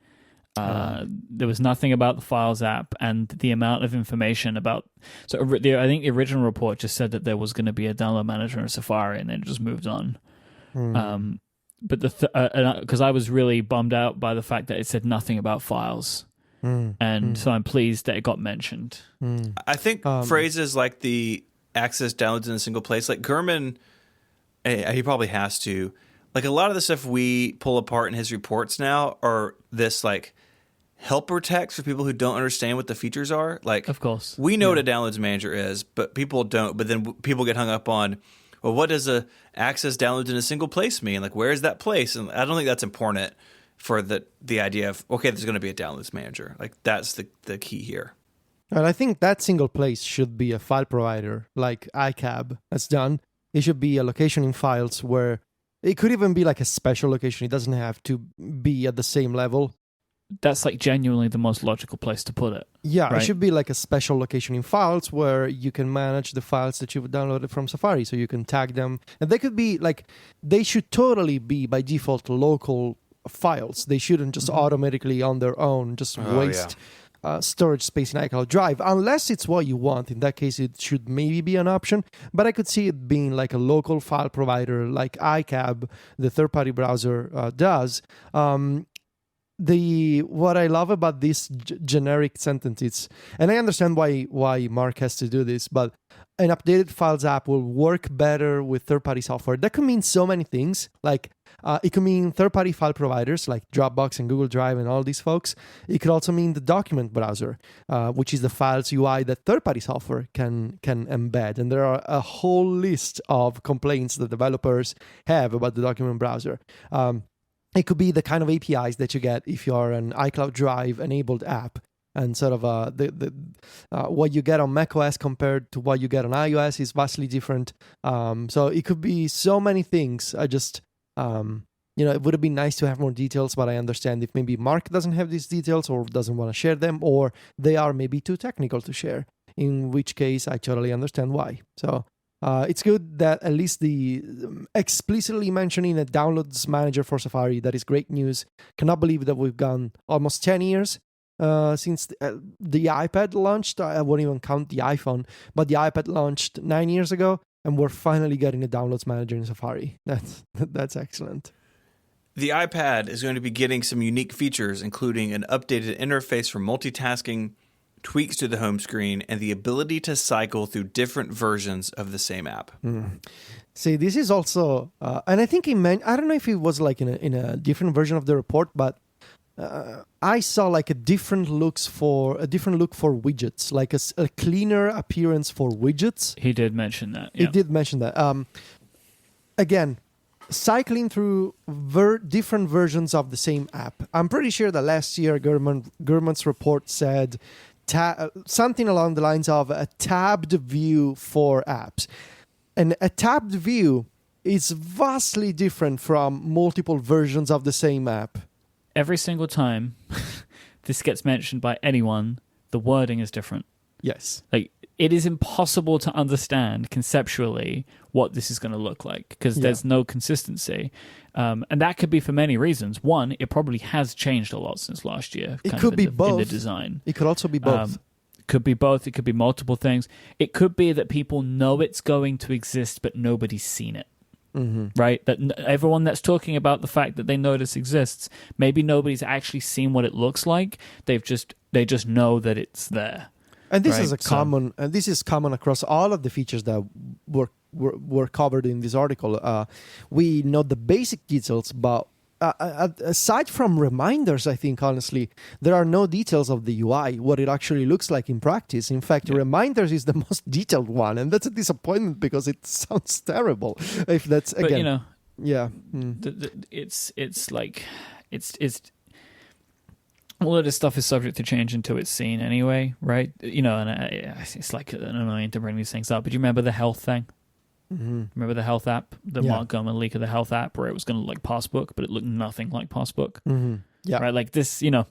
[SPEAKER 3] There was nothing about the Files app and the amount of information about... So I think the original report just said that there was going to be a download manager in Safari, and then it just moved on. But because I was really bummed out by the fact that it said nothing about Files. So I'm pleased that it got mentioned.
[SPEAKER 1] I think phrases like the access downloads in a single place, like Gurman, he probably has to. Like a lot of the stuff we pull apart in his reports now are this like helper text for people who don't understand what the features are. Like,
[SPEAKER 3] of course,
[SPEAKER 1] we know what a downloads manager is, but people don't. But then people get hung up on, well, what does a access downloads in a single place mean? Like, where is that place? And I don't think that's important for the idea of, okay, there's going to be a downloads manager. Like, that's the key here.
[SPEAKER 2] And I think that single place should be a file provider like iCab has done. It should be a location in files where it could even be like a special location. It doesn't have to be at the same level.
[SPEAKER 3] That's like genuinely the most logical place to put it.
[SPEAKER 2] Yeah,
[SPEAKER 3] right?
[SPEAKER 2] It should be like a special location in files where you can manage the files that you've downloaded from Safari, so you can tag them. And they could be like, they should totally be by default local files. They shouldn't just automatically on their own just waste storage space in iCloud Drive, unless it's what you want. In that case, it should maybe be an option. But I could see it being like a local file provider like iCab, the third-party browser, does. What I love about this generic sentence is, and I understand why Mark has to do this, but an updated Files app will work better with third-party software. That could mean so many things. Like it could mean third-party file providers like Dropbox and Google Drive and all these folks. It could also mean the document browser, which is the Files UI that third-party software can embed. And there are a whole list of complaints that developers have about the document browser. It could be the kind of APIs that you get if you're an iCloud Drive enabled app, and sort of what you get on macOS compared to what you get on iOS is vastly different. So it could be so many things. I just, it would have been nice to have more details, but I understand if maybe Mark doesn't have these details or doesn't want to share them, or they are maybe too technical to share, in which case I totally understand why. So it's good that at least the explicitly mentioning a downloads manager for Safari, that is great news. Cannot believe that we've gone almost 10 years since the iPad launched. I won't even count the iPhone, but the iPad launched 9 years ago, and we're finally getting a downloads manager in Safari. That's excellent.
[SPEAKER 1] The iPad is going to be getting some unique features, including an updated interface for multitasking, tweaks to the home screen, and the ability to cycle through different versions of the same app.
[SPEAKER 2] See, this is also, and I think I don't know if it was like in a different version of the report, but I saw like a different look for widgets, like a cleaner appearance for widgets.
[SPEAKER 3] He did mention that.
[SPEAKER 2] He did mention that. Again, cycling through different versions of the same app. I'm pretty sure that last year Gurman's report said something along the lines of a tabbed view for apps. And a tabbed view is vastly different from multiple versions of the same app.
[SPEAKER 3] Every single time this gets mentioned by anyone, the wording is different.
[SPEAKER 2] Yes.
[SPEAKER 3] Like, it is impossible to understand conceptually what this is going to look like because there's no consistency. And that could be for many reasons. One, it probably has changed a lot since last year.
[SPEAKER 2] It could be both.
[SPEAKER 3] In the design.
[SPEAKER 2] It could also be both.
[SPEAKER 3] Could be both. It could be multiple things. It could be that people know it's going to exist, but nobody's seen it. Mm-hmm. Right? That everyone that's talking about the fact that they know this exists, maybe nobody's actually seen what it looks like. They just know that it's there.
[SPEAKER 2] And this is this is common across all of the features that were covered in this article. We know the basic details, but aside from reminders, I think honestly there are no details of the UI, what it actually looks like in practice. In fact, reminders is the most detailed one, and that's a disappointment because it sounds terrible. If that's again,
[SPEAKER 3] it's like it's. All of this stuff is subject to change until it's seen anyway, right? And it's like annoying to bring these things up. But you remember the health thing? Mm-hmm. Remember the health app? The Mark Gurman leak of the health app where it was going to look like Passbook, but it looked nothing like Passbook.
[SPEAKER 2] Mm-hmm. Yeah.
[SPEAKER 3] Right? Like this, UI,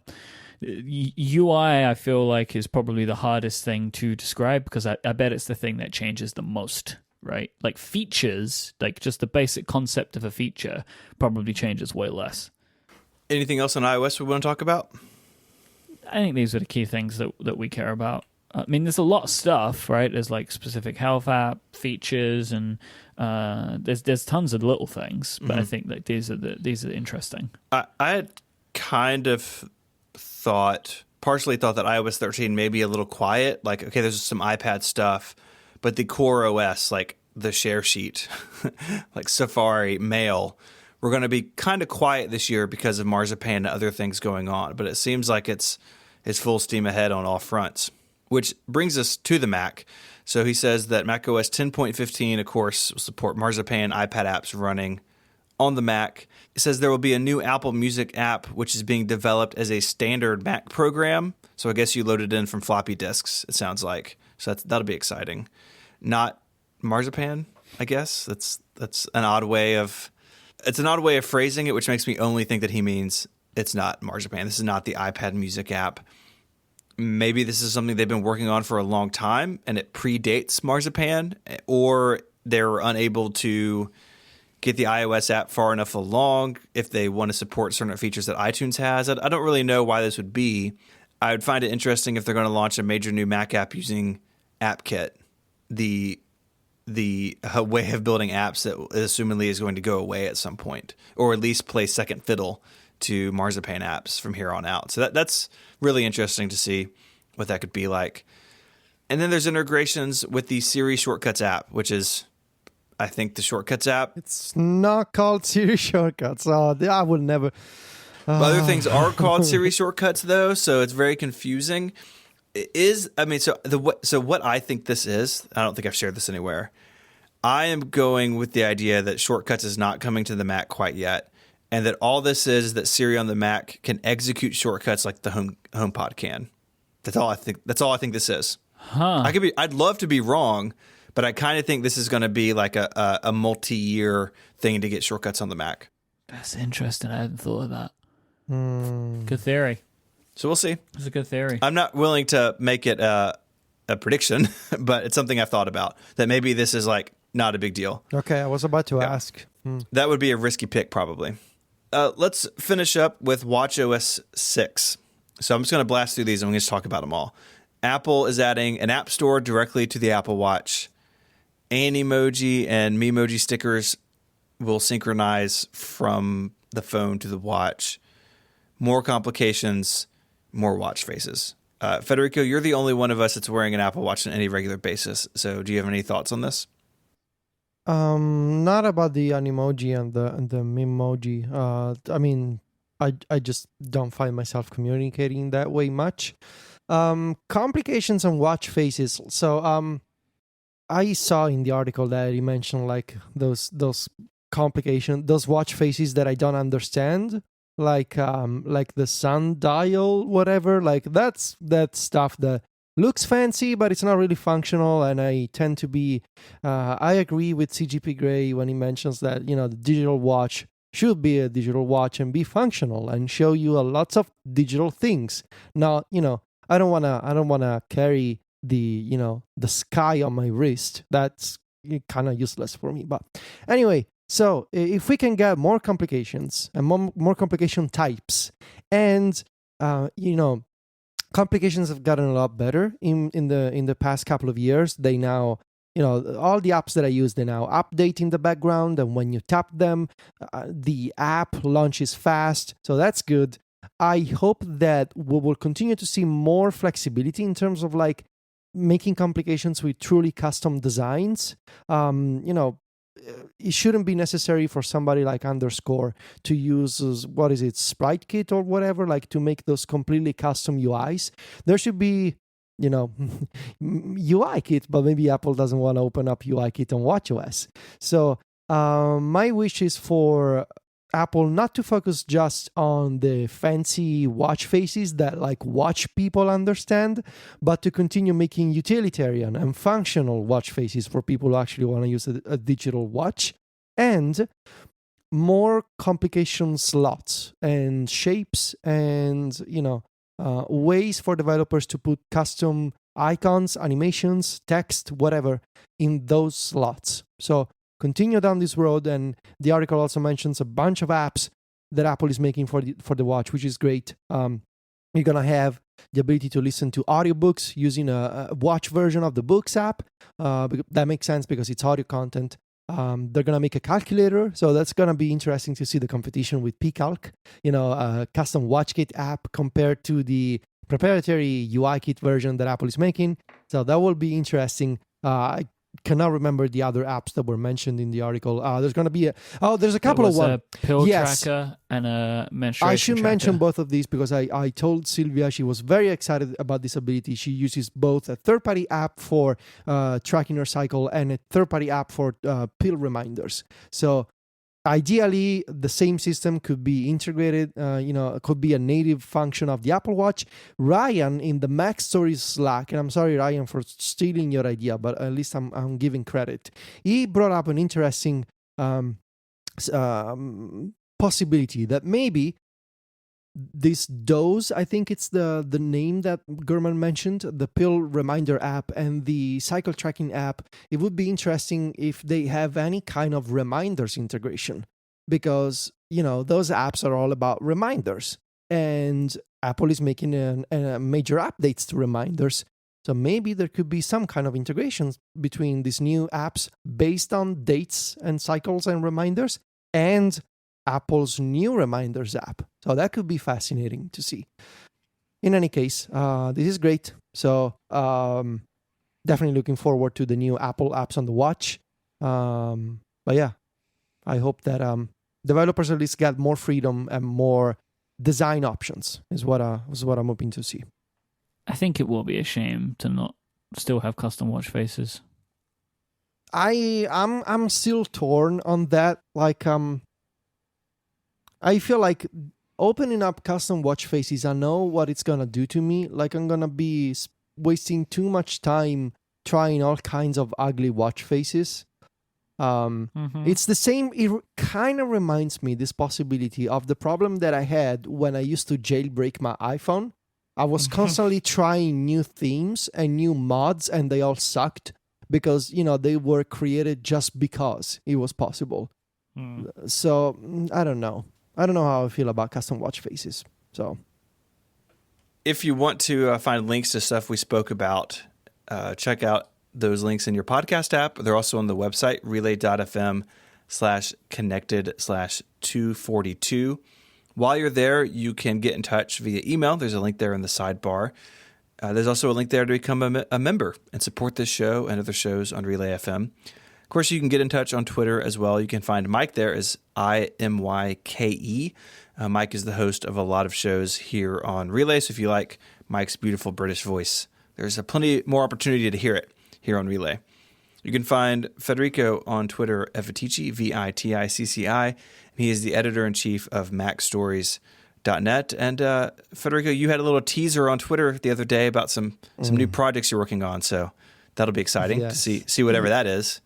[SPEAKER 3] I feel like, is probably the hardest thing to describe because I bet it's the thing that changes the most, right? Like features, like just the basic concept of a feature probably changes way less.
[SPEAKER 1] Anything else on iOS we want to talk about?
[SPEAKER 3] I think these are the key things that we care about. I mean, there's a lot of stuff, right? There's like specific health app features, and there's tons of little things. But I think that these are interesting.
[SPEAKER 1] I had kind of partially thought that iOS 13 may be a little quiet. Like, okay, there's some iPad stuff, but the core OS, like the share sheet, like Safari, Mail, we're going to be kind of quiet this year because of Marzipan and other things going on. But it seems like it's full steam ahead on all fronts, which brings us to the Mac. So he says that macOS 10.15, of course, will support Marzipan iPad apps running on the Mac. It says there will be a new Apple Music app, which is being developed as a standard Mac program. So I guess you load it in from floppy disks, it sounds like. So that'll be exciting. Not Marzipan, I guess. That's an odd way of... It's an odd way of phrasing it, which makes me only think that he means it's not Marzipan. This is not the iPad Music app. Maybe this is something they've been working on for a long time and it predates Marzipan, or they're unable to get the iOS app far enough along if they want to support certain features that iTunes has. I don't really know why this would be. I would find it interesting if they're going to launch a major new Mac app using AppKit, the way of building apps that assumedly is going to go away at some point, or at least play second fiddle to Marzipan apps from here on out. So that's really interesting to see what that could be like. And then there's integrations with the Siri Shortcuts app, which is, I think, the Shortcuts app.
[SPEAKER 2] It's not called Siri Shortcuts. Oh, I would never...
[SPEAKER 1] Other things are called Siri Shortcuts, though, so it's very confusing. So what I think this is, I don't think I've shared this anywhere. I am going with the idea that Shortcuts is not coming to the Mac quite yet, and that all this is that Siri on the Mac can execute shortcuts like the HomePod can. That's all I think this is.
[SPEAKER 3] Huh.
[SPEAKER 1] I'd love to be wrong, but I kind of think this is going to be like a multi-year thing to get shortcuts on the Mac.
[SPEAKER 3] That's interesting. I hadn't thought of that. Good theory.
[SPEAKER 1] So we'll see.
[SPEAKER 3] It's a good theory.
[SPEAKER 1] I'm not willing to make it a prediction, but it's something I've thought about, that maybe this is like not a big deal.
[SPEAKER 2] Okay, I was about to ask.
[SPEAKER 1] That would be a risky pick probably. Let's finish up with watchOS 6. So I'm just going to blast through these and we're going to talk about them all. Apple is adding an app store directly to the Apple Watch. Animoji and Memoji stickers will synchronize from the phone to the watch. More complications, more watch faces. Federico, you're the only one of us that's wearing an Apple Watch on any regular basis. So do you have any thoughts on this?
[SPEAKER 2] Not about the Animoji and the Memoji. I mean, I just don't find myself communicating that way much. Complications on watch faces. So I saw in the article that he mentioned like those complications, those watch faces that I don't understand, like the sundial, whatever. Like that stuff that looks fancy, but it's not really functional. And I tend to be, I agree with CGP Grey when he mentions that the digital watch should be a digital watch and be functional and show you lots of digital things. Now, I don't wanna carry the sky on my wrist. That's kind of useless for me. But anyway, so if we can get more complications and more complication types, and complications have gotten a lot better in the past couple of years. They now, all the apps that I use, they now update in the background, and when you tap them, the app launches fast. So that's good. I hope that we will continue to see more flexibility in terms of like making complications with truly custom designs. It shouldn't be necessary for somebody like Underscore to use Sprite Kit or whatever, like to make those completely custom UIs. There should be, UI Kit, but maybe Apple doesn't want to open up UI Kit on watchOS. So my wish is for Apple not to focus just on the fancy watch faces that like watch people understand, but to continue making utilitarian and functional watch faces for people who actually want to use a digital watch, and more complication slots and shapes and ways for developers to put custom icons, animations, text, whatever in those slots. So continue down this road, and the article also mentions a bunch of apps that Apple is making for the watch, which is great. You're gonna have the ability to listen to audiobooks using a watch version of the Books app. That makes sense because it's audio content. They're gonna make a calculator, so that's gonna be interesting to see the competition with pCalc, a custom WatchKit app compared to the proprietary UIKit version that Apple is making. So that will be interesting. I cannot remember the other apps that were mentioned in the article. There's going to be there's a couple of ones.
[SPEAKER 3] A pill tracker and a menstruation
[SPEAKER 2] I should
[SPEAKER 3] tracker.
[SPEAKER 2] mention both of these because I told Sylvia she was very excited about this ability. She uses both a third-party app for tracking her cycle and a third-party app for pill reminders. So ideally, the same system could be integrated, it could be a native function of the Apple Watch. Ryan in the Mac Stories Slack, and I'm sorry, Ryan, for stealing your idea, but at least I'm giving credit. He brought up an interesting possibility that maybe this dose, I think it's the name that Gurman mentioned, the pill reminder app and the cycle tracking app, it would be interesting if they have any kind of reminders integration, because those apps are all about reminders, and Apple is making a major updates to reminders. So maybe there could be some kind of integration between these new apps based on dates and cycles and reminders and Apple's new reminders app. So that could be fascinating to see. In any case, this is great. So definitely looking forward to the new Apple apps on the watch. But yeah, I hope that developers at least get more freedom and more design options is what I'm hoping to see.
[SPEAKER 3] I think it will be a shame to not still have custom watch faces.
[SPEAKER 2] I'm still torn on that. Like I feel like opening up custom watch faces, I know what it's gonna do to me. Like I'm gonna be wasting too much time trying all kinds of ugly watch faces. It's the same. It kind of reminds me, this possibility, of the problem that I had when I used to jailbreak my iPhone. I was constantly trying new themes and new mods, and they all sucked because they were created just because it was possible. So I don't know how I feel about custom watch faces. So
[SPEAKER 1] if you want to find links to stuff we spoke about, check out those links in your podcast app. They're also on the website, relay.fm/connected/242. While you're there, you can get in touch via email. There's a link there in the sidebar. There's also a link there to become a member and support this show and other shows on Relay FM. Of course, you can get in touch on Twitter as well. You can find Mike there as IMYKE. Mike is the host of a lot of shows here on Relay, so if you like Mike's beautiful British voice, there's a plenty more opportunity to hear it here on Relay. You can find Federico on Twitter at Viticci, Viticci, and he is the editor-in-chief of MacStories.net. And Federico, you had a little teaser on Twitter the other day about some new projects you're working on, so that'll be exciting to see whatever that is.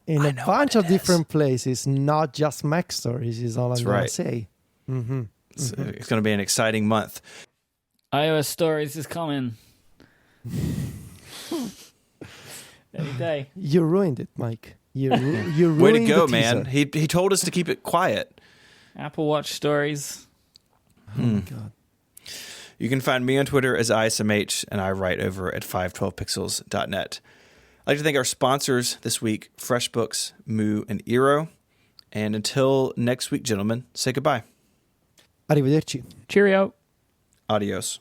[SPEAKER 2] In a bunch of different places, not just Mac Stories is all I'm going to say. Mm-hmm.
[SPEAKER 1] It's going to be an exciting month.
[SPEAKER 3] iOS Stories is coming. Any day.
[SPEAKER 2] You ruined it, Mike. You ruined
[SPEAKER 1] Way to go,
[SPEAKER 2] the
[SPEAKER 1] man.
[SPEAKER 2] teaser.
[SPEAKER 1] He told us to keep it quiet.
[SPEAKER 3] Apple Watch Stories.
[SPEAKER 2] Oh, my God.
[SPEAKER 1] You can find me on Twitter as ISMH, and I write over at 512pixels.net. I'd like to thank our sponsors this week, FreshBooks, Moo, and Eero. And until next week, gentlemen, say goodbye.
[SPEAKER 2] Arrivederci.
[SPEAKER 3] Cheerio.
[SPEAKER 1] Adios.